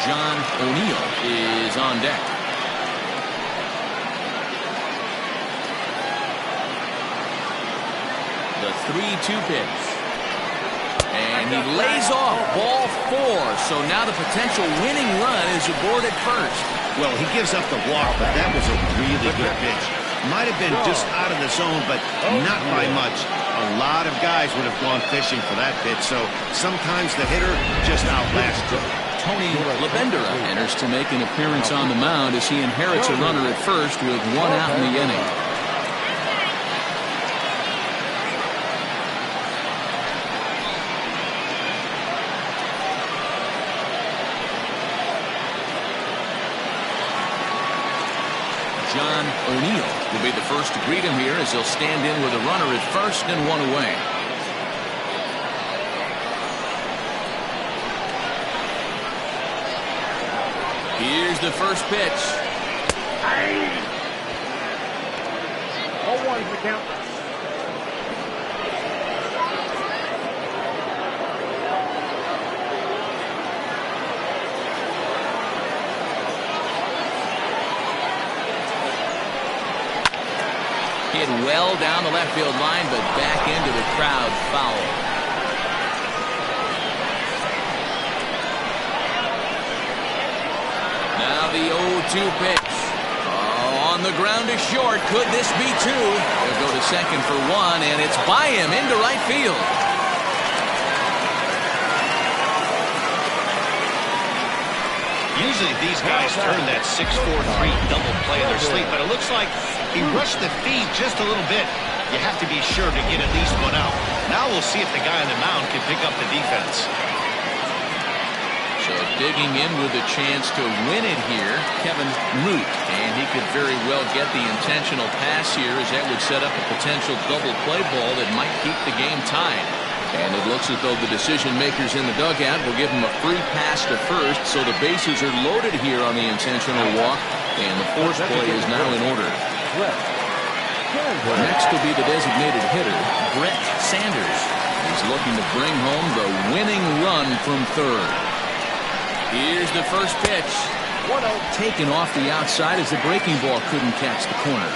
John O'Neill is on deck. The 3-2 pitch. And he lays off ball 4. So now the potential winning run is aboard at first. Well, he gives up the walk, but that was a really good pitch. Might have been just out of the zone, but not by much. A lot of guys would have gone fishing for that pitch, so sometimes the hitter just outlasts him. Tony Labendera enters to make an appearance on the mound as he inherits a runner at first with 1 out in the inning. John O'Neill will be the first to greet him here as he'll stand in with a runner at first and 1 away. Here's the first pitch. 0-1's the count. Hit well down the left field line, but back into the crowd, foul. Now the 0-2 pitch. On the ground is short. Could this be 2? They'll go to second for 1, and it's by him into right field. Usually these guys turn that 6-4-3 double play in their sleep, but it looks like he rushed the feed just a little bit. You have to be sure to get at least 1 out. Now we'll see if the guy on the mound can pick up the defense. So digging in with a chance to win it here, Kevin Root. And he could very well get the intentional pass here, as that would set up a potential double play ball that might keep the game tied. And it looks as though the decision makers in the dugout will give him a free pass to first, so the bases are loaded here on the intentional walk, and the force play is now in order. Next will be the designated hitter, Brett Sanders. He's looking to bring home the winning run from third. Here's the first pitch. 1-0. Taken off the outside as the breaking ball couldn't catch the corner.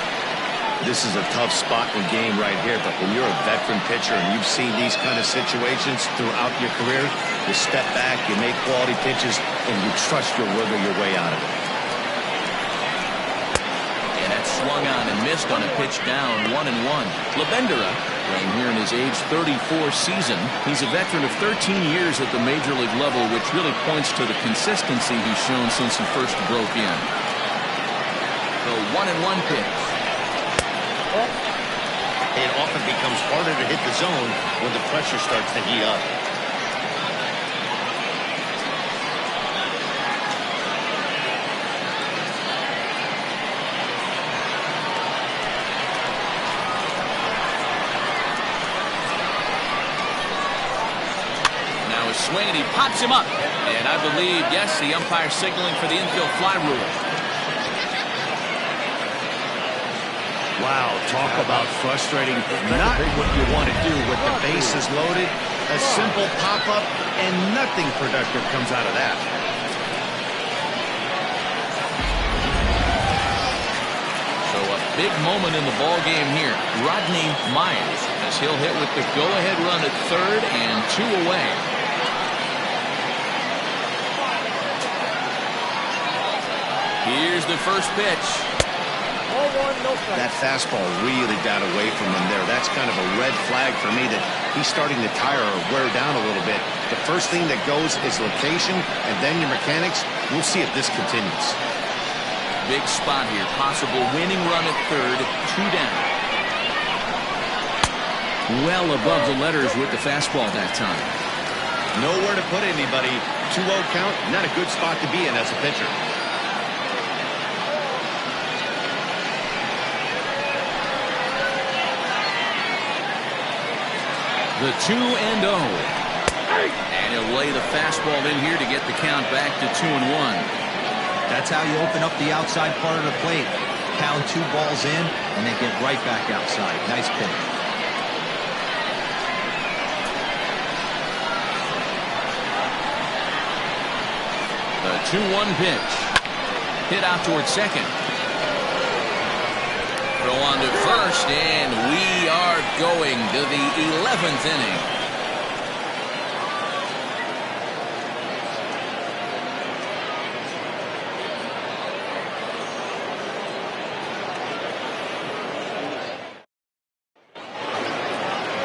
This is a tough spot in the game right here, but when you're a veteran pitcher and you've seen these kind of situations throughout your career, you step back, you make quality pitches, and you trust you'll wiggle your way out of it. And that's swung on and missed on a pitch down, 1-1. Labendera playing here in his age 34 season. He's a veteran of 13 years at the major league level, which really points to the consistency he's shown since he first broke in. The 1-1 pitch. It often becomes harder to hit the zone when the pressure starts to heat up. Now a swing, and he pops him up. And I believe, yes, the umpire signaling for the infield fly rule. Wow, talk about frustrating. Not what you want to do with the bases loaded. A simple pop-up, and nothing productive comes out of that. So a big moment in the ball game here. Rodney Myers, as he'll hit with the go-ahead run at third and 2 away. Here's the first pitch. That fastball really got away from him there. That's kind of a red flag for me that he's starting to tire or wear down a little bit. The first thing that goes is location, and then your mechanics. We'll see if this continues. Big spot here. Possible winning run at third. 2 down. Well above the letters with the fastball that time. Nowhere to put anybody. 2-0 count. Not a good spot to be in as a pitcher. The 2-0. And he'll lay the fastball in here to get the count back to 2-1. That's how you open up the outside part of the plate. Pound 2 balls in, and they get right back outside. Nice pitch. The 2-1 pitch. Hit out towards second. Throw on to first, and we are going to the 11th inning.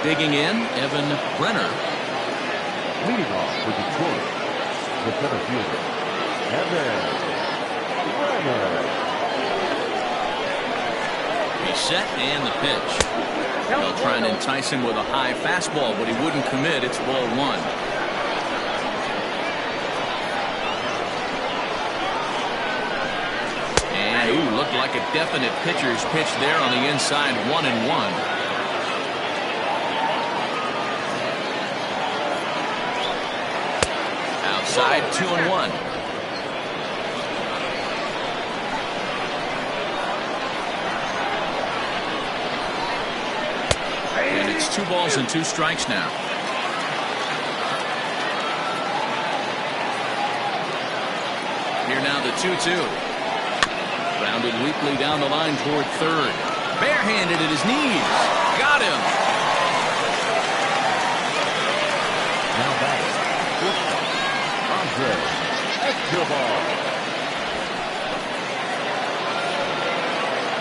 Digging in, Evan Brenner. Leading off for Detroit, the center fielder, Evan Brenner. He's set and the pitch. They'll try and entice him with a high fastball, but he wouldn't commit. It's ball 1. And ooh, looked like a definite pitcher's pitch there on the inside. 1-1. Outside 2-1. And it's 2 balls and 2 strikes now. Here now the 2-2. Grounded weakly down the line toward third. Barehanded at his knees. Got him. Now batting, Escobar.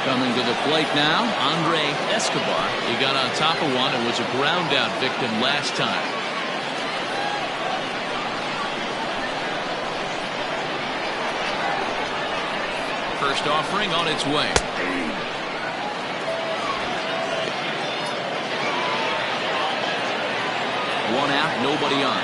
Coming to the plate now, Andre Escobar. He got on top of one and was a ground out victim last time. First offering on its way. One out, nobody on.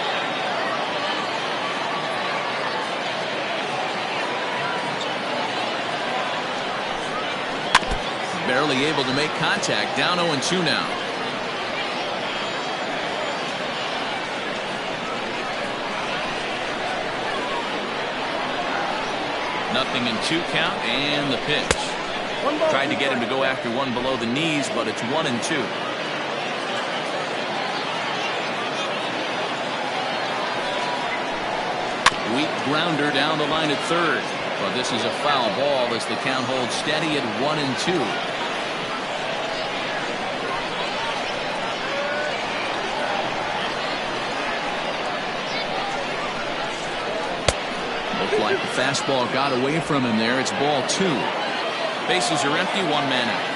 Barely able to make contact. Down 0-2 now. Nothing in 2 count and the pitch. Tried to get him to go after one below the knees, but it's 1-2. Weak grounder down the line at third. But this is a foul ball as the count holds steady at 1-2. Looked like the fastball got away from him there. It's ball 2. Bases are empty, 1 man out.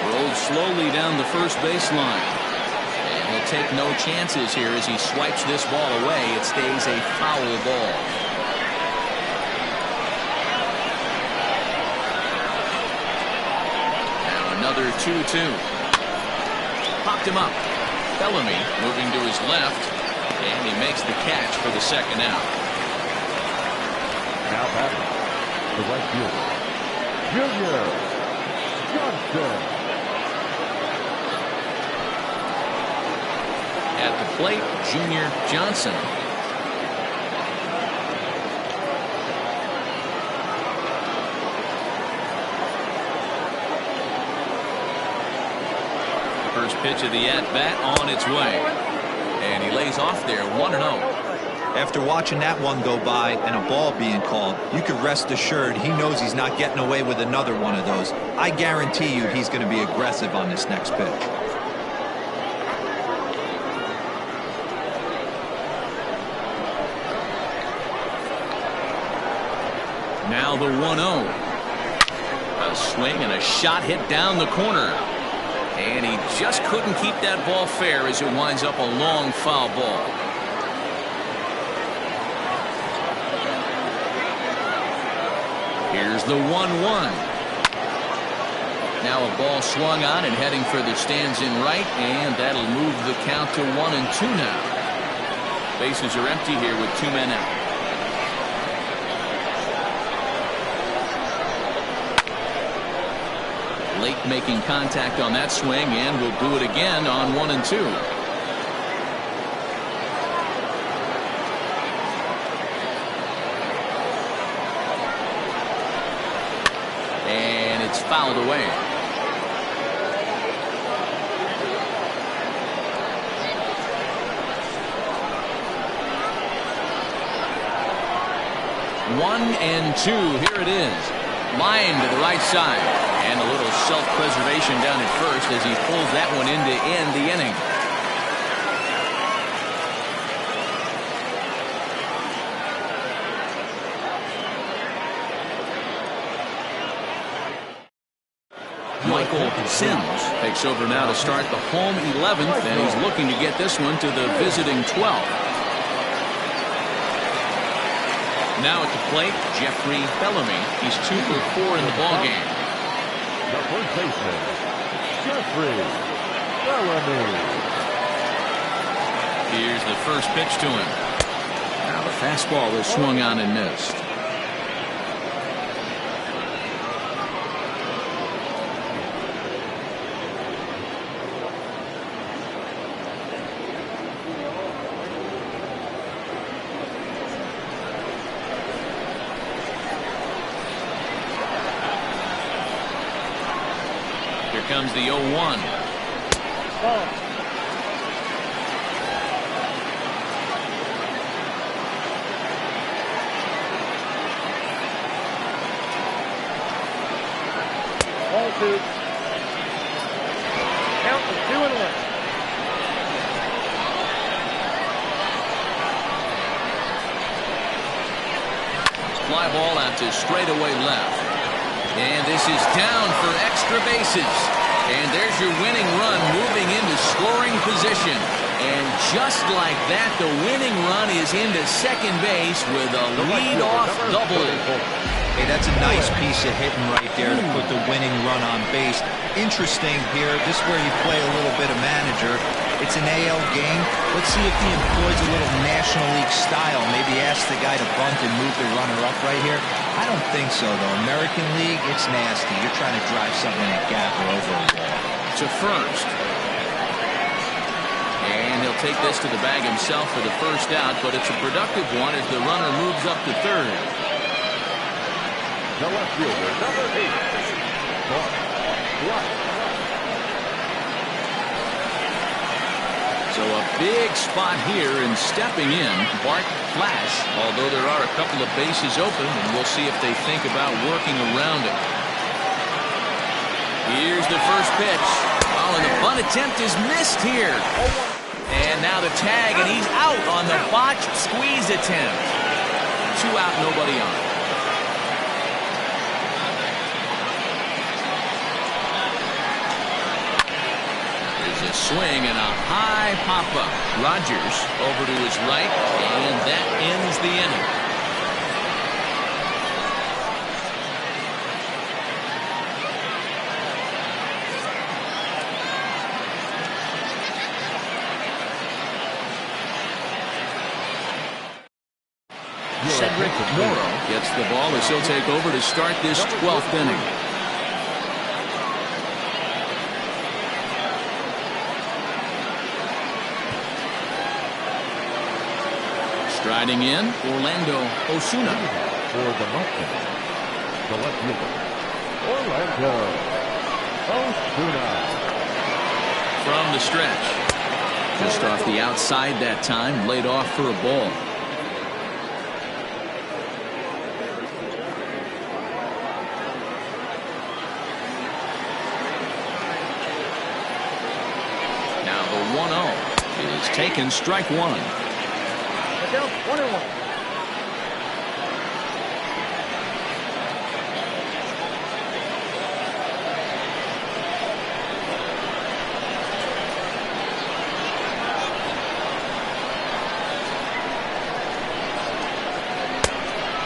Rolled slowly down the first baseline. And he'll take no chances here as he swipes this ball away. It stays a foul ball. Now another 2-2. Popped him up. Bellamy moving to his left. And he makes the catch for the second out. Now batting, the right fielder, Junior Johnson. At the plate, Junior Johnson. First pitch of the at-bat on its way. And he lays off there, 1-0. After watching that one go by and a ball being called, you can rest assured he knows he's not getting away with another one of those. I guarantee you he's going to be aggressive on this next pitch. Now the 1-0. A swing and a shot hit down the corner. And he just couldn't keep that ball fair as it winds up a long foul ball. Here's the 1-1. Now a ball swung on and heading for the stands in right, and that'll move the count to 1-2 now. Bases are empty here with 2 men out. Late making contact on that swing, and will do it again on 1 and 2. And it's fouled away. One and 2. Here it is. Line to the right side. And a little self-preservation down at first as he pulls that one in to end the inning. Michael Sims takes over now to start the home 11th, and he's looking to get this one to the visiting 12th. Now at the plate, Jeffrey Bellamy. He's 2 for 4 in the ballgame. The first baseman, Jeffrey Bellamy. Here's the first pitch to him. Now the fastball is swung on and missed. Comes the 0-1. Ball. Ball 2. Count is 2-1. Fly ball out to straightaway left. And this is down for extra bases. And there's your winning run moving into scoring position. And just like that, the winning run is into second base with a leadoff double. Hey, that's a nice piece of hitting right there to put the winning run on base. Interesting here. This is where you play a little bit of manager. It's an AL game. Let's see if he employs a little National League style. Maybe ask the guy to bunt and move the runner up right here. I don't think so, though. American League, it's nasty. You're trying to drive something in a gap or over a wall. To first. And he'll take this to the bag himself for the first out, but it's a productive one as the runner moves up to third. The left fielder, number 8, Bart Flash. So a big spot here, and stepping in, Bart Flash, although there are a couple of bases open, and we'll see if they think about working around it. Here's the first pitch. Oh, and the bunt attempt is missed here. And now the tag, and he's out on the botched squeeze attempt. 2 out, nobody on. A swing and a high pop-up. Rogers over to his right, and that ends the inning. Cedric Morrow gets the ball as he'll take over to start this 12th inning. Striding in, Orlando Osuna. For the Mustangs, the left fielder, Orlando Osuna. From the stretch. Just off the outside that time, laid off for a ball. Now the 1-0 is taken, strike one. Down 1-1.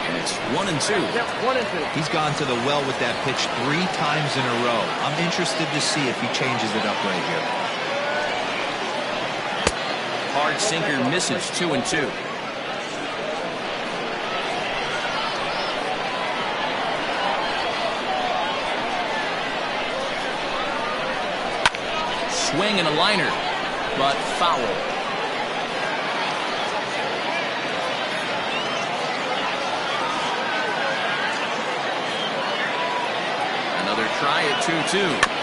And it's 1-2. Yep, 1-2. He's gone to the well with that pitch 3 times in a row. I'm interested to see if he changes it up right here. Hard sinker misses, 2-2. swing and a liner, but foul. Another try at 2-2.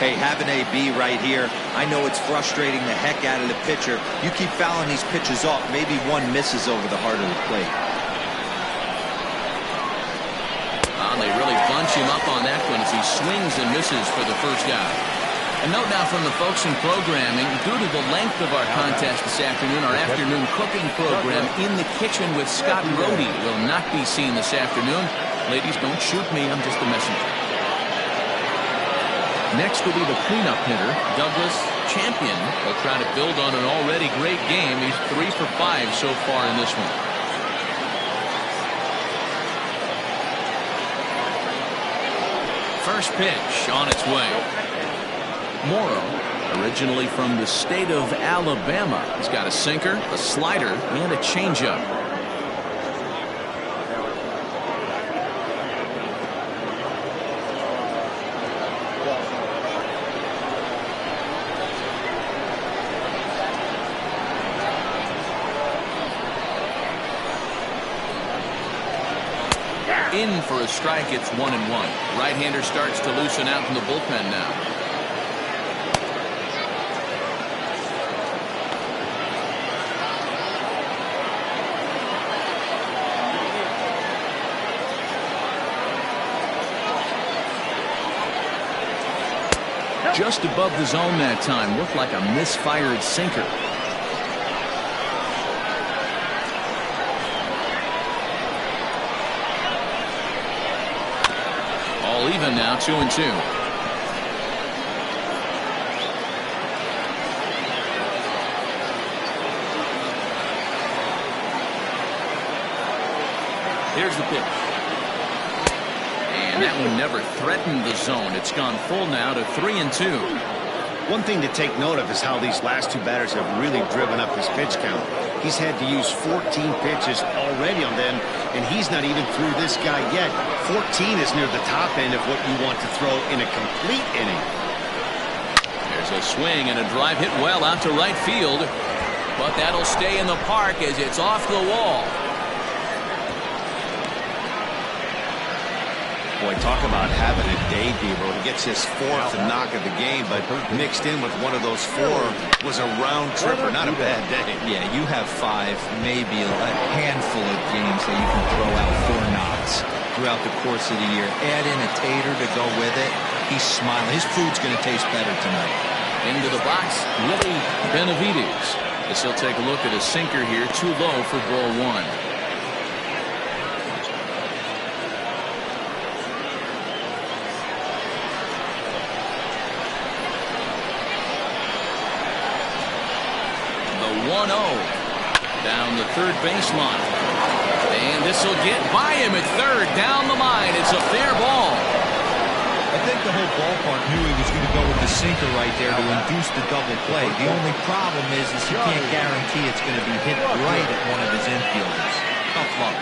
Hey, have an AB right here. I know it's frustrating the heck out of the pitcher. You keep fouling these pitches off, maybe one misses over the heart of the plate. They really bunch him up on that one as he swings and misses for the first out. A note now from the folks in programming. Due to the length of our contest this afternoon, our afternoon cooking program, In the Kitchen with Scott Rohde, will not be seen this afternoon. Ladies, don't shoot me. I'm just the messenger. Next will be the cleanup hitter, Douglas Champion. He'll try to build on an already great game. He's 3 for 5 so far in this one. First pitch on its way. Morrow, originally from the state of Alabama. He's got a sinker, a slider, and a changeup. In for a strike, it's 1-1. Right-hander starts to loosen out in the bullpen now. Just above the zone that time. Looked like a misfired sinker. Even now, 2-2. Here's the pitch. And that one never threatened the zone. It's gone full now to 3-2. One thing to take note of is how these last two batters have really driven up his pitch count. He's had to use 14 pitches already on them, and he's not even through this guy yet. 14 is near the top end of what you want to throw in a complete inning. There's a swing and a drive hit well out to right field, but that'll stay in the park as it's off the wall. Boy, talk about having a day, Devo. He gets his 4th knock of the game, but mixed in with one of those 4 was a round tripper. Not a bad day. Yeah, you have 5, maybe a handful of games that you can throw out 4 knocks throughout the course of the year. Add in a tater to go with it. He's smiling. His food's going to taste better tonight. Into the box, Willie Benavides. As he'll take a look at a sinker here, too low for ball 1. Down the third baseline. And this will get by him at third. Down the line. It's a fair ball. I think the whole ballpark knew he was going to go with the sinker right there to induce the double play. The only problem is you can't guarantee it's going to be hit right at one of his infielders. Tough luck.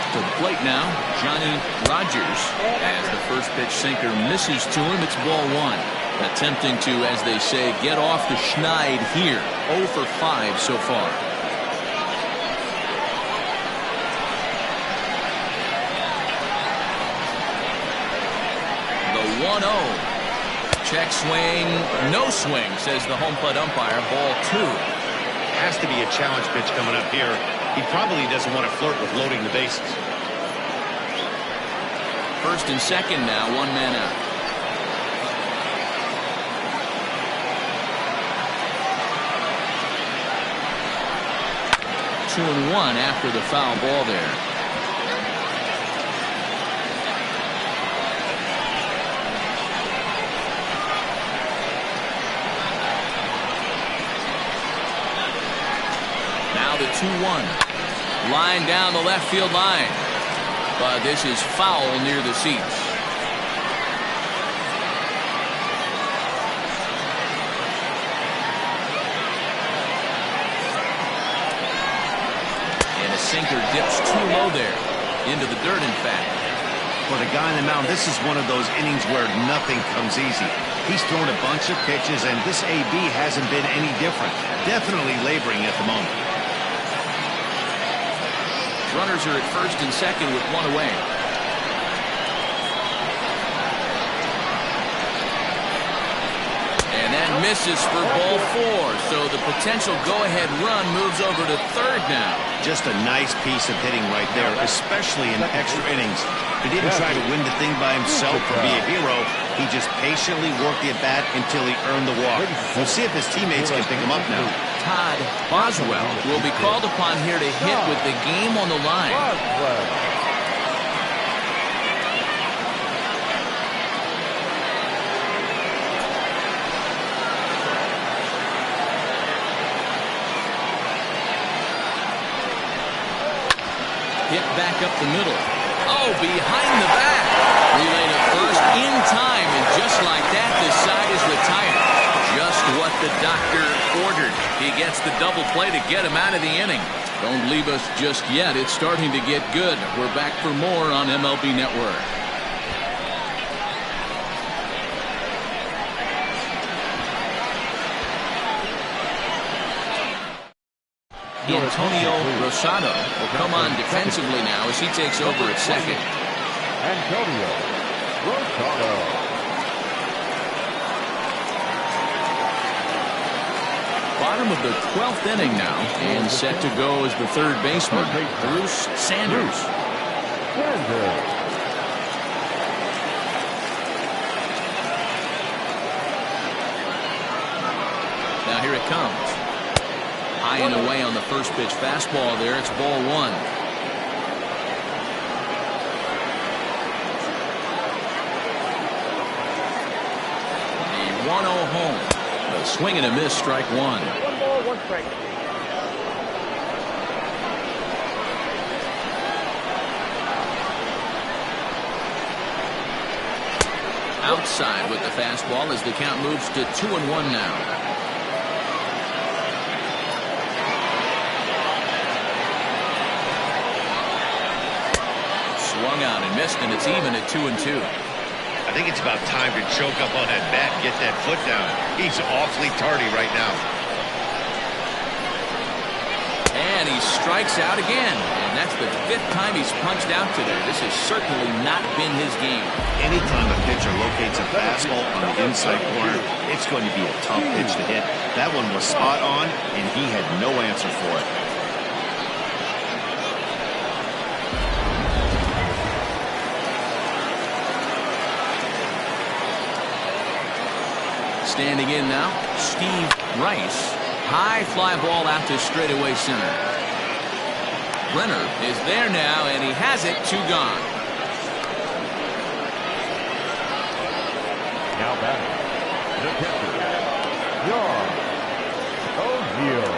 To the plate now, Johnny Rogers, as the first pitch sinker misses to him. It's ball 1. Attempting to, as they say, get off the schneid here. 0 for 5 so far. The 1-0. Check swing, no swing, says the home plate umpire. Ball 2. Has to be a challenge pitch coming up here. He probably doesn't want to flirt with loading the bases. First and second now, 1 man out. 2-1 after the foul ball there. Now the 2-1. Line down the left field line. But this is foul near the seats. Sinker dips too low there. Into the dirt, in fact. For the guy on the mound, this is one of those innings where nothing comes easy. He's thrown a bunch of pitches, and this AB hasn't been any different. Definitely laboring at the moment. Runners are at first and second with one away. And that misses for ball 4. So the potential go-ahead run moves over to third now. Just a nice piece of hitting right there, especially in extra innings. He didn't try to win the thing by himself or be a hero. He just patiently worked the at-bat until he earned the walk. We'll see if his teammates can pick him up now. Todd Boswell will be called upon here to hit with the game on the line. Hit back up the middle. Oh, behind the back. Relay to first in time, and just like that, this side is retired. Just what the doctor ordered. He gets the double play to get him out of the inning. Don't leave us just yet. It's starting to get good. We're back for more on MLB Network. Antonio Rosado will come on defensively now as he takes over at second. Antonio Rosado. Bottom of the 12th inning now, and set to go as the third baseman, Bruce Sanders. Now here it comes. High and away on the first pitch fastball there. It's ball 1. The 1-0 home. A swing and a miss, strike 1. 1 ball, 1 strike. Outside with the fastball as the count moves to 2-1 now. Swung out and missed, and it's even at 2-2. I think it's about time to choke up on that bat and get that foot down. He's awfully tardy right now. And he strikes out again. And that's the 5th time he's punched out today. This has certainly not been his game. Anytime a pitcher locates a fastball on the inside corner, it's going to be a tough pitch to hit. That one was spot on, and he had no answer for it. Standing in now, Steve Rice. High fly ball out to straightaway center. Brenner is there now, and he has it. 2 gone. Now batting, the catcher, John O'Neill.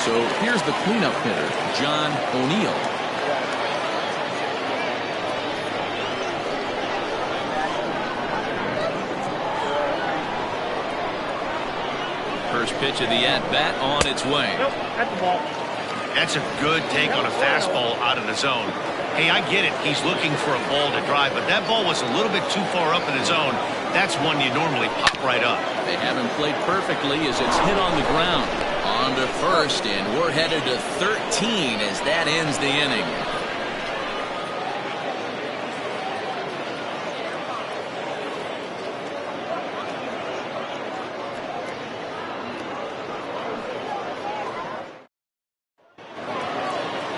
So here's the cleanup hitter, John O'Neill. First pitch of the at-bat on its way. Nope, at the ball. That's a good take on a fastball out of the zone. Hey, I get it. He's looking for a ball to drive, but that ball was a little bit too far up in the zone. That's one you normally pop right up. They haven't played perfectly as it's hit on the ground. On to first, and we're headed to 13 as that ends the inning.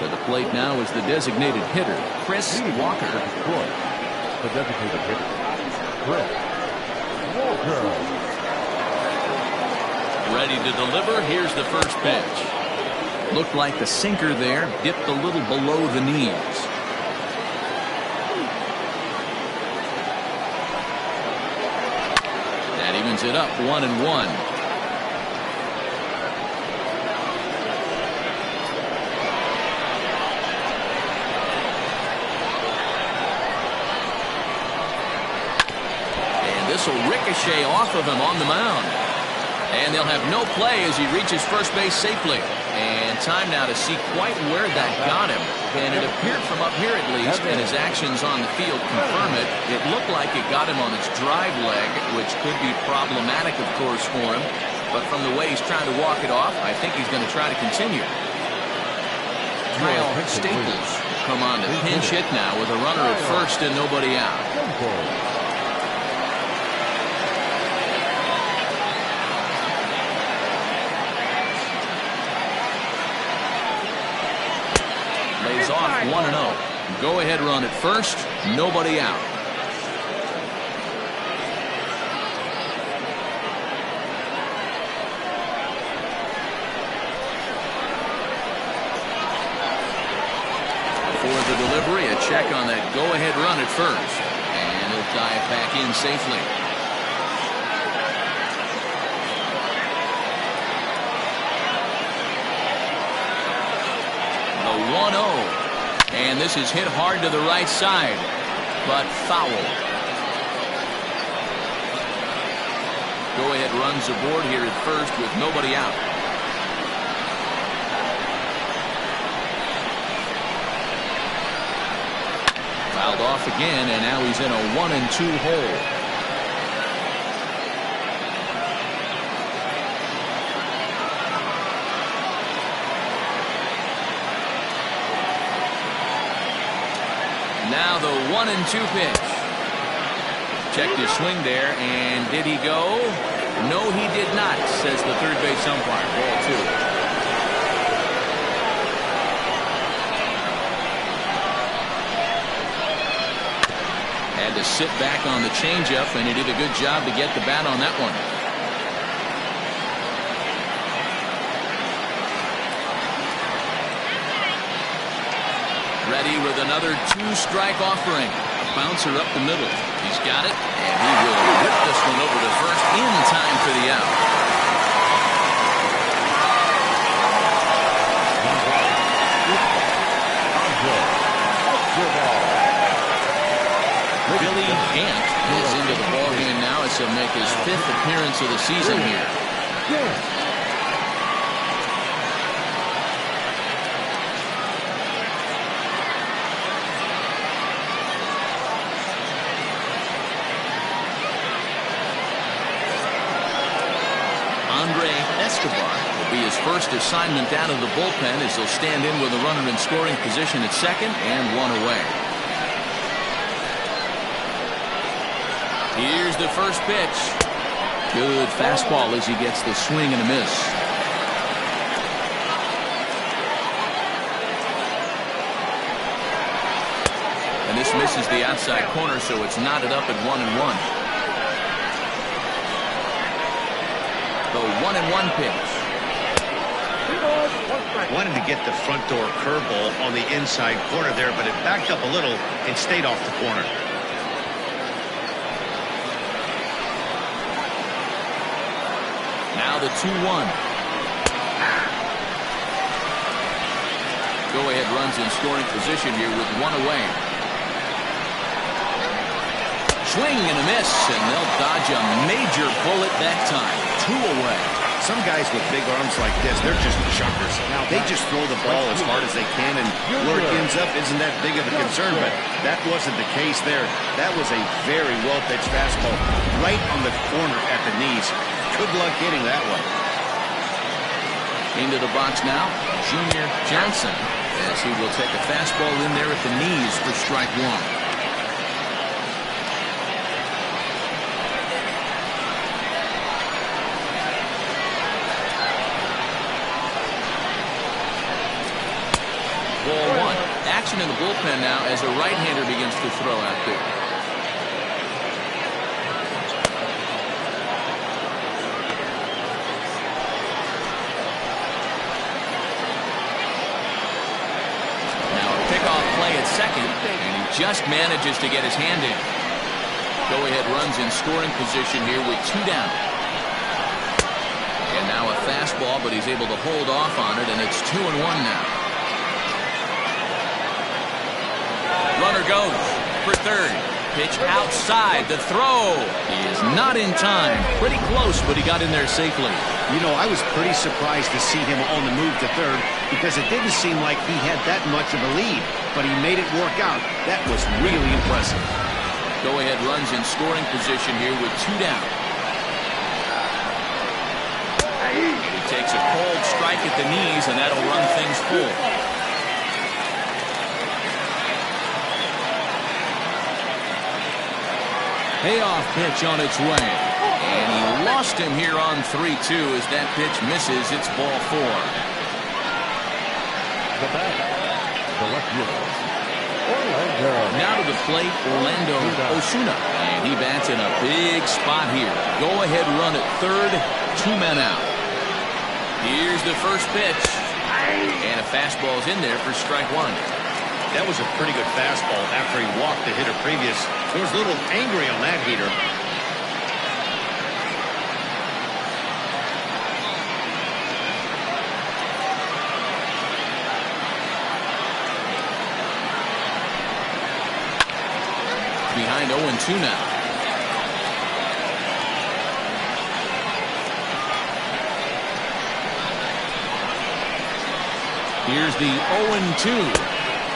To the plate now is the designated hitter, Chris Walker. The designated hitter, Chris Walker. Ready to deliver. Here's the first pitch. Looked like the sinker there dipped a little below the knees. That evens it up 1-1. This will ricochet off of him on the mound. And they'll have no play as he reaches first base safely. And time now to see quite where that got him. And it appeared from up here at least, and his actions on the field confirm it. It looked like it got him on his drive leg, which could be problematic, of course, for him. But from the way he's trying to walk it off, I think he's going to try to continue. Kyle Staples come on to pinch hit now with a runner at first and nobody out. Lays off 1-0. Go ahead run at first, nobody out. For the delivery, a check on that go ahead run at first. And he'll dive back in safely. The 1-0. And this is hit hard to the right side, but foul. Go ahead runs aboard here at first with nobody out. Fouled off again, and now he's in a 1-2 hole. Now the 1-2 pitch. Checked his swing there, and did he go? No, he did not, says the third base umpire. Ball 2. Had to sit back on the changeup, and he did a good job to get the bat on that one. Ready with another 2-strike offering. A bouncer up the middle. He's got it, and he will whip this one over to first in time for the out. Billy Gant is into the ballgame now as he'll make his 5th appearance of the season here. Escobar will be his first assignment out of the bullpen as he'll stand in with a runner in scoring position at second and 1 away. Here's the first pitch. Good fastball as he gets the swing and a miss. And this misses the outside corner, so it's knotted up at 1-1. The 1-1 pitch. Wanted to get the front door curveball on the inside corner there, but it backed up a little and stayed off the corner. Now the 2-1. Go ahead runs in scoring position here with 1 away. Swing and a miss, and they'll dodge a major bullet that time. 2 away. Some guys with big arms like this, they're just chuckers. They just throw the ball as hard as they can, and where it ends up isn't that big of a concern, but that wasn't the case there. That was a very well-pitched fastball right on the corner at the knees. Good luck hitting that one. Into the box now, Junior Johnson, as he will take a fastball in there at the knees for strike 1. Ball 1. Action in the bullpen now as a right-hander begins to throw out there. play at second, and he just manages to get his hand in. Go-ahead runs in scoring position here with 2 down. And now a fastball, but he's able to hold off on it, and it's 2-1 now. Runner goes for third. Pitch outside. The throw is not in time. Pretty close, but he got in there safely. You know, I was pretty surprised to see him on the move to third because it didn't seem like he had that much of a lead, but he made it work out. That was really impressive. Go-ahead runs in scoring position here with 2 down. He takes a cold strike at the knees, and that'll run things full. Payoff pitch on its way. And he lost him here on 3-2 as that pitch misses. It's ball 4. The bat, the left fielder, Orlando. Now to the plate, Orlando Osuna. And he bats in a big spot here. Go-ahead run at third, 2 men out. Here's the first pitch. And a fastball's in there for strike 1. That was a pretty good fastball after he walked the hitter previous. He was a little angry on that heater. Behind 0-2 now. Here's the 0-2.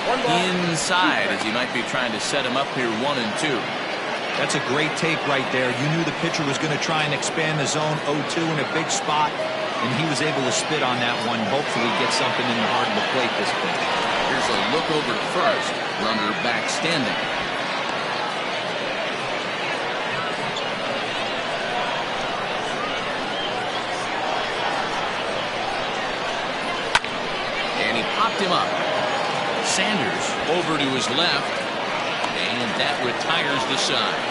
Inside, as he might be trying to set him up here 1-2. That's a great take right there. You knew the pitcher was going to try and expand the zone 0-2 in a big spot, and he was able to spit on that one. Hopefully get something in the heart of the plate this pitch. Here's a look over to first. Runner back standing. And he popped him up. Sanders over to his left, and that retires the side.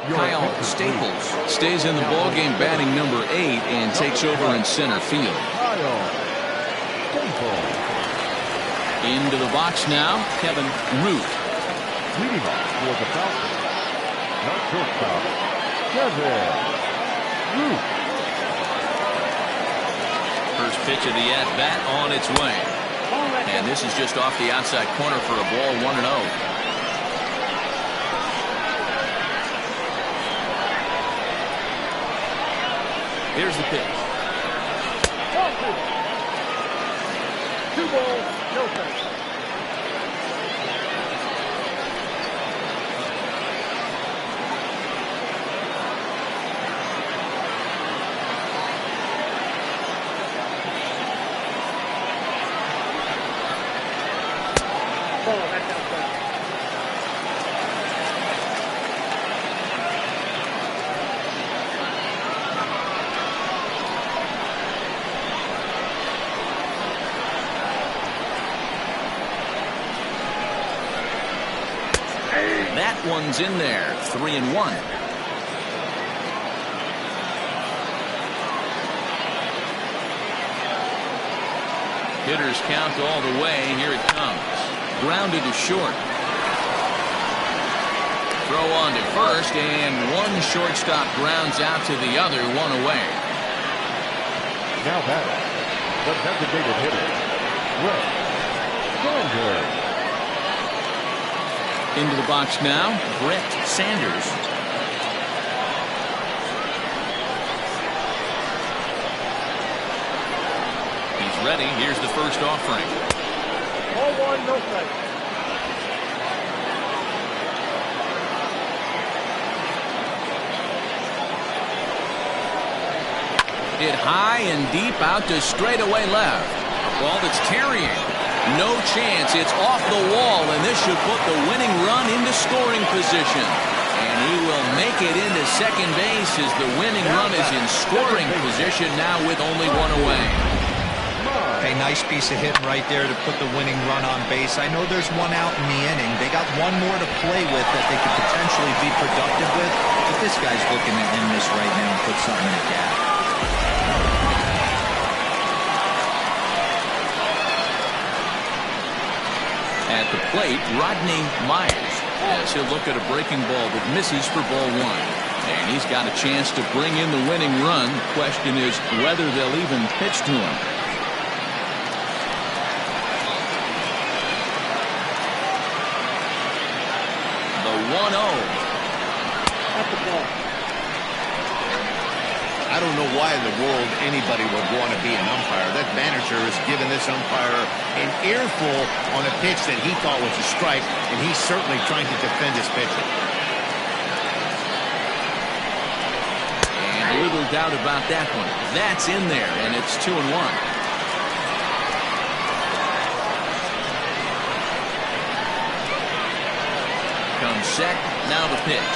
Kyle Staples stays in the ballgame batting number 8 and takes over in center field. Into the box now, Kevin Root. Leading off for the Falcons, not shortstop, Kevin Root. First pitch of the at-bat on its way. And this is just off the outside corner for a ball, 1-0. Here's the pitch. 2 balls, no strikes. Ball, that's outside. That one's in there, 3-1. Hitters count all the way. Here it comes. Grounded to short. Throw on to first, and one shortstop grounds out to the other, 1 away. Now batting, the designated hitter, Brett Sanders. Into the box now, Brett Sanders. He's ready. Here's the first offering. Ball 1, no strikes. Hit high and deep out to straightaway left. A ball that's carrying. No chance. It's off the wall, and this should put the winning run into scoring position. And he will make it into second base as the winning run is in scoring position now with only 1 away. Hey, nice piece of hitting right there to put the winning run on base. I know there's one out in the inning. They got one more to play with that they could potentially be productive with. But this guy's looking to end this right now and put something in the gap. At the plate, Rodney Myers, as he'll look at a breaking ball that misses for ball one. And he's got a chance to bring in the winning run. The question is whether they'll even pitch to him. The 1-0. At the ball. I don't know why in the world anybody would want to be an umpire. That manager has given this umpire an earful on a pitch that he thought was a strike, and he's certainly trying to defend his pitcher. And little doubt about that one. That's in there, and it's 2-1. Comes set, now the pitch.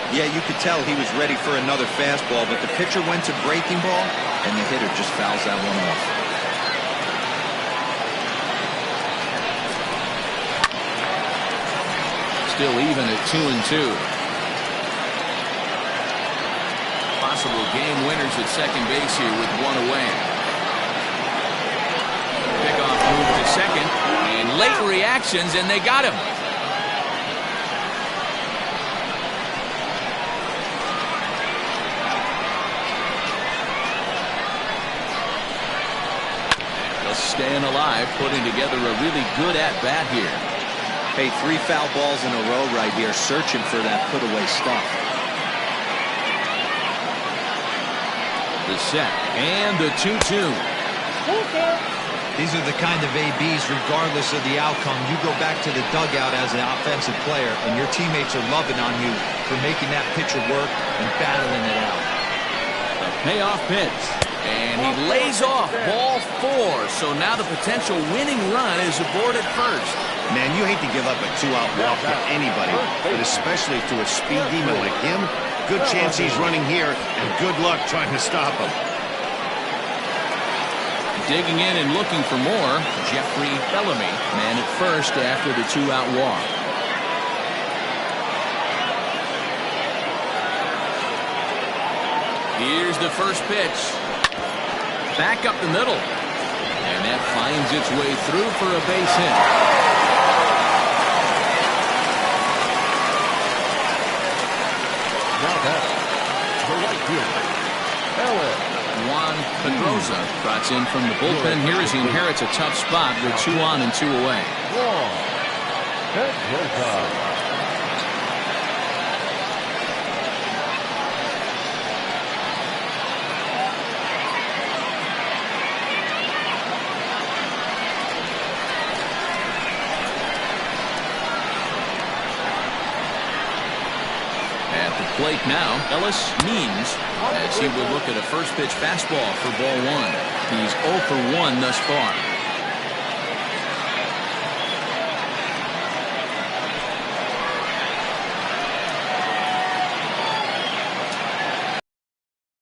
Yeah, you could tell he was ready for another fastball, but the pitcher went to breaking ball, and the hitter just fouls that one off. Still even at 2-2. Possible game winners at second base here with one away. Pickoff move to second, and late reactions, and they got him. Staying alive, putting together a really good at-bat here. Hey, 3 foul balls in a row right here, searching for that put-away stuff. The set, and the 2-2. These are the kind of ABs, regardless of the outcome. You go back to the dugout as an offensive player, and your teammates are loving on you for making that pitcher work and battling it out. A payoff pitch. And he lays off ball 4. So now the potential winning run is aboard at first. Man, you hate to give up a 2-out walk to anybody, but especially to a speed demon like him. Good chance he's running here, and good luck trying to stop him. Digging in and looking for more, Jeffrey Bellamy, man at first after the 2-out walk. Here's the first pitch. Back up the middle. And that finds its way through for a base hit. Now that the right fielder, Ellis. Juan Pedroza trots in from the bullpen here as he inherits a tough spot with 2 on and 2 away. Juan Pedroza. Plate now, Ellis Means, as he will look at a first pitch fastball for ball 1. He's 0 for 1 thus far.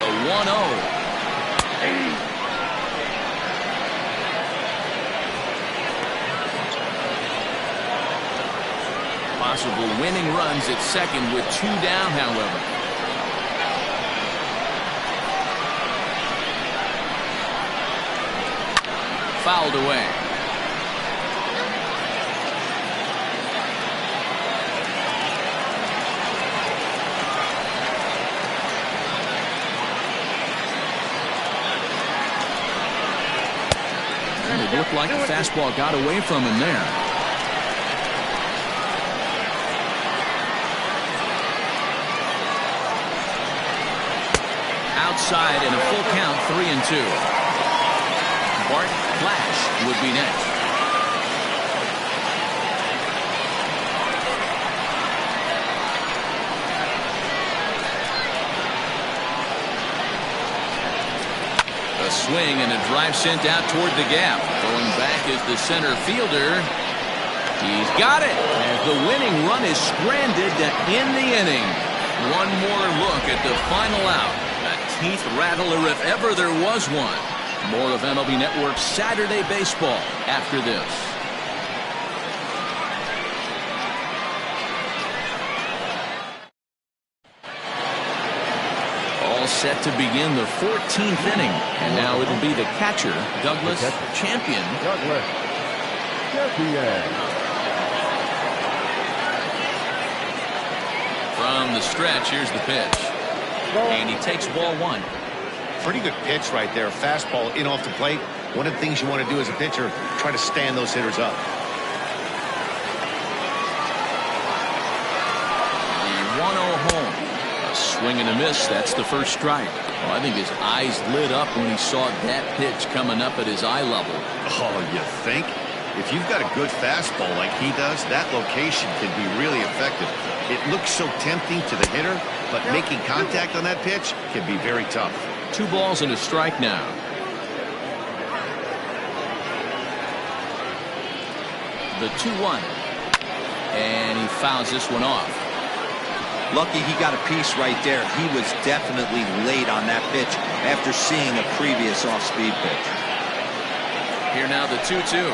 A 1-0. Possible winning runs at second with 2 down, however. Fouled away. And it looked like the fastball got away from him there. Outside and a full count, 3-2. Bart Flash would be next. A swing and a drive sent out toward the gap. Going back is the center fielder. He's got it as the winning run is stranded to end the inning. One more look at the final out. A teeth rattler if ever there was one. More of MLB Network's Saturday Baseball after this. All set to begin the 14th inning. And now it'll be the catcher, Douglas Champion. Douglas Champion. From the stretch, here's the pitch. And he takes ball one. Pretty good pitch right there. Fastball in off the plate. One of the things you want to do as a pitcher, try to stand those hitters up. The 1-0 home. A swing and a miss. That's the first strike. Well, I think his eyes lit up when he saw that pitch coming up at his eye level. Oh, you think? If you've got a good fastball like he does, that location can be really effective. It looks so tempting to the hitter, but making contact on that pitch can be very tough. 2 balls and a strike now. The 2-1. And he fouls this one off. Lucky he got a piece right there. He was definitely late on that pitch after seeing a previous off-speed pitch. Here now the 2-2.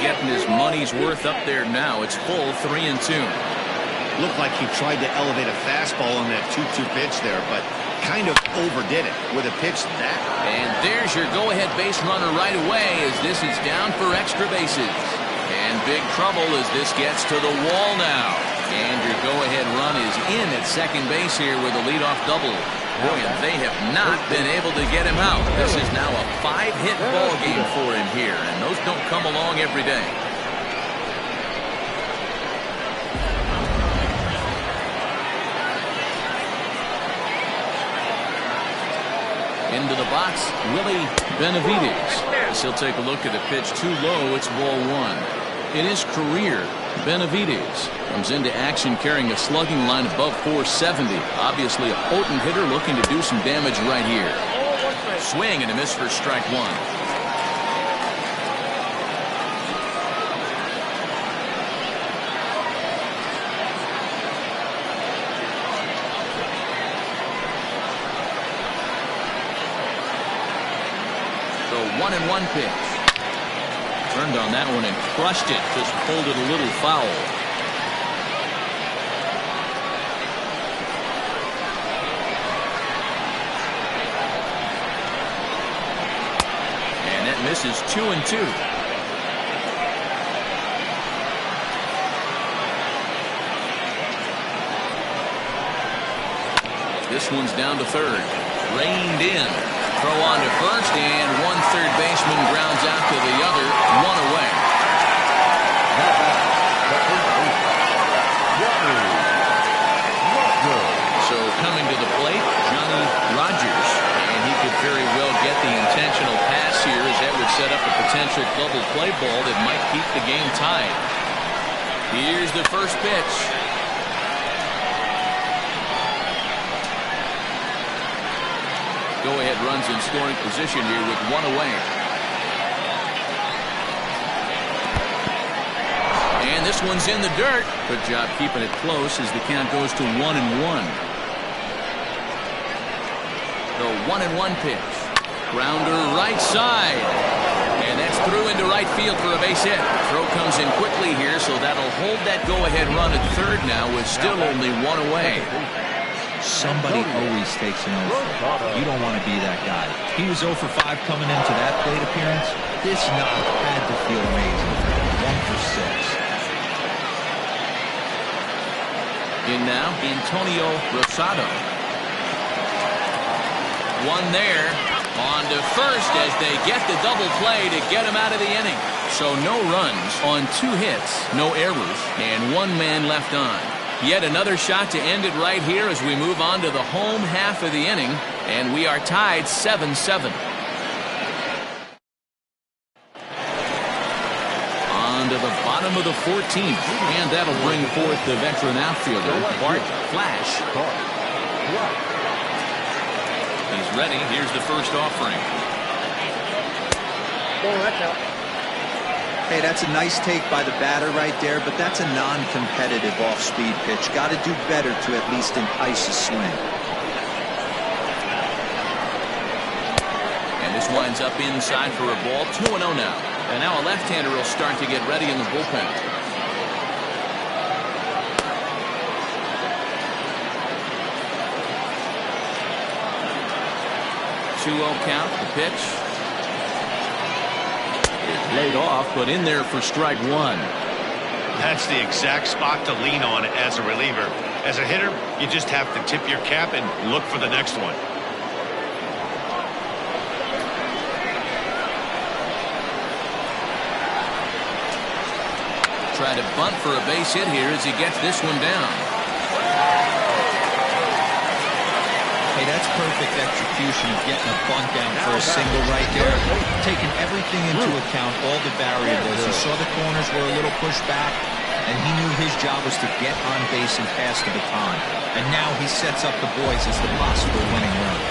Getting his money's worth up there now. It's full 3-2. Looked like he tried to elevate a fastball on that 2-2 pitch there, but kind of overdid it with a pitch that. And there's your go-ahead base runner right away as this is down for extra bases. And big trouble as this gets to the wall now. And your go-ahead run is in at second base here with a leadoff double. Boy, and they have not been able to get him out. This is now a 5-hit ball game for him here, and those don't come along every day. Into the box, Willie Benavides. As he'll take a look at a pitch too low, it's ball one. In his career, Benavides comes into action carrying a slugging line above 470. Obviously a potent hitter looking to do some damage right here. Swing and a miss for strike one. The 1-1 pitch. Turned on that one and crushed it. Just pulled it a little foul. And that misses 2-2. This one's down to third. Reined in. Throw on to first, and one third baseman grounds out to the other, one away. So coming to the plate, Johnny Rogers, and he could very well get the intentional pass here as that would set up a potential double play ball that might keep the game tied. Here's the first pitch. Go-ahead runs in scoring position here with one away. And this one's in the dirt. Good job keeping it close as the count goes to 1-1. The 1-1 pitch. Grounder right side. And that's through into right field for a base hit. Throw comes in quickly here, so that'll hold that go-ahead run at third now with still only one away. Somebody always takes an 0 for 5. You don't want to be that guy. He was 0 for 5 coming into that plate appearance. This knock had to feel amazing. 1 for 6. In now, Antonio Rosado. One there. On to first as they get the double play to get him out of the inning. So no runs on 2 hits, no errors, and 1 man left on. Yet another shot to end it right here as we move on to the home half of the inning, and we are tied 7-7. into the bottom of the 14th. And that'll bring forth the veteran outfielder, Bart Flash. He's ready. Here's the first offering. Oh, that's out. Hey, that's a nice take by the batter right there, but that's a non-competitive off-speed pitch. Got to do better to at least entice a swing. And this winds up inside for a ball. 2-0 now. And now a left-hander will start to get ready in the bullpen. 2-0 count. The pitch is laid off, but in there for strike one. That's the exact spot to lean on as a reliever. As a hitter, you just have to tip your cap and look for the next one. Try to bunt for a base hit here as he gets this one down. Hey, that's perfect execution of getting a bunt down for a single right there. Taking everything into account, all the variables. He saw the corners were a little pushed back, and he knew his job was to get on base and pass the baton. And now he sets up the boys as the possible winning run.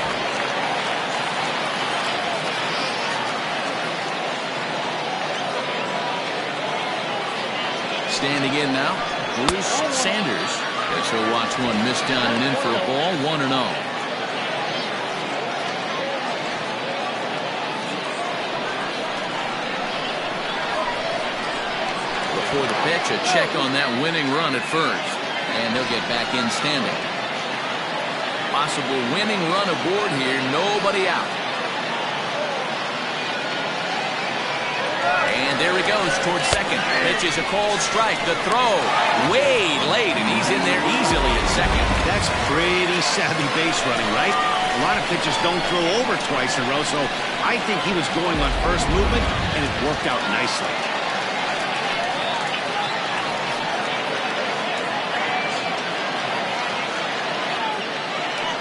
Standing in now, Bruce Sanders. Guess he'll watch one miss down and in for a ball. 1-0. Before the pitch, a check on that winning run at first. And he'll get back in standing. Possible winning run aboard here. Nobody out. And there he goes towards second. Pitch is a cold strike. The throw way late, and he's in there easily at second. That's pretty savvy base running, right? A lot of pitchers don't throw over twice in a row, so I think he was going on first movement, and it worked out nicely.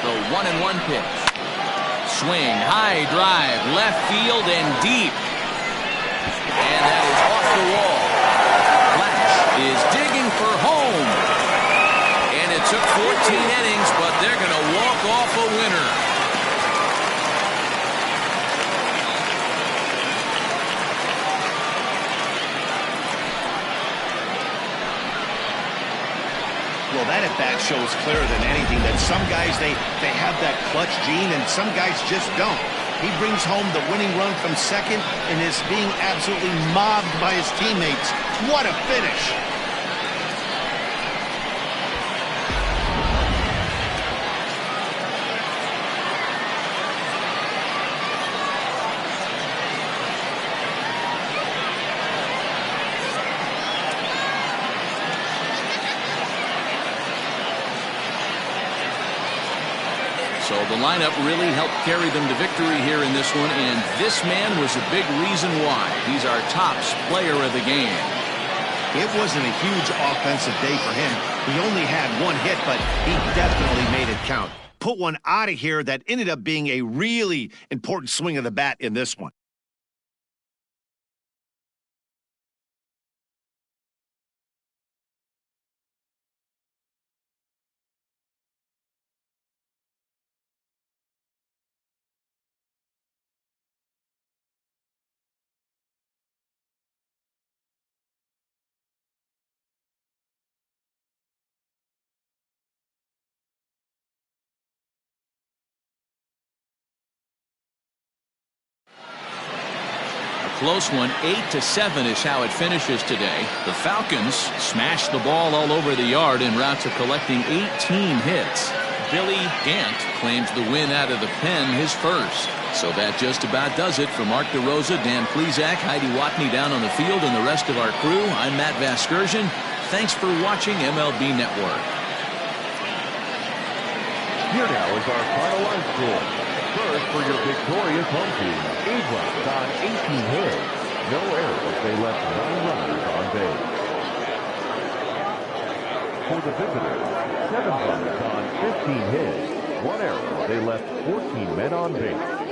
The 1-1 pitch. Swing, high drive, left field and deep. And that is off the wall. Flash is digging for home. And it took 14 innings, but they're going to walk off a winner. Well, that at-bat shows clearer than anything that some guys, they have that clutch gene, and some guys just don't. He brings home the winning run from second and is being absolutely mobbed by his teammates. What a finish! So the lineup really helped carry them to victory here in this one, and this man was a big reason why. He's our top player of the game. It wasn't a huge offensive day for him. He only had one hit, but he definitely made it count. Put one out of here that ended up being a really important swing of the bat in this one. Close one. 8-7 is how it finishes today. The Falcons smashed the ball all over the yard en route to collecting 18 hits. Billy Gant claims the win out of the pen, his first. So that just about does it. For Mark DeRosa, Dan Plesac, Heidi Watney down on the field, and the rest of our crew, I'm Matt Vasgersian. Thanks for watching MLB Network. Here now is our final line score. First, for your victorious home team, 8 runs on 18 hits. No errors. They left 9 runners on base. For the visitors, 7 runs on 15 hits. 1 error. They left 14 men on base.